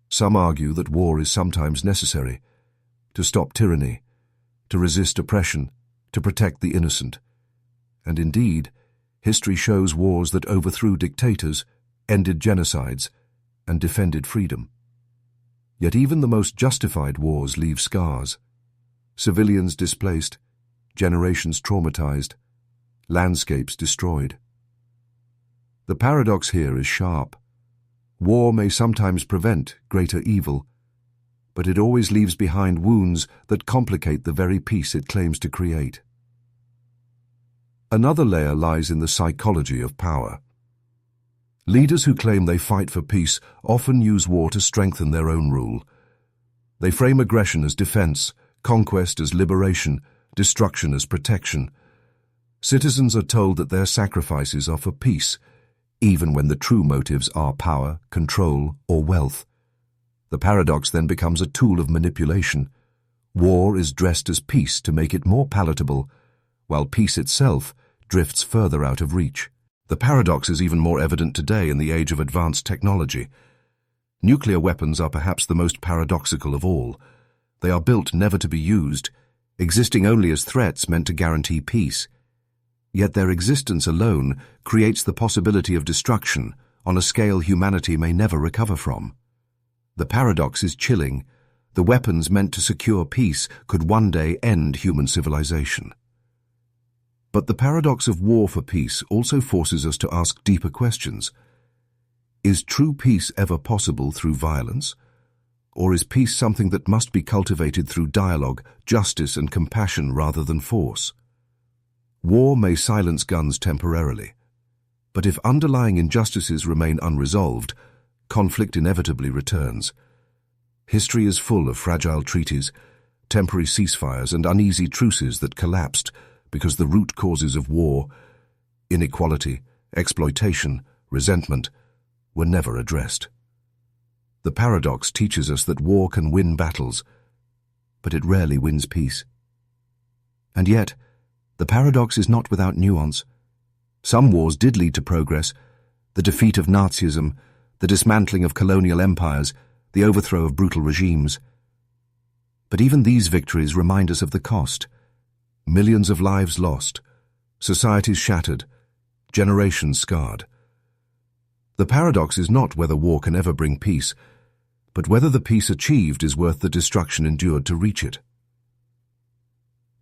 Some argue that war is sometimes necessary to stop tyranny, to resist oppression, to protect the innocent. And indeed, history shows wars that overthrew dictators, ended genocides, and defended freedom. Yet even the most justified wars leave scars. Civilians displaced, generations traumatized, landscapes destroyed. The paradox here is sharp. War may sometimes prevent greater evil, but it always leaves behind wounds that complicate the very peace it claims to create. Another layer lies in the psychology of power. Leaders who claim they fight for peace often use war to strengthen their own rule. They frame aggression as defense, conquest as liberation, destruction as protection. Citizens are told that their sacrifices are for peace, even when the true motives are power, control, or wealth. The paradox then becomes a tool of manipulation. War is dressed as peace to make it more palatable, while peace itself drifts further out of reach. The paradox is even more evident today in the age of advanced technology. Nuclear weapons are perhaps the most paradoxical of all. They are built never to be used, existing only as threats meant to guarantee peace. Yet their existence alone creates the possibility of destruction on a scale humanity may never recover from. The paradox is chilling. The weapons meant to secure peace could one day end human civilization. But the paradox of war for peace also forces us to ask deeper questions. Is true peace ever possible through violence? Or is peace something that must be cultivated through dialogue, justice, and compassion rather than force? War may silence guns temporarily, but if underlying injustices remain unresolved, conflict inevitably returns. History is full of fragile treaties, temporary ceasefires, and uneasy truces that collapsed because the root causes of war, inequality, exploitation, resentment, were never addressed. The paradox teaches us that war can win battles, but it rarely wins peace. And yet, the paradox is not without nuance. Some wars did lead to progress: the defeat of Nazism, the dismantling of colonial empires, the overthrow of brutal regimes. But even these victories remind us of the cost. Millions of lives lost, societies shattered, generations scarred. The paradox is not whether war can ever bring peace, but whether the peace achieved is worth the destruction endured to reach it.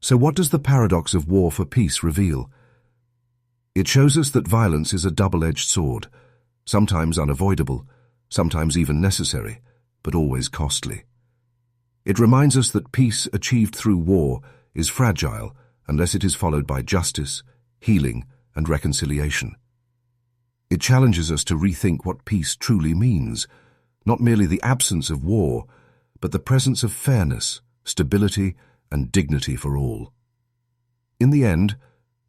So what does the paradox of war for peace reveal? It shows us that violence is a double-edged sword, sometimes unavoidable, sometimes even necessary, but always costly. It reminds us that peace achieved through war is fragile unless it is followed by justice, healing, and reconciliation. It challenges us to rethink what peace truly means, not merely the absence of war, but the presence of fairness, stability, and dignity for all. In the end,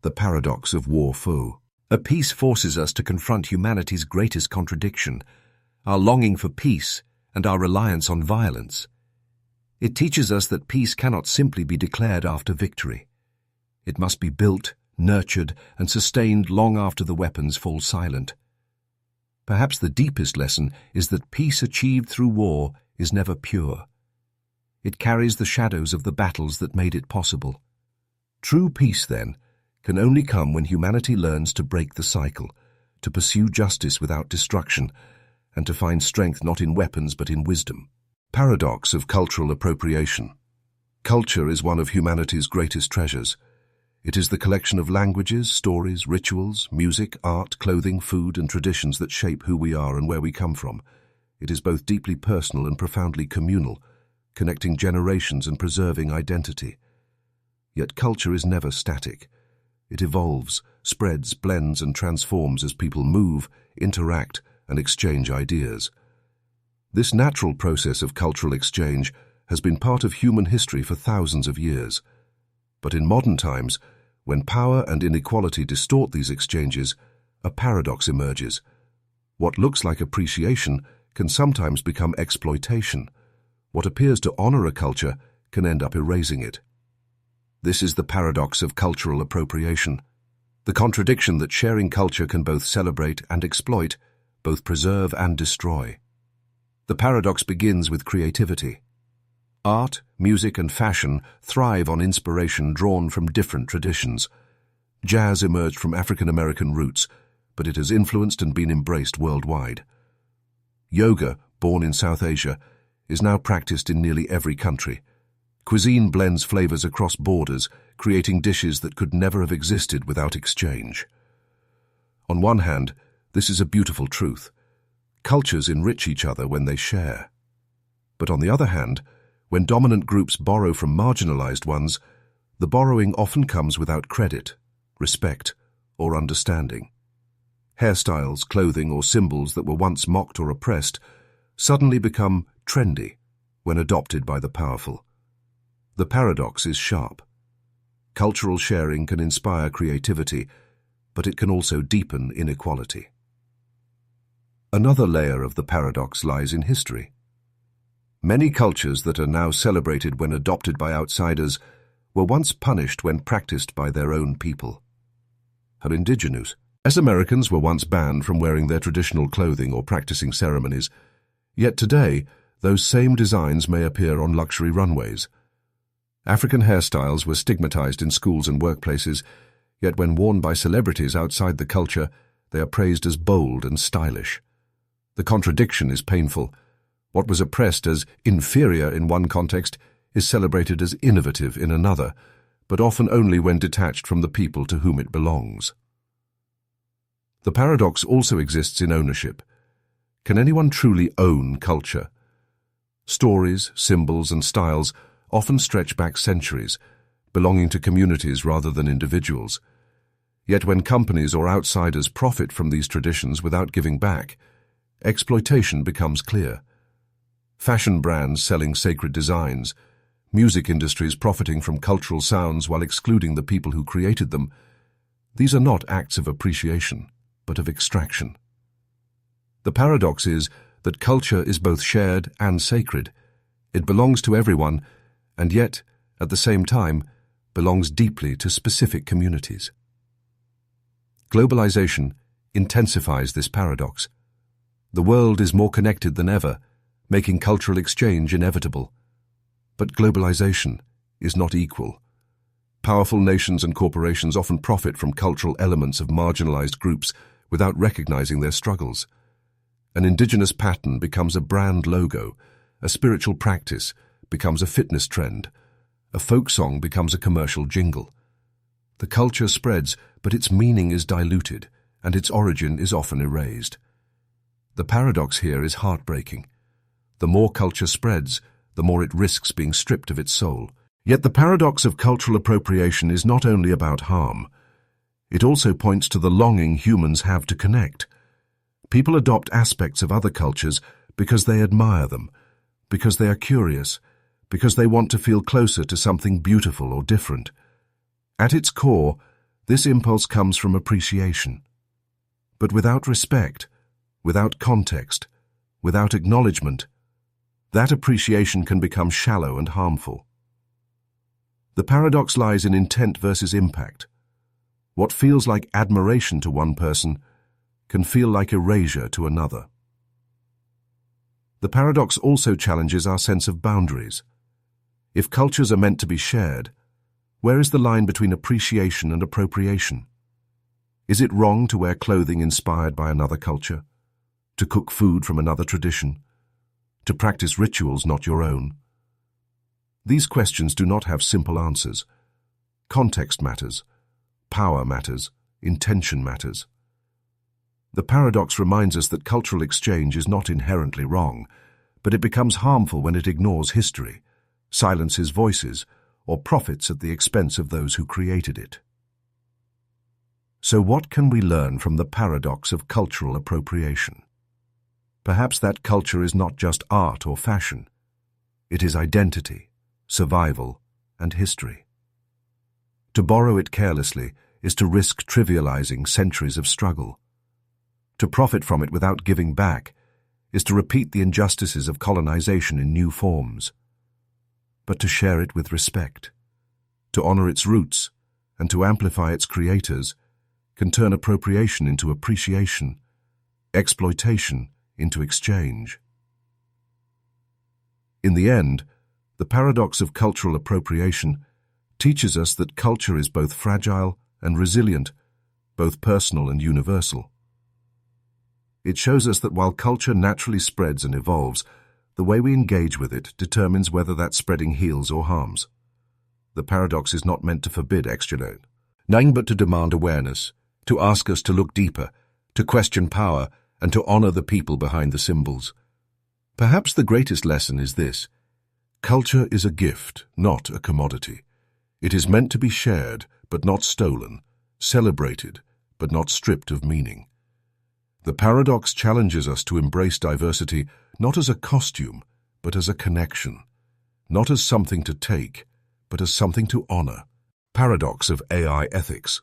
the paradox of war foe. A peace forces us to confront humanity's greatest contradiction, our longing for peace and our reliance on violence. It teaches us that peace cannot simply be declared after victory. It must be built, nurtured, and sustained long after the weapons fall silent. Perhaps the deepest lesson is that peace achieved through war is never pure. It carries the shadows of the battles that made it possible. True peace, then, can only come when humanity learns to break the cycle, to pursue justice without destruction, and to find strength not in weapons but in wisdom. Paradox of cultural appropriation. Culture is one of humanity's greatest treasures. It is the collection of languages, stories, rituals, music, art, clothing, food, and traditions that shape who we are and where we come from. It is both deeply personal and profoundly communal, connecting generations and preserving identity. Yet culture is never static. It evolves, spreads, blends, and transforms as people move, interact, and exchange ideas. This natural process of cultural exchange has been part of human history for thousands of years. But in modern times, when power and inequality distort these exchanges, a paradox emerges. What looks like appreciation can sometimes become exploitation. What appears to honor a culture can end up erasing it. This is the paradox of cultural appropriation, the contradiction that sharing culture can both celebrate and exploit, both preserve and destroy. The paradox begins with creativity. Art, music, and fashion thrive on inspiration drawn from different traditions. Jazz emerged from African American roots, but it has influenced and been embraced worldwide. Yoga, born in South Asia, is now practiced in nearly every country. Cuisine blends flavors across borders, creating dishes that could never have existed without exchange. On one hand, this is a beautiful truth. Cultures enrich each other when they share. But on the other hand, when dominant groups borrow from marginalized ones, the borrowing often comes without credit, respect, or understanding. Hairstyles, clothing, or symbols that were once mocked or oppressed suddenly become trendy when adopted by the powerful. The paradox is sharp. Cultural sharing can inspire creativity, but it can also deepen inequality. Another layer of the paradox lies in history. Many cultures that are now celebrated when adopted by outsiders were once punished when practiced by their own people. Are indigenous. As Americans were once banned from wearing their traditional clothing or practicing ceremonies, yet today those same designs may appear on luxury runways. African hairstyles were stigmatized in schools and workplaces, yet when worn by celebrities outside the culture, they are praised as bold and stylish. The contradiction is painful. What was oppressed as inferior in one context is celebrated as innovative in another, but often only when detached from the people to whom it belongs. The paradox also exists in ownership. Can anyone truly own culture? Stories, symbols, and styles often stretch back centuries, belonging to communities rather than individuals. Yet when companies or outsiders profit from these traditions without giving back, exploitation becomes clear. Fashion brands selling sacred designs, music industries profiting from cultural sounds while excluding the people who created them, these are not acts of appreciation, but of extraction. The paradox is that culture is both shared and sacred. It belongs to everyone, and yet, at the same time, belongs deeply to specific communities. Globalization intensifies this paradox. The world is more connected than ever, making cultural exchange inevitable. But globalization is not equal. Powerful nations and corporations often profit from cultural elements of marginalized groups without recognizing their struggles. An indigenous pattern becomes a brand logo, a spiritual practice becomes a fitness trend, a folk song becomes a commercial jingle. The culture spreads, but its meaning is diluted, and its origin is often erased. The paradox here is heartbreaking. The more culture spreads, the more it risks being stripped of its soul. Yet the paradox of cultural appropriation is not only about harm. It also points to the longing humans have to connect. People adopt aspects of other cultures because they admire them, because they are curious, because they want to feel closer to something beautiful or different. At its core, this impulse comes from appreciation. But without respect, without context, without acknowledgement, that appreciation can become shallow and harmful. The paradox lies in intent versus impact. What feels like admiration to one person can feel like erasure to another. The paradox also challenges our sense of boundaries. If cultures are meant to be shared, where is the line between appreciation and appropriation? Is it wrong to wear clothing inspired by another culture? To cook food from another tradition? To practice rituals not your own? These questions do not have simple answers. Context matters. Power matters. Intention matters. The paradox reminds us that cultural exchange is not inherently wrong, but it becomes harmful when it ignores history, silences voices, or profits at the expense of those who created it. So what can we learn from the paradox of cultural appropriation? Perhaps that culture is not just art or fashion. It is identity, survival, and history. To borrow it carelessly is to risk trivializing centuries of struggle. To profit from it without giving back is to repeat the injustices of colonization in new forms. But to share it with respect, to honor its roots, and to amplify its creators can turn appropriation into appreciation, exploitation into exchange. In the end, the paradox of cultural appropriation teaches us that culture is both fragile and resilient, both personal and universal. It shows us that while culture naturally spreads and evolves, the way we engage with it determines whether that spreading heals or harms. The paradox is not meant to forbid exchange, but to demand awareness, to ask us to look deeper, to question power, and to honor the people behind the symbols. Perhaps the greatest lesson is this: culture is a gift, not a commodity. It is meant to be shared, but not stolen, celebrated, but not stripped of meaning. The paradox challenges us to embrace diversity not as a costume, but as a connection, not as something to take, but as something to honor. Paradox of AI ethics.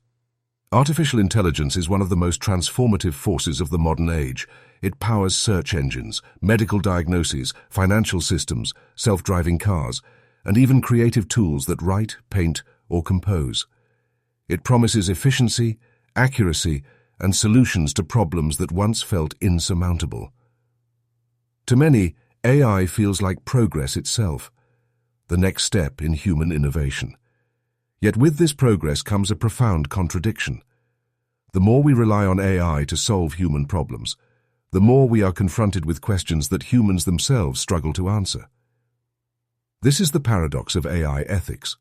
Artificial intelligence is one of the most transformative forces of the modern age. It powers search engines, medical diagnoses, financial systems, self-driving cars, and even creative tools that write, paint, or compose. It promises efficiency, accuracy, and solutions to problems that once felt insurmountable. To many, AI feels like progress itself, the next step in human innovation. Yet with this progress comes a profound contradiction. The more we rely on AI to solve human problems, the more we are confronted with questions that humans themselves struggle to answer. This is the paradox of AI ethics,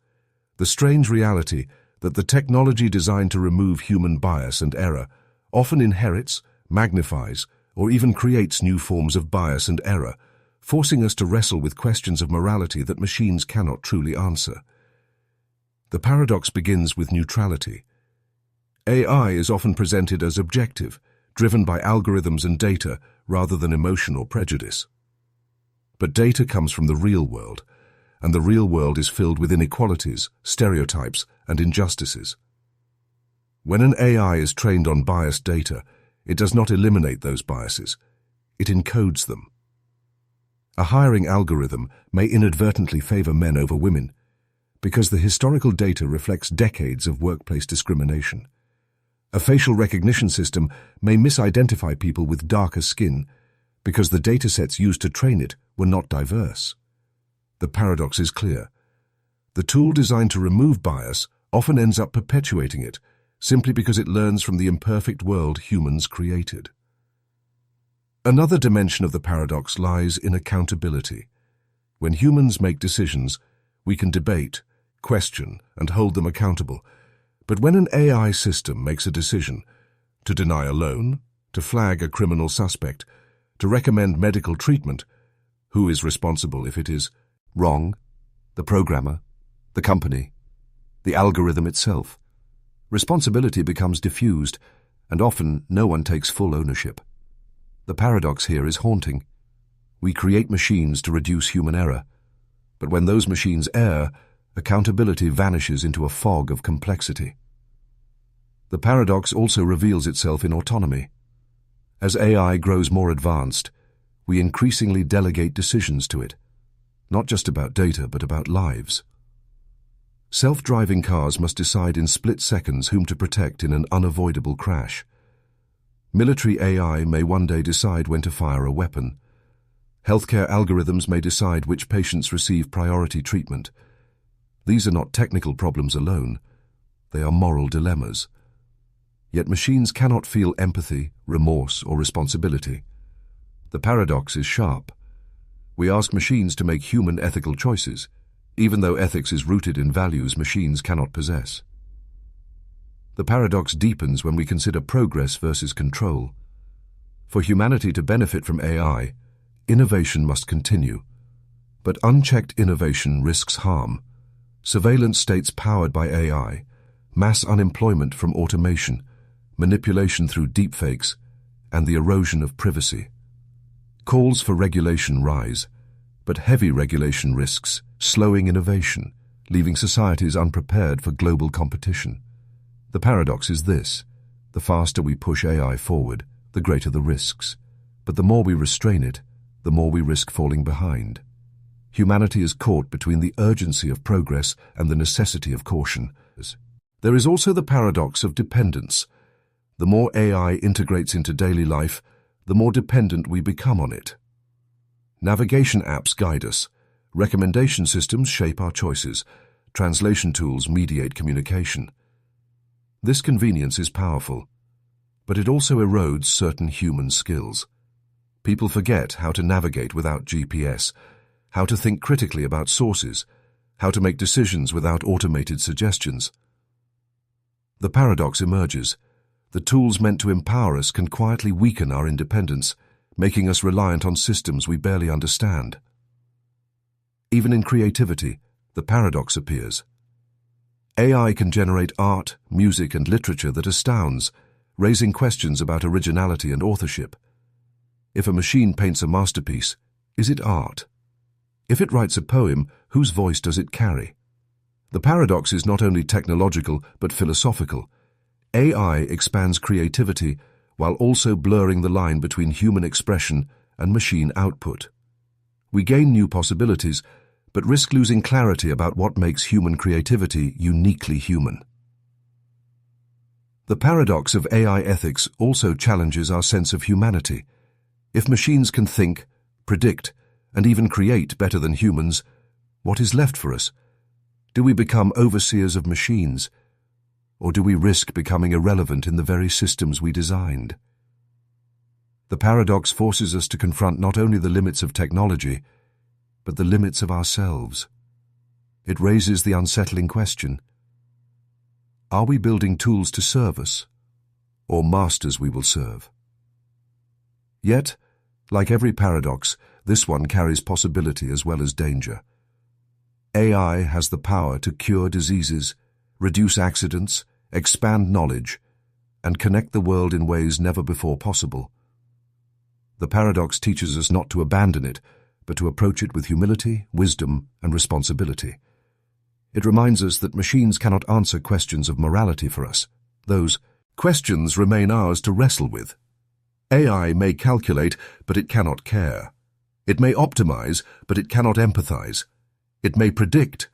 the strange reality that the technology designed to remove human bias and error often inherits, magnifies, or even creates new forms of bias and error, forcing us to wrestle with questions of morality that machines cannot truly answer. The paradox begins with neutrality. AI is often presented as objective, driven by algorithms and data rather than emotion or prejudice. But data comes from the real world, and the real world is filled with inequalities, stereotypes, and injustices. When an AI is trained on biased data, it does not eliminate those biases, it encodes them. A hiring algorithm may inadvertently favor men over women, because the historical data reflects decades of workplace discrimination. A facial recognition system may misidentify people with darker skin because the datasets used to train it were not diverse. The paradox is clear. The tool designed to remove bias often ends up perpetuating it simply because it learns from the imperfect world humans created. Another dimension of the paradox lies in accountability. When humans make decisions, we can debate, question, and hold them accountable. But when an AI system makes a decision to deny a loan, to flag a criminal suspect, to recommend medical treatment, who is responsible if it is wrong? The programmer, the company, the algorithm itself. Responsibility becomes diffused, and often no one takes full ownership. The paradox here is haunting. We create machines to reduce human error, but when those machines err, accountability vanishes into a fog of complexity. The paradox also reveals itself in autonomy. As AI grows more advanced, we increasingly delegate decisions to it, not just about data, but about lives. Self-driving cars must decide in split seconds whom to protect in an unavoidable crash. Military AI may one day decide when to fire a weapon. Healthcare algorithms may decide which patients receive priority treatment. These are not technical problems alone. They are moral dilemmas. Yet machines cannot feel empathy, remorse, or responsibility. The paradox is sharp. We ask machines to make human ethical choices, even though ethics is rooted in values machines cannot possess. The paradox deepens when we consider progress versus control. For humanity to benefit from AI, innovation must continue. But unchecked innovation risks harm. Surveillance states powered by AI, mass unemployment from automation, manipulation through deepfakes, and the erosion of privacy. Calls for regulation rise, But heavy regulation risks slowing innovation, leaving societies unprepared for global competition. The paradox is this: the faster we push AI forward, the greater the risks. But the more we restrain it, the more we risk falling behind. Humanity is caught between the urgency of progress and the necessity of caution. There is also the paradox of dependence. The more AI integrates into daily life, the more dependent we become on it. Navigation apps guide us. Recommendation systems shape our choices. Translation tools mediate communication. This convenience is powerful, but it also erodes certain human skills. People forget how to navigate without GPS, how to think critically about sources, how to make decisions without automated suggestions. The paradox emerges. The tools meant to empower us can quietly weaken our independence, making us reliant on systems we barely understand. Even in creativity, the paradox appears. AI can generate art, music, and literature that astounds, raising questions about originality and authorship. If a machine paints a masterpiece, is it art? If it writes a poem, whose voice does it carry? The paradox is not only technological but philosophical. AI expands creativity while also blurring the line between human expression and machine output. We gain new possibilities, but risk losing clarity about what makes human creativity uniquely human. The paradox of AI ethics also challenges our sense of humanity. If machines can think, predict, and even create better than humans, what is left for us? Do we become overseers of machines, or do we risk becoming irrelevant in the very systems we designed? The paradox forces us to confront not only the limits of technology, but the limits of ourselves. It raises the unsettling question: are we building tools to serve us, or masters we will serve? Yet, like every paradox, this one carries possibility as well as danger. AI has the power to cure diseases, reduce accidents, expand knowledge, and connect the world in ways never before possible. The paradox teaches us not to abandon it, but to approach it with humility, wisdom, and responsibility. It reminds us that machines cannot answer questions of morality for us. Those questions remain ours to wrestle with. AI may calculate, but it cannot care. It may optimize, but it cannot empathize. It may predict,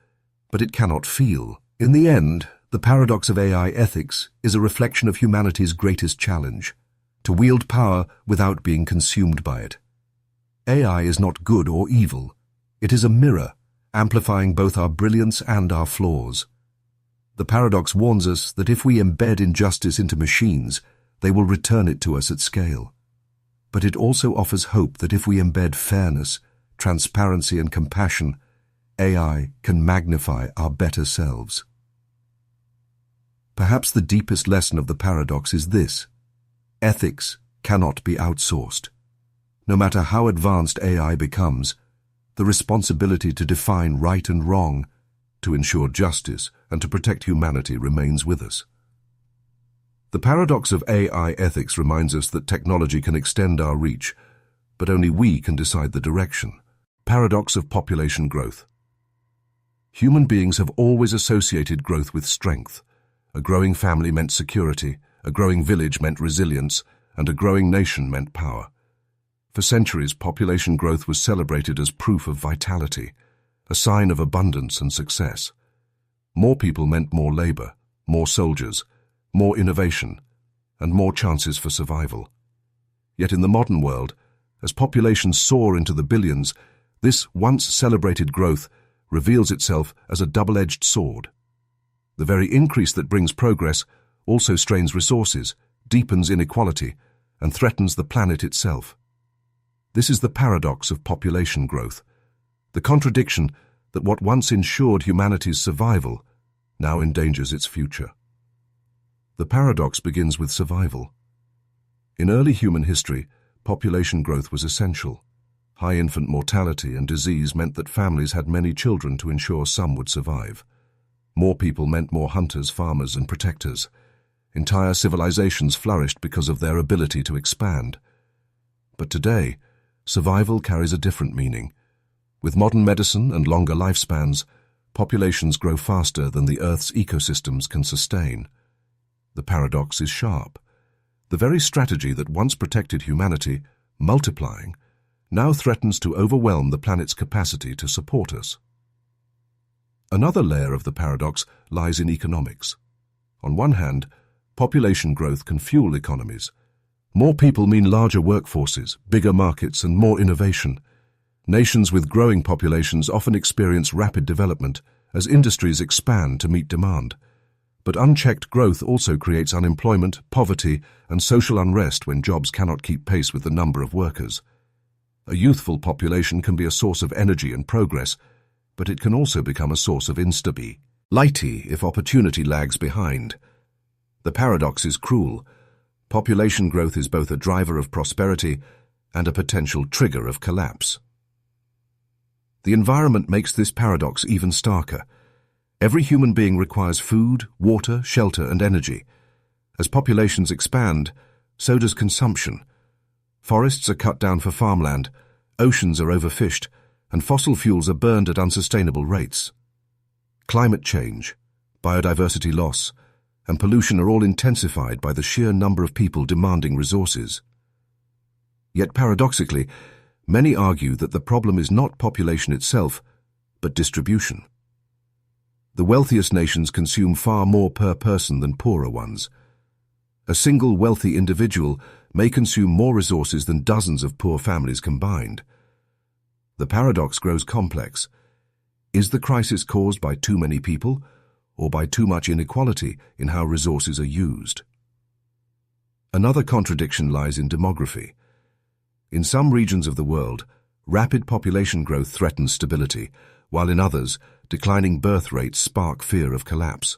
but it cannot feel. In the end, the paradox of AI ethics is a reflection of humanity's greatest challenge: to wield power without being consumed by it. AI is not good or evil. It is a mirror, amplifying both our brilliance and our flaws. The paradox warns us that if we embed injustice into machines, they will return it to us at scale. But it also offers hope that if we embed fairness, transparency, and compassion, AI can magnify our better selves. Perhaps the deepest lesson of the paradox is this: ethics cannot be outsourced. No matter how advanced AI becomes, the responsibility to define right and wrong, to ensure justice, and to protect humanity remains with us. The paradox of AI ethics reminds us that technology can extend our reach, but only we can decide the direction. Paradox of population growth. Human beings have always associated growth with strength. A growing family meant security, a growing village meant resilience, and a growing nation meant power. For centuries, population growth was celebrated as proof of vitality, a sign of abundance and success. More people meant more labor, more soldiers, more innovation, and more chances for survival. Yet in the modern world, as populations soar into the billions, this once celebrated growth reveals itself as a double-edged sword. The very increase that brings progress also strains resources, deepens inequality, and threatens the planet itself. This is the paradox of population growth, the contradiction that what once ensured humanity's survival now endangers its future. The paradox begins with survival. In early human history, population growth was essential. High infant mortality and disease meant that families had many children to ensure some would survive. More people meant more hunters, farmers, and protectors. Entire civilizations flourished because of their ability to expand. But today, survival carries a different meaning. With modern medicine and longer lifespans, populations grow faster than the Earth's ecosystems can sustain. The paradox is sharp. The very strategy that once protected humanity, multiplying, now threatens to overwhelm the planet's capacity to support us. Another layer of the paradox lies in economics. On one hand, population growth can fuel economies. More people mean larger workforces, bigger markets, and more innovation. Nations with growing populations often experience rapid development as industries expand to meet demand. But unchecked growth also creates unemployment, poverty, and social unrest when jobs cannot keep pace with the number of workers. A youthful population can be a source of energy and progress, but it can also become a source of instability if opportunity lags behind. The paradox is cruel. Population growth is both a driver of prosperity and a potential trigger of collapse. The environment makes this paradox even starker. Every human being requires food, water, shelter, and energy. As populations expand, so does consumption. Forests are cut down for farmland, oceans are overfished, and fossil fuels are burned at unsustainable rates. Climate change, biodiversity loss, and pollution are all intensified by the sheer number of people demanding resources. Yet paradoxically, many argue that the problem is not population itself, but distribution. The wealthiest nations consume far more per person than poorer ones. A single wealthy individual may consume more resources than dozens of poor families combined. The paradox grows complex. Is the crisis caused by too many people, or by too much inequality in how resources are used? Another contradiction lies in demography. In some regions of the world, rapid population growth threatens stability, while in others, declining birth rates spark fear of collapse.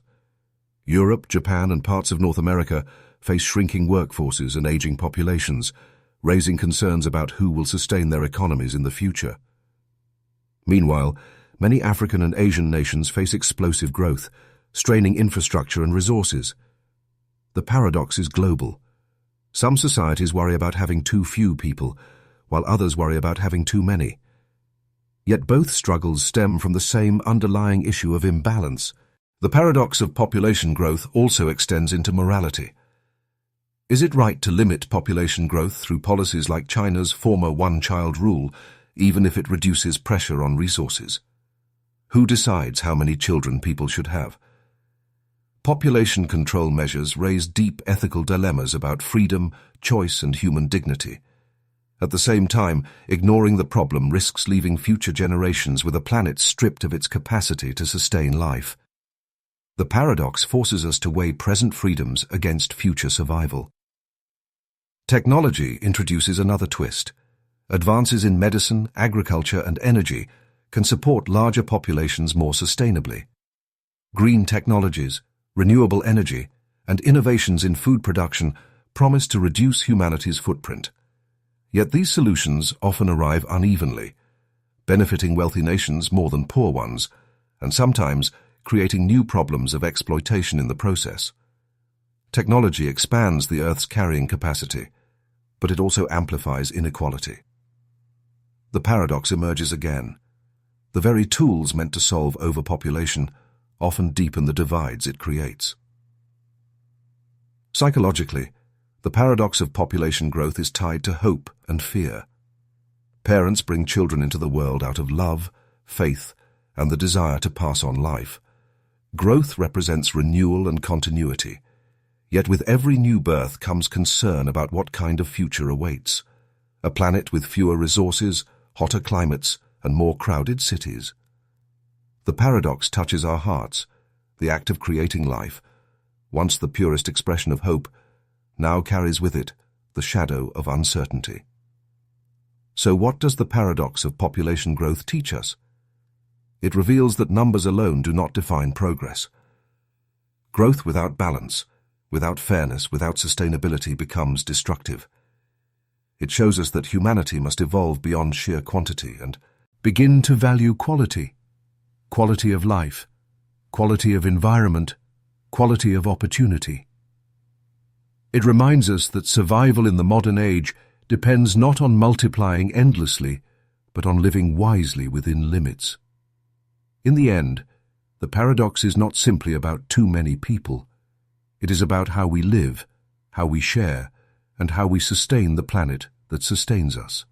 Europe, Japan, and parts of North America face shrinking workforces and aging populations, raising concerns about who will sustain their economies in the future. Meanwhile, many African and Asian nations face explosive growth, straining infrastructure and resources. The paradox is global. Some societies worry about having too few people, while others worry about having too many. Yet both struggles stem from the same underlying issue of imbalance. The paradox of population growth also extends into morality. Is it right to limit population growth through policies like China's former one-child rule, even if it reduces pressure on resources? Who decides how many children people should have? Population control measures raise deep ethical dilemmas about freedom, choice, and human dignity. At the same time, ignoring the problem risks leaving future generations with a planet stripped of its capacity to sustain life. The paradox forces us to weigh present freedoms against future survival. Technology introduces another twist. Advances in medicine, agriculture, and energy can support larger populations more sustainably. Green technologies, renewable energy, and innovations in food production promise to reduce humanity's footprint. Yet these solutions often arrive unevenly, benefiting wealthy nations more than poor ones, and sometimes creating new problems of exploitation in the process. Technology expands the Earth's carrying capacity, but it also amplifies inequality. The paradox emerges again. The very tools meant to solve overpopulation often deepen the divides it creates. Psychologically, the paradox of population growth is tied to hope and fear. Parents bring children into the world out of love, faith, and the desire to pass on life. Growth represents renewal and continuity, yet with every new birth comes concern about what kind of future awaits. A planet with fewer resources, hotter climates, and more crowded cities. The paradox touches our hearts. The act of creating life, once the purest expression of hope, now carries with it the shadow of uncertainty. So what does the paradox of population growth teach us? It reveals that numbers alone do not define progress. Growth without balance, without fairness, without sustainability becomes destructive. It shows us that humanity must evolve beyond sheer quantity and begin to value quality. Quality of life, quality of environment, quality of opportunity. It reminds us that survival in the modern age depends not on multiplying endlessly, but on living wisely within limits. In the end, the paradox is not simply about too many people. It is about how we live, how we share, and how we sustain the planet that sustains us.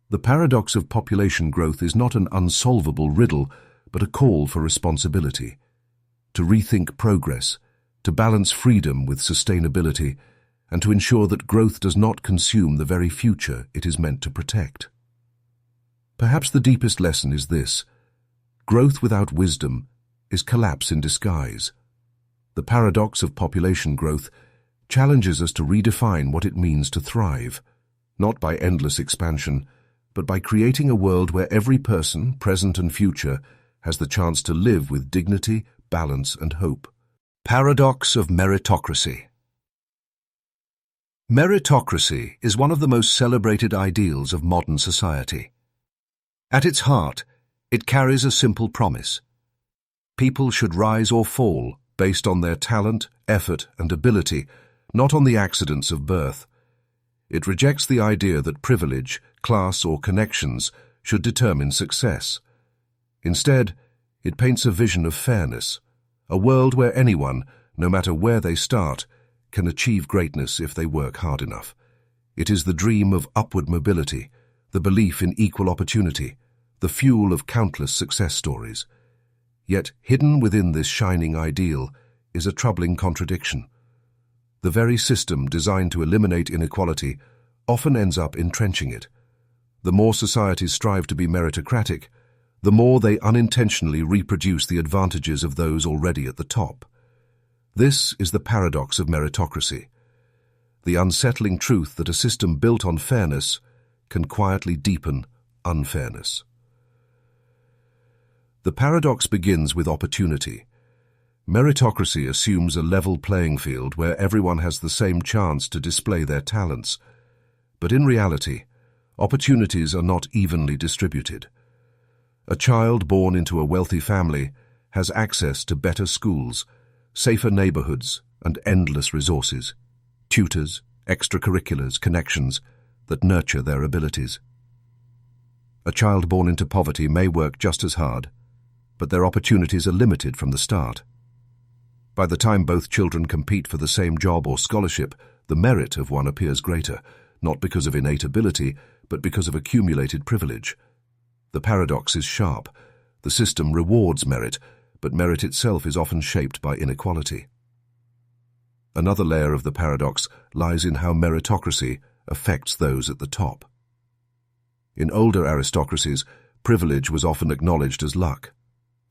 The paradox of population growth is not an unsolvable riddle, but a call for responsibility, to rethink progress, to balance freedom with sustainability, and to ensure that growth does not consume the very future it is meant to protect. Perhaps the deepest lesson is this: growth without wisdom is collapse in disguise. The paradox of population growth challenges us to redefine what it means to thrive, not by endless expansion, but by creating a world where every person, present and future, has the chance to live with dignity, balance, and hope. Paradox of Meritocracy. Meritocracy is one of the most celebrated ideals of modern society. At its heart, it carries a simple promise. People should rise or fall based on their talent, effort, and ability, not on the accidents of birth. It rejects the idea that privilege, class, or connections should determine success. Instead, it paints a vision of fairness, a world where anyone, no matter where they start, can achieve greatness if they work hard enough. It is the dream of upward mobility, the belief in equal opportunity, the fuel of countless success stories. Yet, hidden within this shining ideal is a troubling contradiction. The very system designed to eliminate inequality often ends up entrenching it. The more societies strive to be meritocratic, the more they unintentionally reproduce the advantages of those already at the top. This is the paradox of meritocracy, the unsettling truth that a system built on fairness can quietly deepen unfairness. The paradox begins with opportunity. Meritocracy assumes a level playing field where everyone has the same chance to display their talents. But in reality, opportunities are not evenly distributed. A child born into a wealthy family has access to better schools, safer neighborhoods, and endless resources, tutors, extracurriculars, connections that nurture their abilities. A child born into poverty may work just as hard, but their opportunities are limited from the start. By the time both children compete for the same job or scholarship, the merit of one appears greater, not because of innate ability, but because of accumulated privilege. The paradox is sharp. The system rewards merit, but merit itself is often shaped by inequality. Another layer of the paradox lies in how meritocracy affects those at the top. In older aristocracies, privilege was often acknowledged as luck,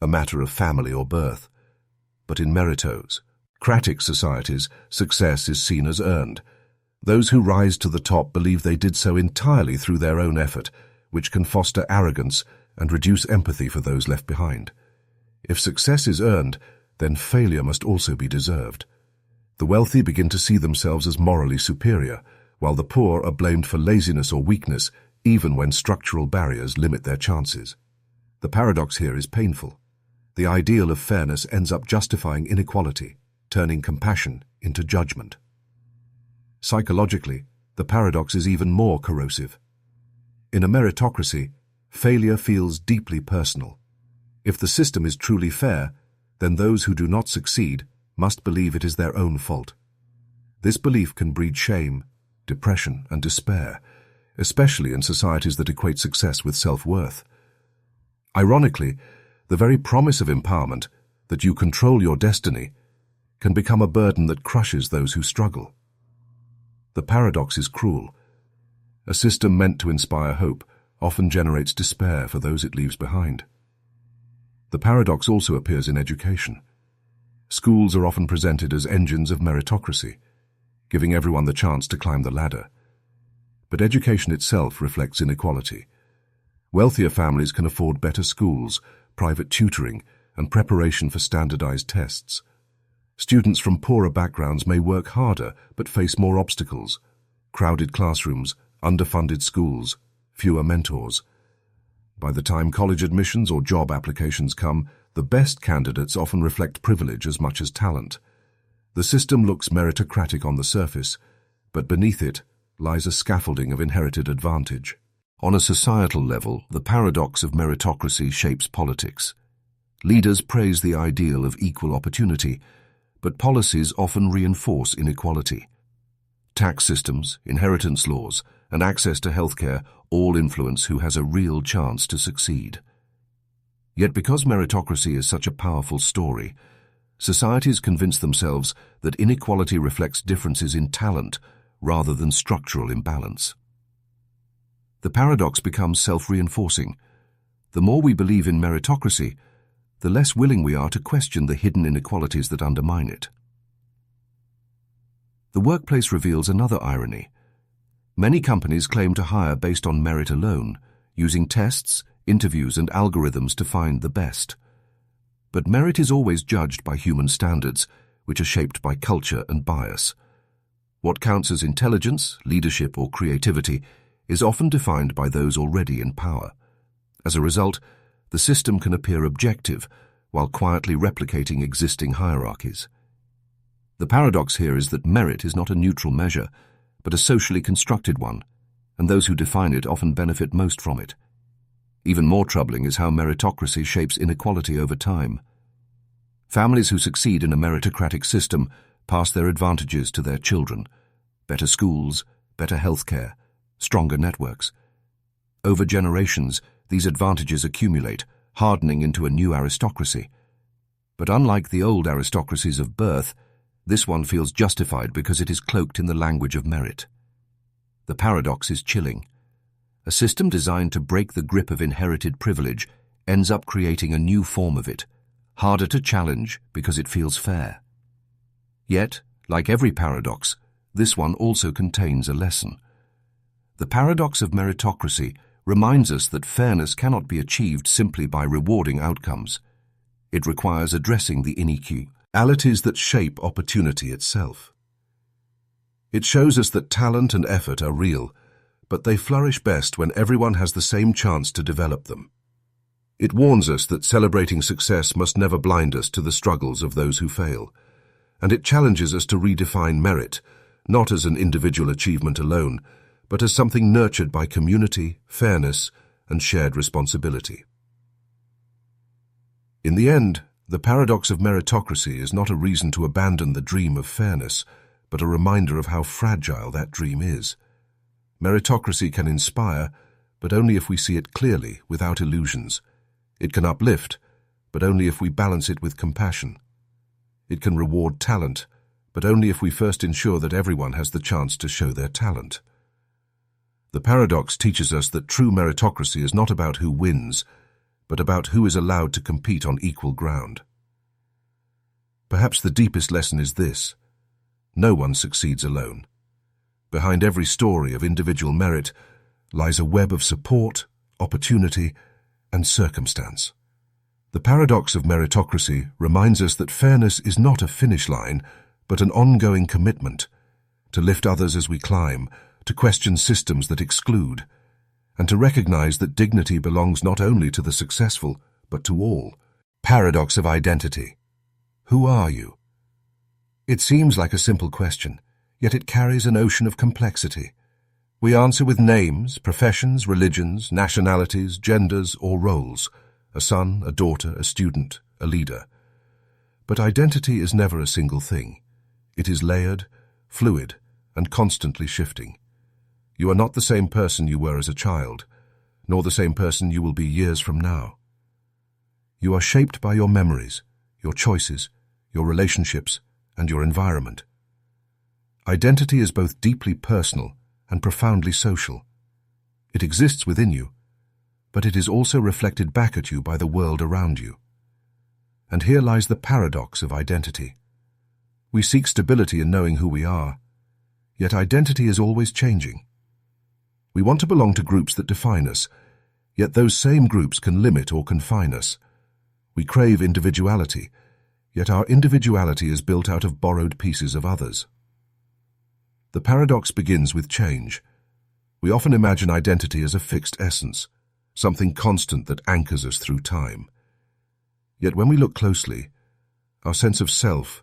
a matter of family or birth. But in meritocratic societies, success is seen as earned. Those who rise to the top believe they did so entirely through their own effort, which can foster arrogance and reduce empathy for those left behind. If success is earned, then failure must also be deserved. The wealthy begin to see themselves as morally superior, while the poor are blamed for laziness or weakness, even when structural barriers limit their chances. The paradox here is painful. The ideal of fairness ends up justifying inequality, turning compassion into judgment. Psychologically, the paradox is even more corrosive. In a meritocracy, failure feels deeply personal. If the system is truly fair, then those who do not succeed must believe it is their own fault. This belief can breed shame, depression, and despair, especially in societies that equate success with self-worth. Ironically, the very promise of empowerment, that you control your destiny, can become a burden that crushes those who struggle. The paradox is cruel. A system meant to inspire hope often generates despair for those it leaves behind. The paradox also appears in education. Schools are often presented as engines of meritocracy, giving everyone the chance to climb the ladder. But education itself reflects inequality. Wealthier families can afford better schools, private tutoring, and preparation for standardized tests. Students from poorer backgrounds may work harder but face more obstacles: crowded classrooms, underfunded schools, fewer mentors. By the time college admissions or job applications come, the best candidates often reflect privilege as much as talent. The system looks meritocratic on the surface, but beneath it lies a scaffolding of inherited advantage. On a societal level, the paradox of meritocracy shapes politics. Leaders praise the ideal of equal opportunity, but policies often reinforce inequality. Tax systems, inheritance laws, and access to healthcare all influence who has a real chance to succeed. Yet because meritocracy is such a powerful story, societies convince themselves that inequality reflects differences in talent rather than structural imbalance. The paradox becomes self-reinforcing. The more we believe in meritocracy, the less willing we are to question the hidden inequalities that undermine it. The workplace reveals another irony. Many companies claim to hire based on merit alone, using tests, interviews, and algorithms to find the best. But merit is always judged by human standards, which are shaped by culture and bias. What counts as intelligence, leadership, or creativity is often defined by those already in power. As a result, the system can appear objective while quietly replicating existing hierarchies. The paradox here is that merit is not a neutral measure, but a socially constructed one, and those who define it often benefit most from it. Even more troubling is how meritocracy shapes inequality over time. Families who succeed in a meritocratic system pass their advantages to their children: better schools, better healthcare, stronger networks. Over generations, these advantages accumulate, hardening into a new aristocracy. But unlike the old aristocracies of birth, this one feels justified because it is cloaked in the language of merit. The paradox is chilling. A system designed to break the grip of inherited privilege ends up creating a new form of it, harder to challenge because it feels fair. Yet, like every paradox, this one also contains a lesson. The paradox of meritocracy reminds us that fairness cannot be achieved simply by rewarding outcomes. It requires addressing the inequalities that shape opportunity itself. It shows us that talent and effort are real, but they flourish best when everyone has the same chance to develop them. It warns us that celebrating success must never blind us to the struggles of those who fail, and it challenges us to redefine merit, not as an individual achievement alone, but as something nurtured by community, fairness, and shared responsibility. In the end, the paradox of meritocracy is not a reason to abandon the dream of fairness, but a reminder of how fragile that dream is. Meritocracy can inspire, but only if we see it clearly, without illusions. It can uplift, but only if we balance it with compassion. It can reward talent, but only if we first ensure that everyone has the chance to show their talent. The paradox teaches us that true meritocracy is not about who wins, but about who is allowed to compete on equal ground. Perhaps the deepest lesson is this: no one succeeds alone. Behind every story of individual merit lies a web of support, opportunity, and circumstance. The paradox of meritocracy reminds us that fairness is not a finish line, but an ongoing commitment to lift others as we climb, to question systems that exclude, and to recognize that dignity belongs not only to the successful, but to all. Paradox of identity. Who are you? It seems like a simple question, yet it carries an ocean of complexity. We answer with names, professions, religions, nationalities, genders, or roles: a son, a daughter, a student, a leader. But identity is never a single thing. It is layered, fluid, and constantly shifting. You are not the same person you were as a child, nor the same person you will be years from now. You are shaped by your memories, your choices, your relationships, and your environment. Identity is both deeply personal and profoundly social. It exists within you, but it is also reflected back at you by the world around you. And here lies the paradox of identity. We seek stability in knowing who we are, yet identity is always changing. We want to belong to groups that define us, yet those same groups can limit or confine us. We crave individuality, yet our individuality is built out of borrowed pieces of others. The paradox begins with change. We often imagine identity as a fixed essence, something constant that anchors us through time. Yet when we look closely, our sense of self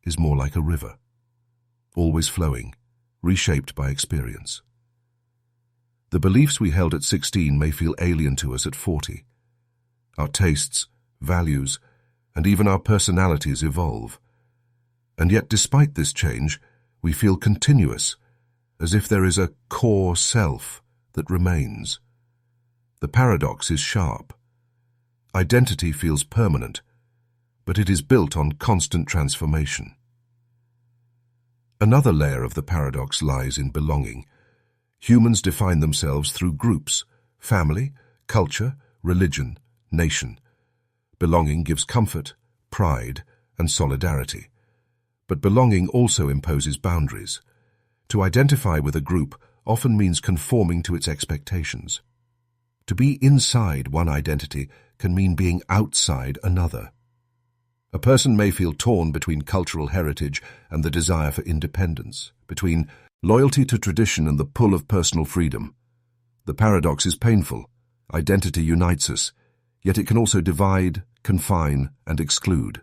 is more like a river, always flowing, reshaped by experience. The beliefs we held at 16 may feel alien to us at 40. Our tastes, values, and even our personalities evolve. And yet, despite this change, we feel continuous, as if there is a core self that remains. The paradox is sharp. Identity feels permanent, but it is built on constant transformation. Another layer of the paradox lies in belonging. Humans define themselves through groups: family, culture, religion, nation. Belonging gives comfort, pride, and solidarity. But belonging also imposes boundaries. To identify with a group often means conforming to its expectations. To be inside one identity can mean being outside another. A person may feel torn between cultural heritage and the desire for independence, between loyalty to tradition and the pull of personal freedom. The paradox is painful. Identity unites us, yet it can also divide, confine, and exclude.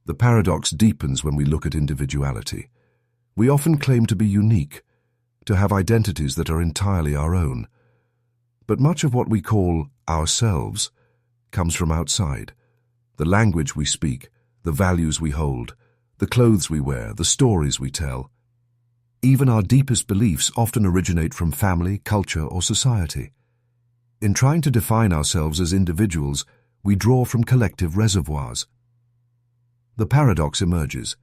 The paradox deepens when we look at individuality. We often claim to be unique, to have identities that are entirely our own. But much of what we call ourselves comes from outside. The language we speak, the values we hold, the clothes we wear, the stories we tell. Even our deepest beliefs often originate from family, culture, or society. In trying to define ourselves as individuals, we draw from collective reservoirs. The paradox emerges.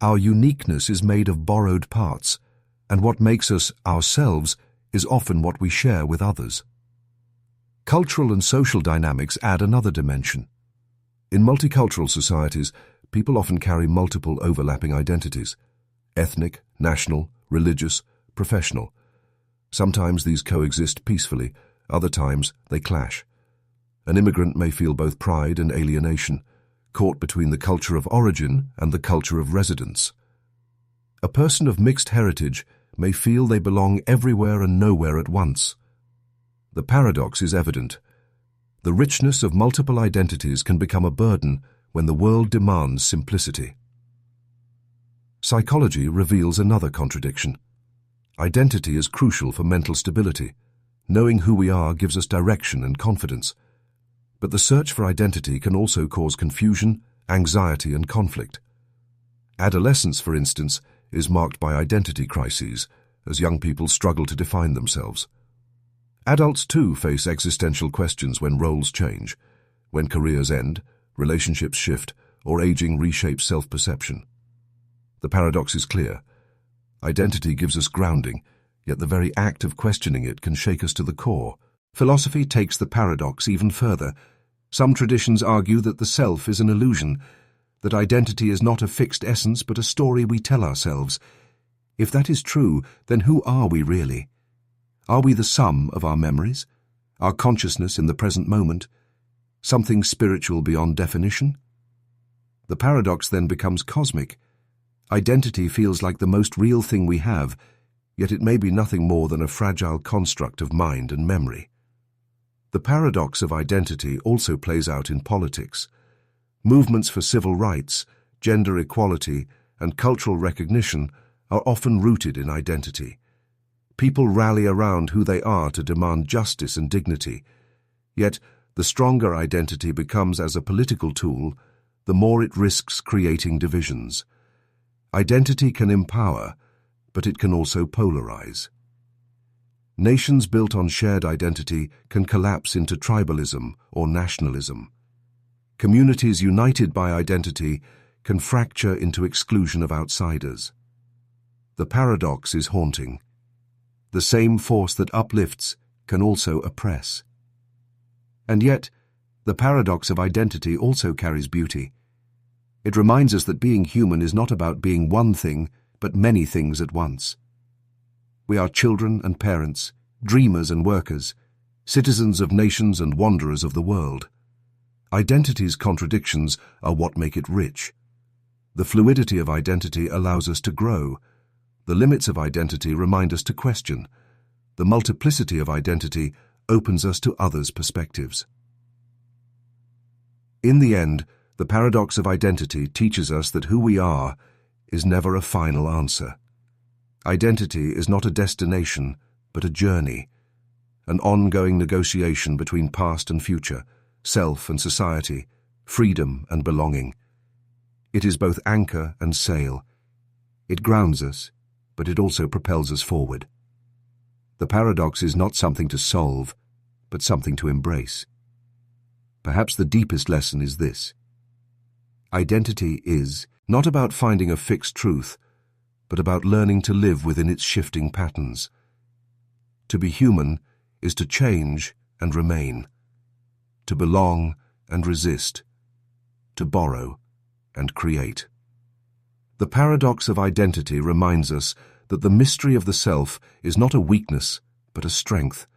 Our uniqueness is made of borrowed parts, and what makes us ourselves is often what we share with others. Cultural and social dynamics add another dimension. In multicultural societies, people often carry multiple overlapping identities: ethnic, national, religious, professional. Sometimes these coexist peacefully, other times they clash. An immigrant may feel both pride and alienation, caught between the culture of origin and the culture of residence. A person of mixed heritage may feel they belong everywhere and nowhere at once. The paradox is evident. The richness of multiple identities can become a burden when the world demands simplicity. Psychology reveals another contradiction. Identity is crucial for mental stability. Knowing who we are gives us direction and confidence. But the search for identity can also cause confusion, anxiety, and conflict. Adolescence, for instance, is marked by identity crises, as young people struggle to define themselves. Adults too face existential questions when roles change, when careers end, relationships shift, or aging reshapes self-perception. The paradox is clear. Identity gives us grounding, yet the very act of questioning it can shake us to the core. Philosophy takes the paradox even further. Some traditions argue that the self is an illusion, that identity is not a fixed essence but a story we tell ourselves. If that is true, then who are we really? Are we the sum of our memories, our consciousness in the present moment, something spiritual beyond definition? The paradox then becomes cosmic. Identity feels like the most real thing we have, yet it may be nothing more than a fragile construct of mind and memory. The paradox of identity also plays out in politics. Movements for civil rights, gender equality, and cultural recognition are often rooted in identity. People rally around who they are to demand justice and dignity. Yet, the stronger identity becomes as a political tool, the more it risks creating divisions. Identity can empower, but it can also polarize. Nations built on shared identity can collapse into tribalism or nationalism. Communities united by identity can fracture into exclusion of outsiders. The paradox is haunting. The same force that uplifts can also oppress. And yet, the paradox of identity also carries beauty. It reminds us that being human is not about being one thing, but many things at once. We are children and parents, dreamers and workers, citizens of nations and wanderers of the world. Identity's contradictions are what make it rich. The fluidity of identity allows us to grow. The limits of identity remind us to question. The multiplicity of identity opens us to others' perspectives. In the end, the paradox of identity teaches us that who we are is never a final answer. Identity is not a destination, but a journey, an ongoing negotiation between past and future, self and society, freedom and belonging. It is both anchor and sail. It grounds us, but it also propels us forward. The paradox is not something to solve, but something to embrace. Perhaps the deepest lesson is this: identity is not about finding a fixed truth, but about learning to live within its shifting patterns. To be human is to change and remain, to belong and resist, to borrow and create. The paradox of identity reminds us that the mystery of the self is not a weakness, but a strength,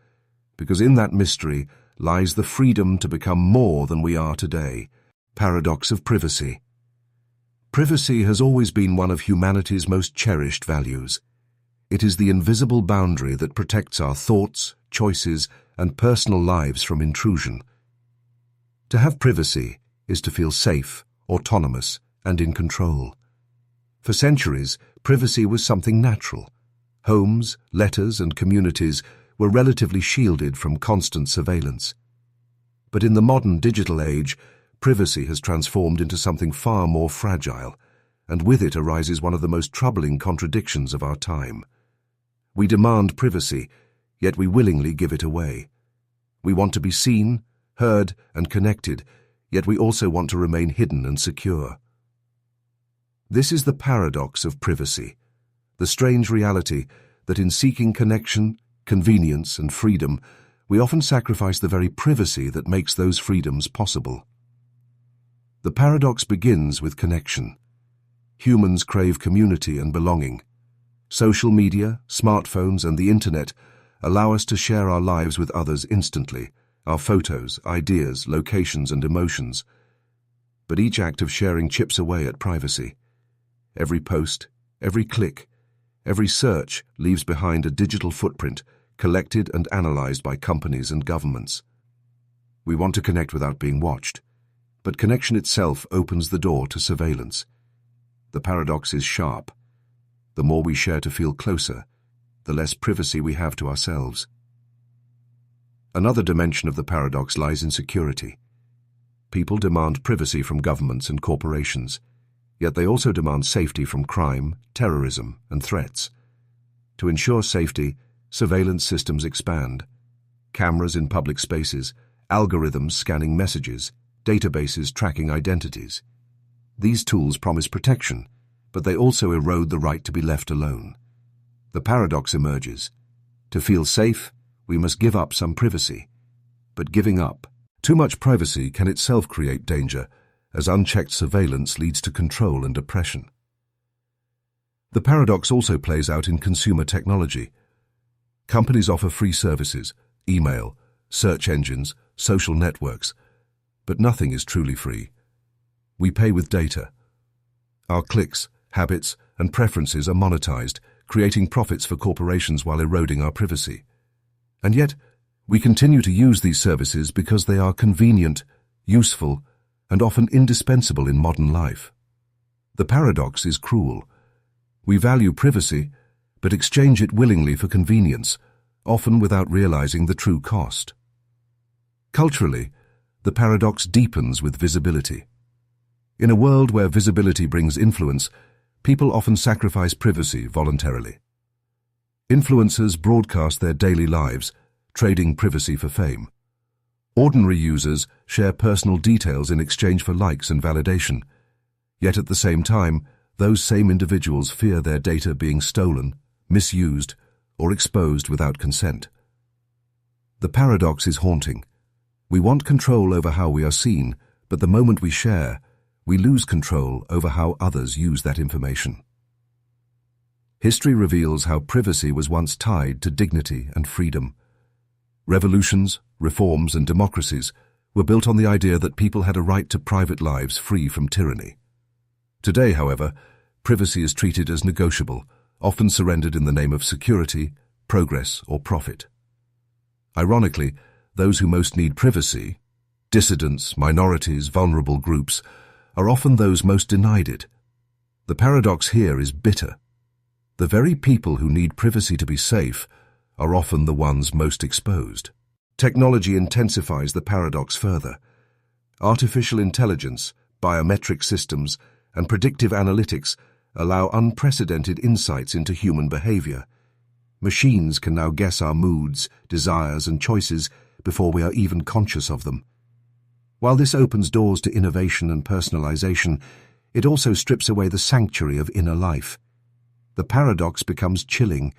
because in that mystery lies the freedom to become more than we are today. Paradox of privacy. Privacy has always been one of humanity's most cherished values. It is the invisible boundary that protects our thoughts, choices, and personal lives from intrusion. To have privacy is to feel safe, autonomous, and in control. For centuries, privacy was something natural. Homes, letters, and communities were relatively shielded from constant surveillance. But in the modern digital age, privacy has transformed into something far more fragile, and with it arises one of the most troubling contradictions of our time. We demand privacy, yet we willingly give it away. We want to be seen, heard, and connected, yet we also want to remain hidden and secure. This is the paradox of privacy, the strange reality that in seeking connection, convenience, and freedom, we often sacrifice the very privacy that makes those freedoms possible. The paradox begins with connection. Humans crave community and belonging. Social media, smartphones, and the internet allow us to share our lives with others instantly, our photos, ideas, locations, and emotions. But each act of sharing chips away at privacy. Every post, every click, every search leaves behind a digital footprint, collected and analyzed by companies and governments. We want to connect without being watched, but connection itself opens the door to surveillance. The paradox is sharp. The more we share to feel closer, the less privacy we have to ourselves. Another dimension of the paradox lies in security. People demand privacy from governments and corporations, yet they also demand safety from crime, terrorism, and threats. To ensure safety, surveillance systems expand. Cameras in public spaces, algorithms scanning messages, databases tracking identities. These tools promise protection, but they also erode the right to be left alone. The paradox emerges. To feel safe, we must give up some privacy. But giving up too much privacy can itself create danger, as unchecked surveillance leads to control and oppression. The paradox also plays out in consumer technology. Companies offer free services, email, search engines, social networks, but nothing is truly free. We pay with data. Our clicks, habits, and preferences are monetized, creating profits for corporations while eroding our privacy. And yet, we continue to use these services because they are convenient, useful, and often indispensable in modern life. The paradox is cruel. We value privacy, but exchange it willingly for convenience, often without realizing the true cost. Culturally, the paradox deepens with visibility. In a world where visibility brings influence, people often sacrifice privacy voluntarily. Influencers broadcast their daily lives, trading privacy for fame. Ordinary users share personal details in exchange for likes and validation. Yet at the same time, those same individuals fear their data being stolen, misused, or exposed without consent. The paradox is haunting. We want control over how we are seen, but the moment we share, we lose control over how others use that information. History reveals how privacy was once tied to dignity and freedom. Revolutions, reforms, and democracies were built on the idea that people had a right to private lives free from tyranny. Today, however, privacy is treated as negotiable, often surrendered in the name of security, progress, or profit. Ironically, those who most need privacy, dissidents, minorities, vulnerable groups, are often those most denied it. The paradox here is bitter. The very people who need privacy to be safe are often the ones most exposed. Technology intensifies the paradox further. Artificial intelligence, biometric systems, and predictive analytics allow unprecedented insights into human behavior. Machines can now guess our moods, desires, and choices before we are even conscious of them. While this opens doors to innovation and personalization, it also strips away the sanctuary of inner life. The paradox becomes chilling.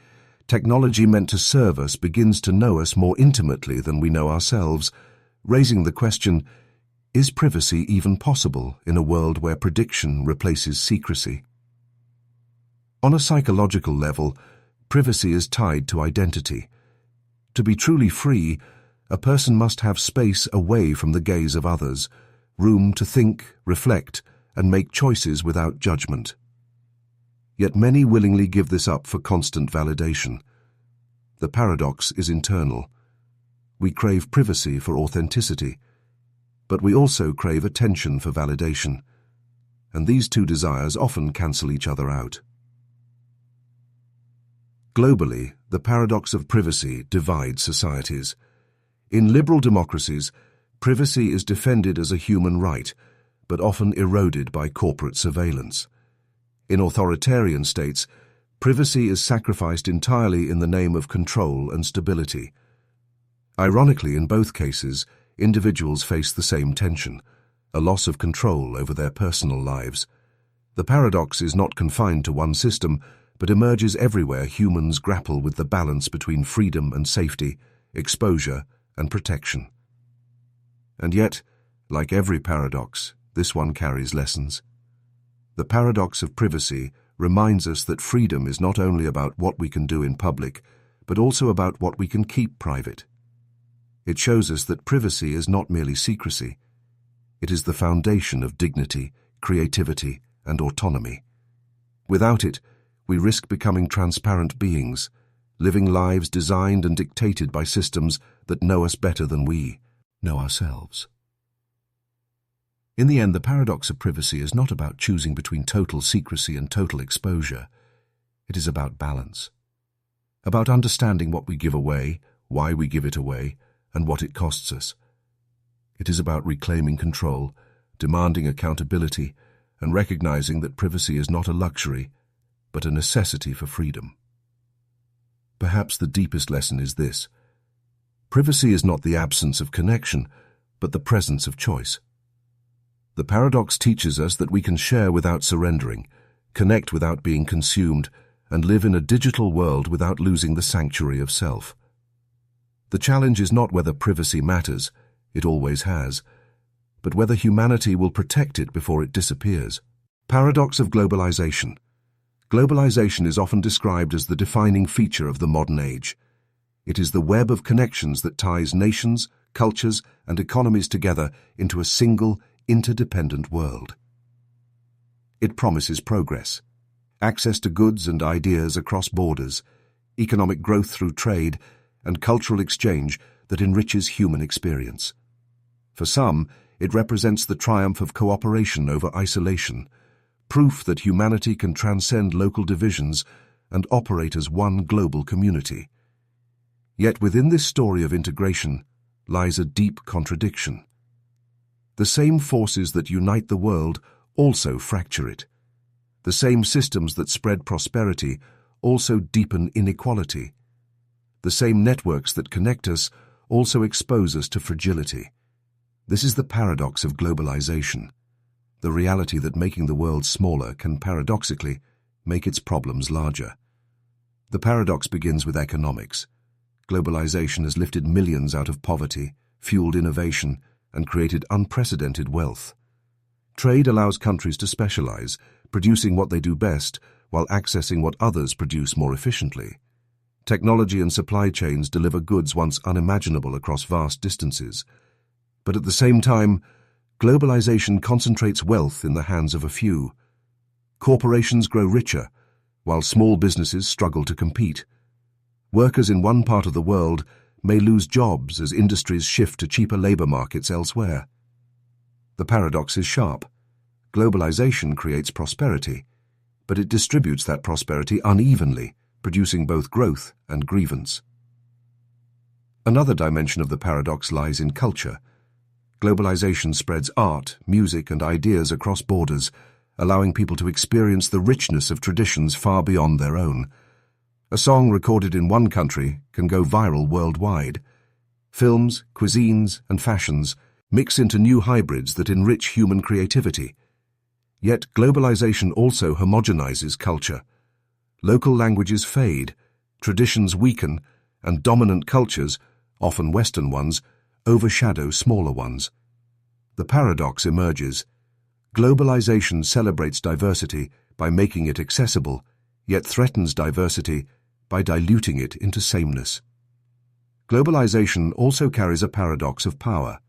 Technology meant to serve us begins to know us more intimately than we know ourselves, raising the question, is privacy even possible in a world where prediction replaces secrecy? On a psychological level, privacy is tied to identity. To be truly free, a person must have space away from the gaze of others, room to think, reflect, and make choices without judgment. Yet many willingly give this up for constant validation. The paradox is internal. We crave privacy for authenticity, but we also crave attention for validation, and these two desires often cancel each other out. Globally, the paradox of privacy divides societies. In liberal democracies, privacy is defended as a human right, but often eroded by corporate surveillance. In authoritarian states, privacy is sacrificed entirely in the name of control and stability. Ironically, in both cases, individuals face the same tension, a loss of control over their personal lives. The paradox is not confined to one system, but emerges everywhere humans grapple with the balance between freedom and safety, exposure and protection. And yet, like every paradox, this one carries lessons. The paradox of privacy reminds us that freedom is not only about what we can do in public, but also about what we can keep private. It shows us that privacy is not merely secrecy. It is the foundation of dignity, creativity, and autonomy. Without it, we risk becoming transparent beings, living lives designed and dictated by systems that know us better than we know ourselves. In the end, the paradox of privacy is not about choosing between total secrecy and total exposure. It is about balance, about understanding what we give away, why we give it away, and what it costs us. It is about reclaiming control, demanding accountability, and recognizing that privacy is not a luxury, but a necessity for freedom. Perhaps the deepest lesson is this: privacy is not the absence of connection, but the presence of choice. The paradox teaches us that we can share without surrendering, connect without being consumed, and live in a digital world without losing the sanctuary of self. The challenge is not whether privacy matters, it always has, but whether humanity will protect it before it disappears. Paradox of globalization. Globalization is often described as the defining feature of the modern age. It is the web of connections that ties nations, cultures, and economies together into a single, interdependent world. It promises progress, access to goods and ideas across borders, economic growth through trade, and cultural exchange that enriches human experience. For some, it represents the triumph of cooperation over isolation, proof that humanity can transcend local divisions and operate as one global community. Yet within this story of integration lies a deep contradiction. The same forces that unite the world also fracture it. The same systems that spread prosperity also deepen inequality. The same networks that connect us also expose us to fragility. This is the paradox of globalization, the reality that making the world smaller can paradoxically make its problems larger. The paradox begins with economics. Globalization has lifted millions out of poverty, fueled innovation, and created unprecedented wealth. Trade allows countries to specialize, producing what they do best while accessing what others produce more efficiently. Technology and supply chains deliver goods once unimaginable across vast distances. But at the same time, globalization concentrates wealth in the hands of a few. Corporations grow richer, while small businesses struggle to compete. Workers in one part of the world may lose jobs as industries shift to cheaper labor markets elsewhere. The paradox is sharp. Globalization creates prosperity, but it distributes that prosperity unevenly, producing both growth and grievance. Another dimension of the paradox lies in culture. Globalization spreads art, music, and ideas across borders, allowing people to experience the richness of traditions far beyond their own. A song recorded in one country can go viral worldwide. Films, cuisines, and fashions mix into new hybrids that enrich human creativity. Yet globalization also homogenizes culture. Local languages fade, traditions weaken, and dominant cultures, often Western ones, overshadow smaller ones. The paradox emerges. Globalization celebrates diversity by making it accessible, yet threatens diversity by diluting it into sameness. Globalization also carries a paradox of power.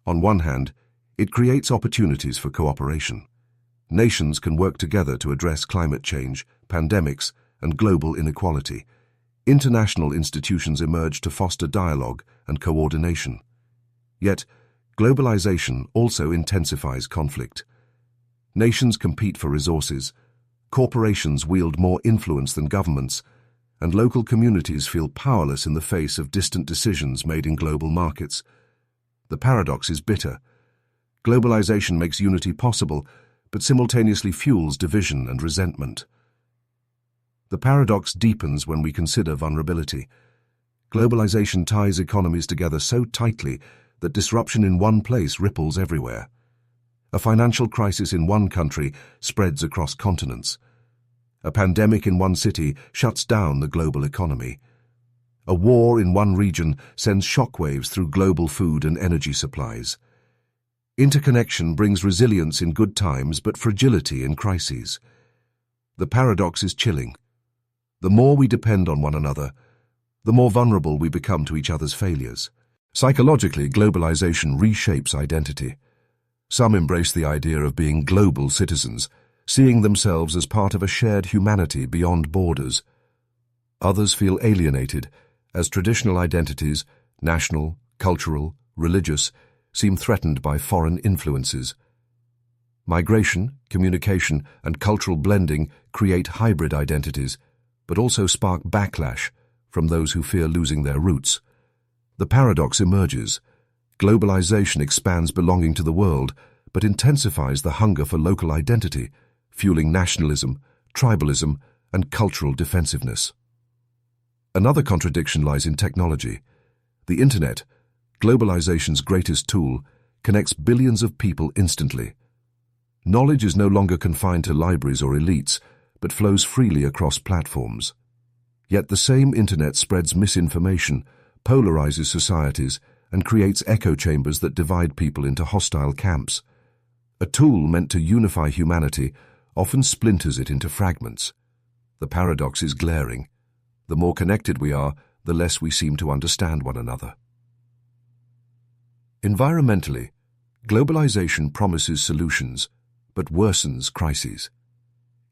On one hand, it creates opportunities for cooperation. Nations can work together to address climate change, pandemics, and global inequality. International institutions emerge to foster dialogue and coordination. Yet, globalization also intensifies conflict. Nations compete for resources, corporations wield more influence than governments, and local communities feel powerless in the face of distant decisions made in global markets. The paradox is bitter. Globalization makes unity possible, but simultaneously fuels division and resentment. The paradox deepens when we consider vulnerability. Globalization ties economies together so tightly that disruption in one place ripples everywhere. A financial crisis in one country spreads across continents. A pandemic in one city shuts down the global economy. A war in one region sends shockwaves through global food and energy supplies. Interconnection brings resilience in good times but fragility in crises. The paradox is chilling. The more we depend on one another, the more vulnerable we become to each other's failures. Psychologically, globalization reshapes identity. Some embrace the idea of being global citizens, seeing themselves as part of a shared humanity beyond borders. Others feel alienated, as traditional identities, national, cultural, religious, seem threatened by foreign influences. Migration, communication, and cultural blending create hybrid identities, but also spark backlash from those who fear losing their roots. The paradox emerges. Globalization expands belonging to the world, but intensifies the hunger for local identity, fueling nationalism, tribalism, and cultural defensiveness. Another contradiction lies in technology. The Internet, globalization's greatest tool, connects billions of people instantly. Knowledge is no longer confined to libraries or elites, but flows freely across platforms. Yet the same Internet spreads misinformation, polarizes societies, and creates echo chambers that divide people into hostile camps. A tool meant to unify humanity often splinters it into fragments. The paradox is glaring. The more connected we are, the less we seem to understand one another. Environmentally, globalization promises solutions, but worsens crises.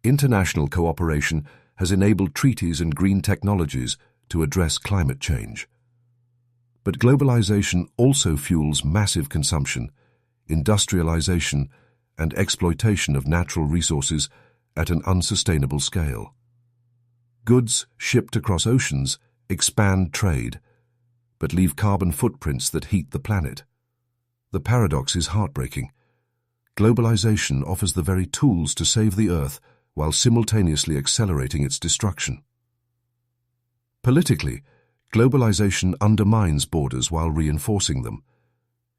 International cooperation has enabled treaties and green technologies to address climate change. But globalization also fuels massive consumption, industrialization, and exploitation of natural resources at an unsustainable scale. Goods shipped across oceans expand trade, but leave carbon footprints that heat the planet. The paradox is heartbreaking. Globalization offers the very tools to save the Earth while simultaneously accelerating its destruction. Politically, globalization undermines borders while reinforcing them.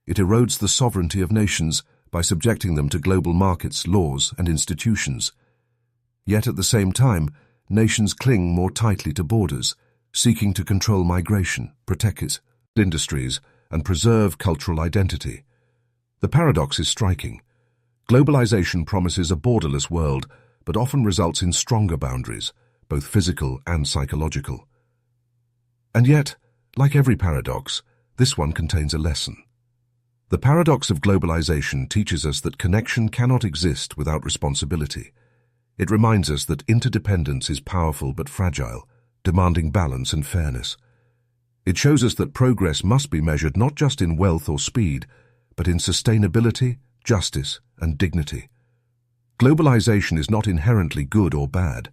It erodes the sovereignty of nations by subjecting them to global markets, laws, and institutions. Yet at the same time, nations cling more tightly to borders, seeking to control migration, protect industries, and preserve cultural identity. The paradox is striking. Globalization promises a borderless world, but often results in stronger boundaries, both physical and psychological. And yet, like every paradox, this one contains a lesson. The paradox of globalization teaches us that connection cannot exist without responsibility. It reminds us that interdependence is powerful but fragile, demanding balance and fairness. It shows us that progress must be measured not just in wealth or speed, but in sustainability, justice, and dignity. Globalization is not inherently good or bad.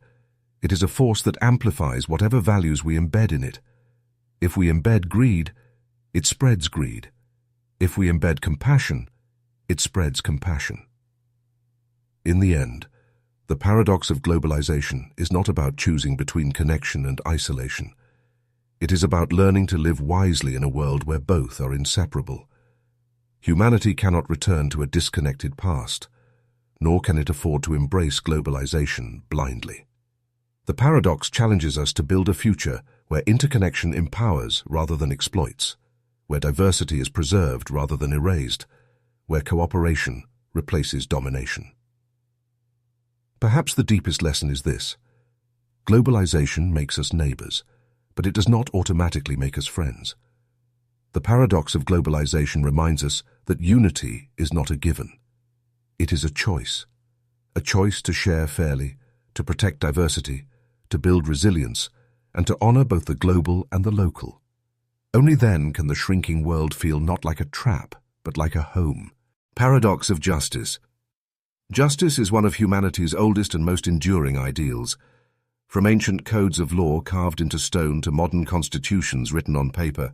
It is a force that amplifies whatever values we embed in it. If we embed greed, it spreads greed. If we embed compassion, it spreads compassion. In the end, the paradox of globalization is not about choosing between connection and isolation. It is about learning to live wisely in a world where both are inseparable. Humanity cannot return to a disconnected past, nor can it afford to embrace globalization blindly. The paradox challenges us to build a future where interconnection empowers rather than exploits, where diversity is preserved rather than erased, where cooperation replaces domination. Perhaps the deepest lesson is this: globalization makes us neighbors, but it does not automatically make us friends. The paradox of globalization reminds us that unity is not a given. It is a choice to share fairly, to protect diversity, to build resilience, and to honor both the global and the local. Only then can the shrinking world feel not like a trap, but like a home. Paradox of justice. Justice is one of humanity's oldest and most enduring ideals. From ancient codes of law carved into stone to modern constitutions written on paper,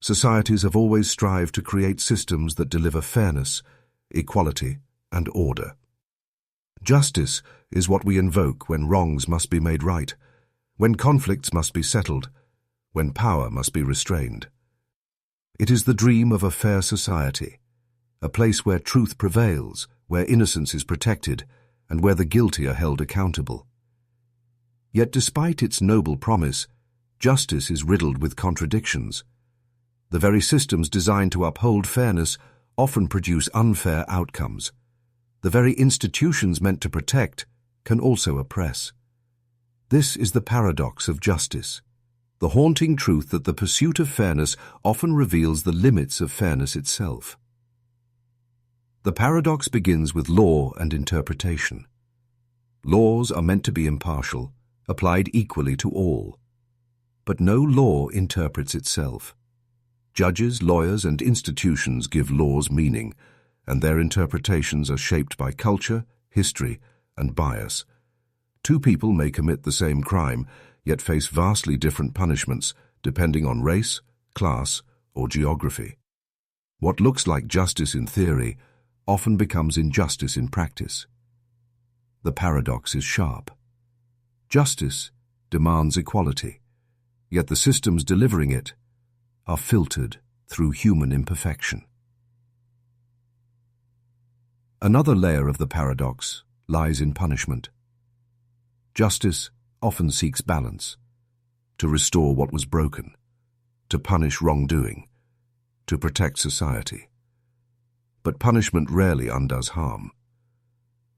societies have always strived to create systems that deliver fairness, equality, and order. Justice is what we invoke when wrongs must be made right, when conflicts must be settled, when power must be restrained. It is the dream of a fair society, a place where truth prevails, where innocence is protected, and where the guilty are held accountable. Yet despite its noble promise, justice is riddled with contradictions. The very systems designed to uphold fairness often produce unfair outcomes. The very institutions meant to protect can also oppress. This is the paradox of justice, the haunting truth that the pursuit of fairness often reveals the limits of fairness itself. The paradox begins with law and interpretation. Laws are meant to be impartial, applied equally to all. But no law interprets itself. Judges, lawyers, and institutions give laws meaning, and their interpretations are shaped by culture, history, and bias. Two people may commit the same crime, yet face vastly different punishments depending on race, class, or geography. What looks like justice in theory often becomes injustice in practice. The paradox is sharp. Justice demands equality, yet the systems delivering it are filtered through human imperfection. Another layer of the paradox lies in punishment. Justice often seeks balance, to restore what was broken, to punish wrongdoing, to protect society. But punishment rarely undoes harm.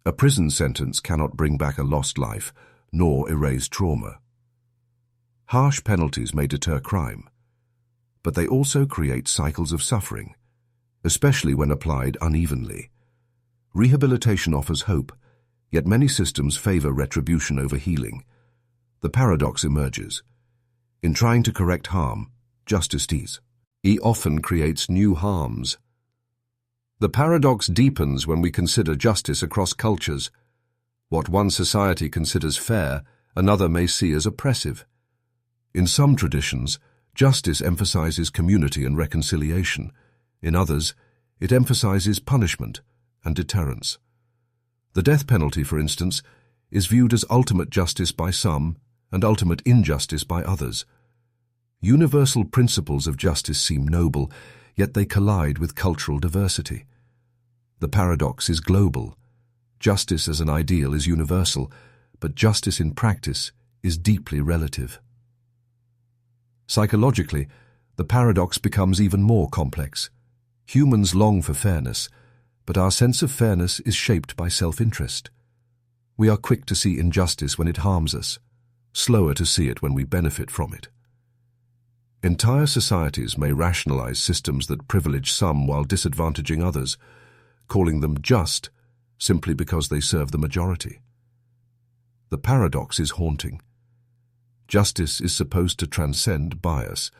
A prison sentence cannot bring back a lost life, nor erase trauma. Harsh penalties may deter crime, but they also create cycles of suffering, especially when applied unevenly. Rehabilitation offers hope, yet many systems favor retribution over healing. The paradox emerges. In trying to correct harm, justice often creates new harms. The paradox deepens when we consider justice across cultures. What one society considers fair, another may see as oppressive. In some traditions, justice emphasizes community and reconciliation. In others, it emphasizes punishment and deterrence. The death penalty, for instance, is viewed as ultimate justice by some and ultimate injustice by others. Universal principles of justice seem noble, yet they collide with cultural diversity. The paradox is global. Justice as an ideal is universal, but justice in practice is deeply relative. Psychologically, the paradox becomes even more complex. Humans long for fairness, but our sense of fairness is shaped by self-interest. We are quick to see injustice when it harms us, slower to see it when we benefit from it. Entire societies may rationalize systems that privilege some while disadvantaging others, calling them just simply because they serve the majority. The paradox is haunting. Justice is supposed to transcend bias,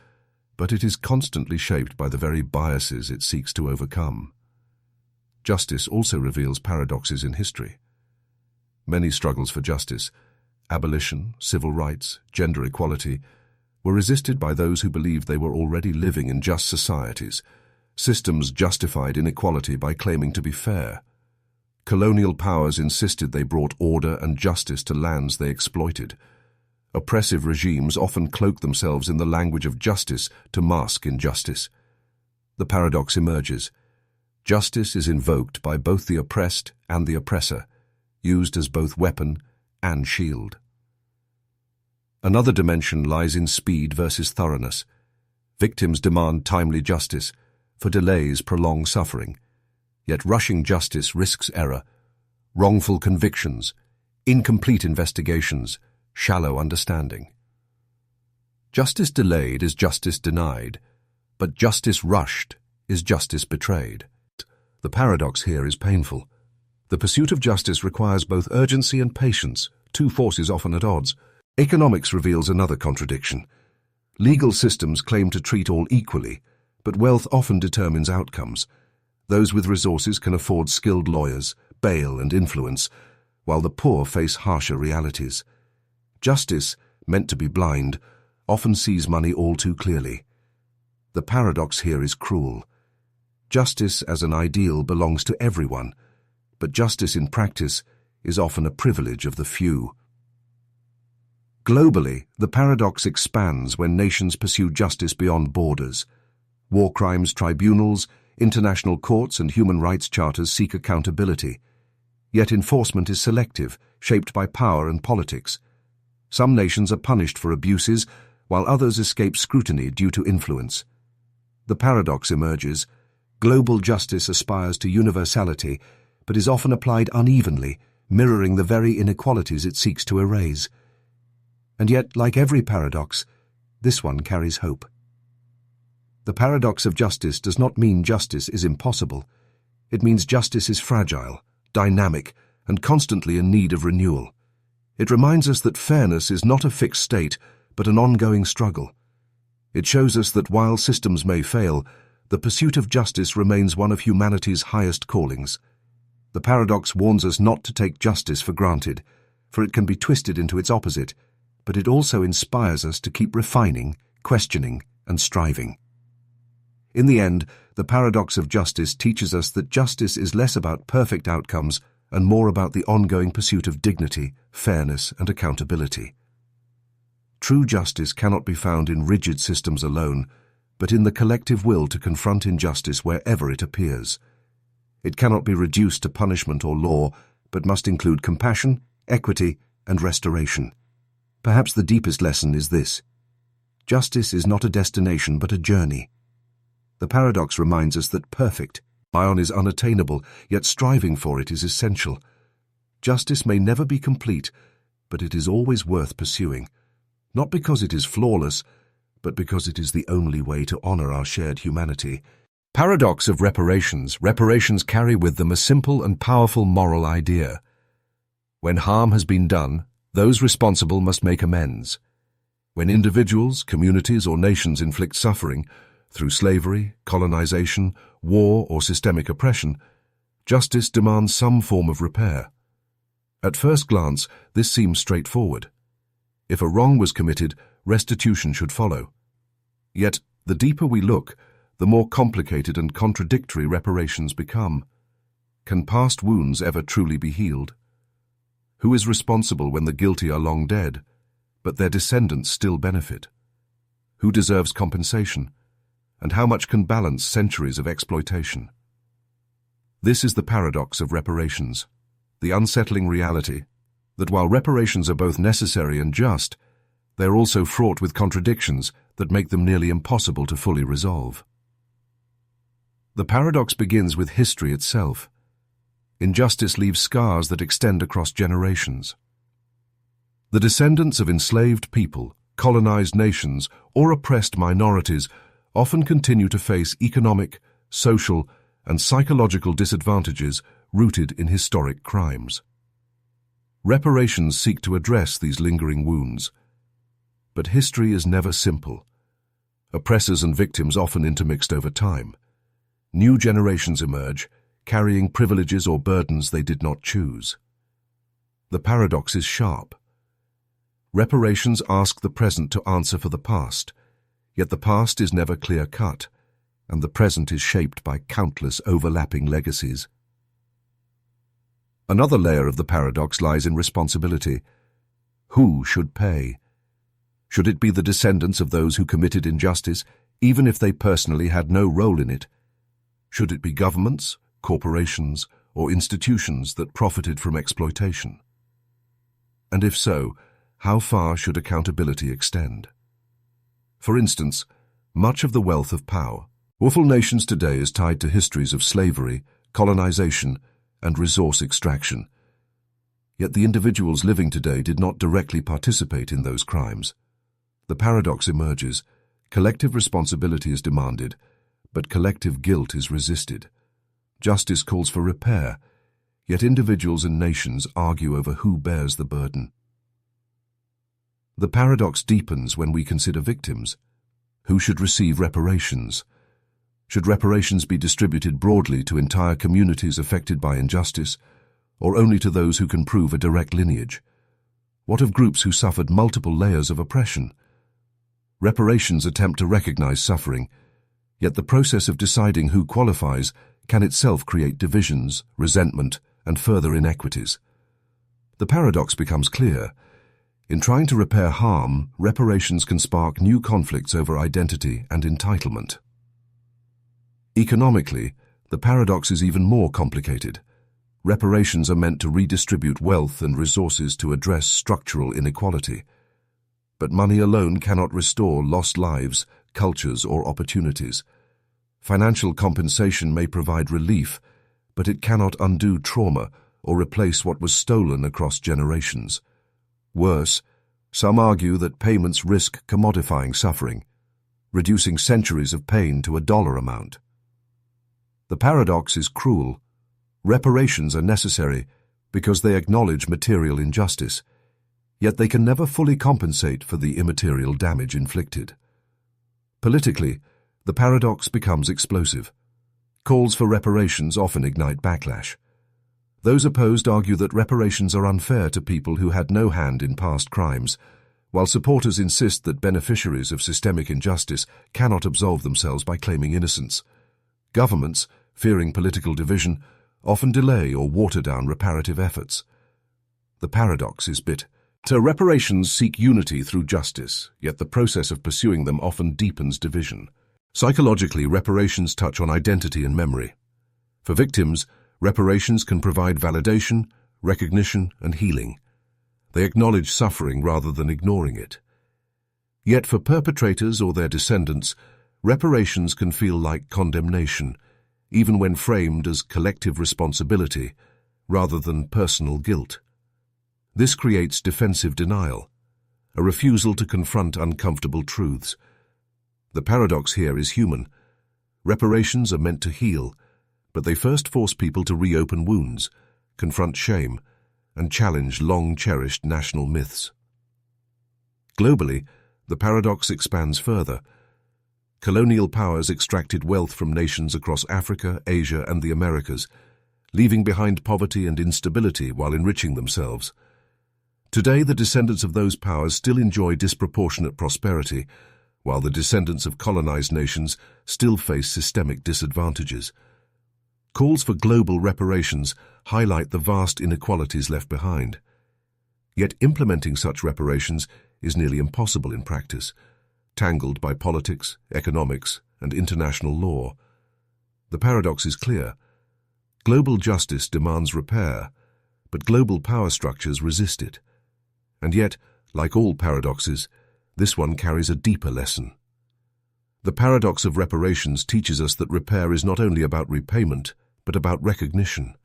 but it is constantly shaped by the very biases it seeks to overcome. Justice also reveals paradoxes in history. Many struggles for justice, abolition, civil rights, gender equality, were resisted by those who believed they were already living in just societies. Systems justified inequality by claiming to be fair. Colonial powers insisted they brought order and justice to lands they exploited. Oppressive regimes often cloaked themselves in the language of justice to mask injustice. The paradox emerges. Justice is invoked by both the oppressed and the oppressor, used as both weapon and shield. Another dimension lies in speed versus thoroughness. Victims demand timely justice, for delays prolong suffering. Yet rushing justice risks error, wrongful convictions, incomplete investigations, shallow understanding. Justice delayed is justice denied, but justice rushed is justice betrayed. The paradox here is painful. The pursuit of justice requires both urgency and patience, two forces often at odds. Economics reveals another contradiction. Legal systems claim to treat all equally, but wealth often determines outcomes. Those with resources can afford skilled lawyers, bail and influence, while the poor face harsher realities. Justice, meant to be blind, often sees money all too clearly. The paradox here is cruel. Justice as an ideal belongs to everyone, but justice in practice is often a privilege of the few. Globally, the paradox expands when nations pursue justice beyond borders. War crimes tribunals, international courts and human rights charters seek accountability. Yet enforcement is selective, shaped by power and politics. Some nations are punished for abuses, while others escape scrutiny due to influence. The paradox emerges. Global justice aspires to universality, but is often applied unevenly, mirroring the very inequalities it seeks to erase. And yet, like every paradox, this one carries hope. The paradox of justice does not mean justice is impossible. It means justice is fragile, dynamic, and constantly in need of renewal. It reminds us that fairness is not a fixed state, but an ongoing struggle. It shows us that while systems may fail, the pursuit of justice remains one of humanity's highest callings. The paradox warns us not to take justice for granted, for it can be twisted into its opposite, but it also inspires us to keep refining, questioning, and striving. In the end, the paradox of justice teaches us that justice is less about perfect outcomes and more about the ongoing pursuit of dignity, fairness, and accountability. True justice cannot be found in rigid systems alone, but in the collective will to confront injustice wherever it appears. It cannot be reduced to punishment or law, but must include compassion, equity, and restoration. Perhaps the deepest lesson is this: justice is not a destination but a journey. The paradox reminds us that perfect ion is unattainable, yet striving for it is essential. Justice may never be complete, but it is always worth pursuing, not because it is flawless, but because it is the only way to honor our shared humanity. Paradox of reparations. Reparations carry with them a simple and powerful moral idea. When harm has been done, those responsible must make amends. When individuals, communities, or nations inflict suffering, through slavery, colonization, war, or systemic oppression, justice demands some form of repair. At first glance, this seems straightforward. If a wrong was committed, restitution should follow. Yet, the deeper we look, the more complicated and contradictory reparations become. Can past wounds ever truly be healed? Who is responsible when the guilty are long dead, but their descendants still benefit? Who deserves compensation? And how much can balance centuries of exploitation? This is the paradox of reparations, the unsettling reality that while reparations are both necessary and just, they are also fraught with contradictions that make them nearly impossible to fully resolve. The paradox begins with history itself. Injustice leaves scars that extend across generations. The descendants of enslaved people, colonized nations, or oppressed minorities often continue to face economic, social, and psychological disadvantages rooted in historic crimes. Reparations seek to address these lingering wounds. But history is never simple. Oppressors and victims often intermixed over time. New generations emerge, carrying privileges or burdens they did not choose. The paradox is sharp. Reparations ask the present to answer for the past, yet the past is never clear-cut, and the present is shaped by countless overlapping legacies. Another layer of the paradox lies in responsibility. Who should pay? Should it be the descendants of those who committed injustice, even if they personally had no role in it? Should it be governments, corporations, or institutions that profited from exploitation? And if so, how far should accountability extend? For instance, much of the wealth of power of all nations today is tied to histories of slavery, colonization, and resource extraction. Yet the individuals living today did not directly participate in those crimes. The paradox emerges. Collective responsibility is demanded, but collective guilt is resisted. Justice calls for repair, yet individuals and nations argue over who bears the burden. The paradox deepens when we consider victims. Who should receive reparations? Should reparations be distributed broadly to entire communities affected by injustice, or only to those who can prove a direct lineage? What of groups who suffered multiple layers of oppression? Reparations attempt to recognize suffering, yet the process of deciding who qualifies can itself create divisions, resentment, and further inequities. The paradox becomes clear. In trying to repair harm, reparations can spark new conflicts over identity and entitlement. Economically, the paradox is even more complicated. Reparations are meant to redistribute wealth and resources to address structural inequality. But money alone cannot restore lost lives, cultures, or opportunities. Financial compensation may provide relief, but it cannot undo trauma or replace what was stolen across generations. Worse, some argue that payments risk commodifying suffering, reducing centuries of pain to a dollar amount. The paradox is cruel. Reparations are necessary because they acknowledge material injustice, yet they can never fully compensate for the immaterial damage inflicted. Politically, the paradox becomes explosive. Calls for reparations often ignite backlash. Those opposed argue that reparations are unfair to people who had no hand in past crimes, while supporters insist that beneficiaries of systemic injustice cannot absolve themselves by claiming innocence. Governments, fearing political division, often delay or water down reparative efforts. The paradox is bitter. Reparations seek unity through justice, yet the process of pursuing them often deepens division. Psychologically, reparations touch on identity and memory. For victims, reparations can provide validation, recognition, and healing. They acknowledge suffering rather than ignoring it. Yet for perpetrators or their descendants, reparations can feel like condemnation, even when framed as collective responsibility rather than personal guilt. This creates defensive denial, a refusal to confront uncomfortable truths. The paradox here is human. Reparations are meant to heal, but they first force people to reopen wounds, confront shame, and challenge long-cherished national myths. Globally, the paradox expands further. Colonial powers extracted wealth from nations across Africa, Asia, and the Americas, leaving behind poverty and instability while enriching themselves. Today, the descendants of those powers still enjoy disproportionate prosperity, while the descendants of colonized nations still face systemic disadvantages. Calls for global reparations highlight the vast inequalities left behind. Yet implementing such reparations is nearly impossible in practice, tangled by politics, economics, and international law. The paradox is clear. Global justice demands repair, but global power structures resist it. And yet, like all paradoxes, this one carries a deeper lesson. The paradox of reparations teaches us that repair is not only about repayment, but about recognition.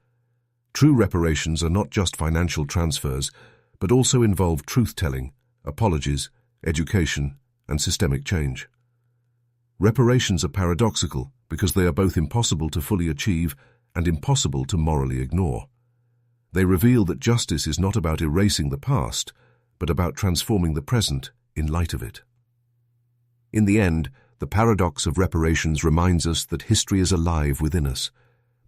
True reparations are not just financial transfers, but also involve truth-telling, apologies, education, and systemic change. Reparations are paradoxical because they are both impossible to fully achieve and impossible to morally ignore. They reveal that justice is not about erasing the past, but about transforming the present in light of it. In the end, the paradox of reparations reminds us that history is alive within us.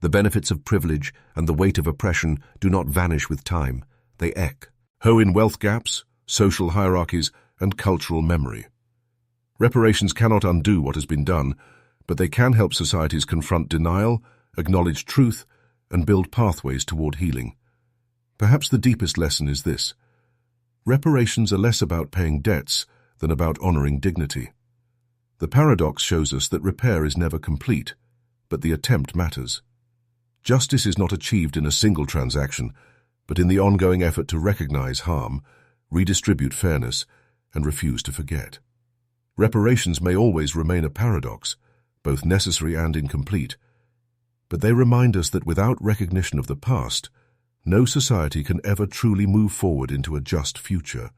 The benefits of privilege and the weight of oppression do not vanish with time, they echo in wealth gaps, social hierarchies, and cultural memory. Reparations cannot undo what has been done, but they can help societies confront denial, acknowledge truth, and build pathways toward healing. Perhaps the deepest lesson is this: reparations are less about paying debts than about honoring dignity. The paradox shows us that repair is never complete, but the attempt matters. Justice is not achieved in a single transaction, but in the ongoing effort to recognize harm, redistribute fairness, and refuse to forget. Reparations may always remain a paradox, both necessary and incomplete, but they remind us that without recognition of the past, no society can ever truly move forward into a just future.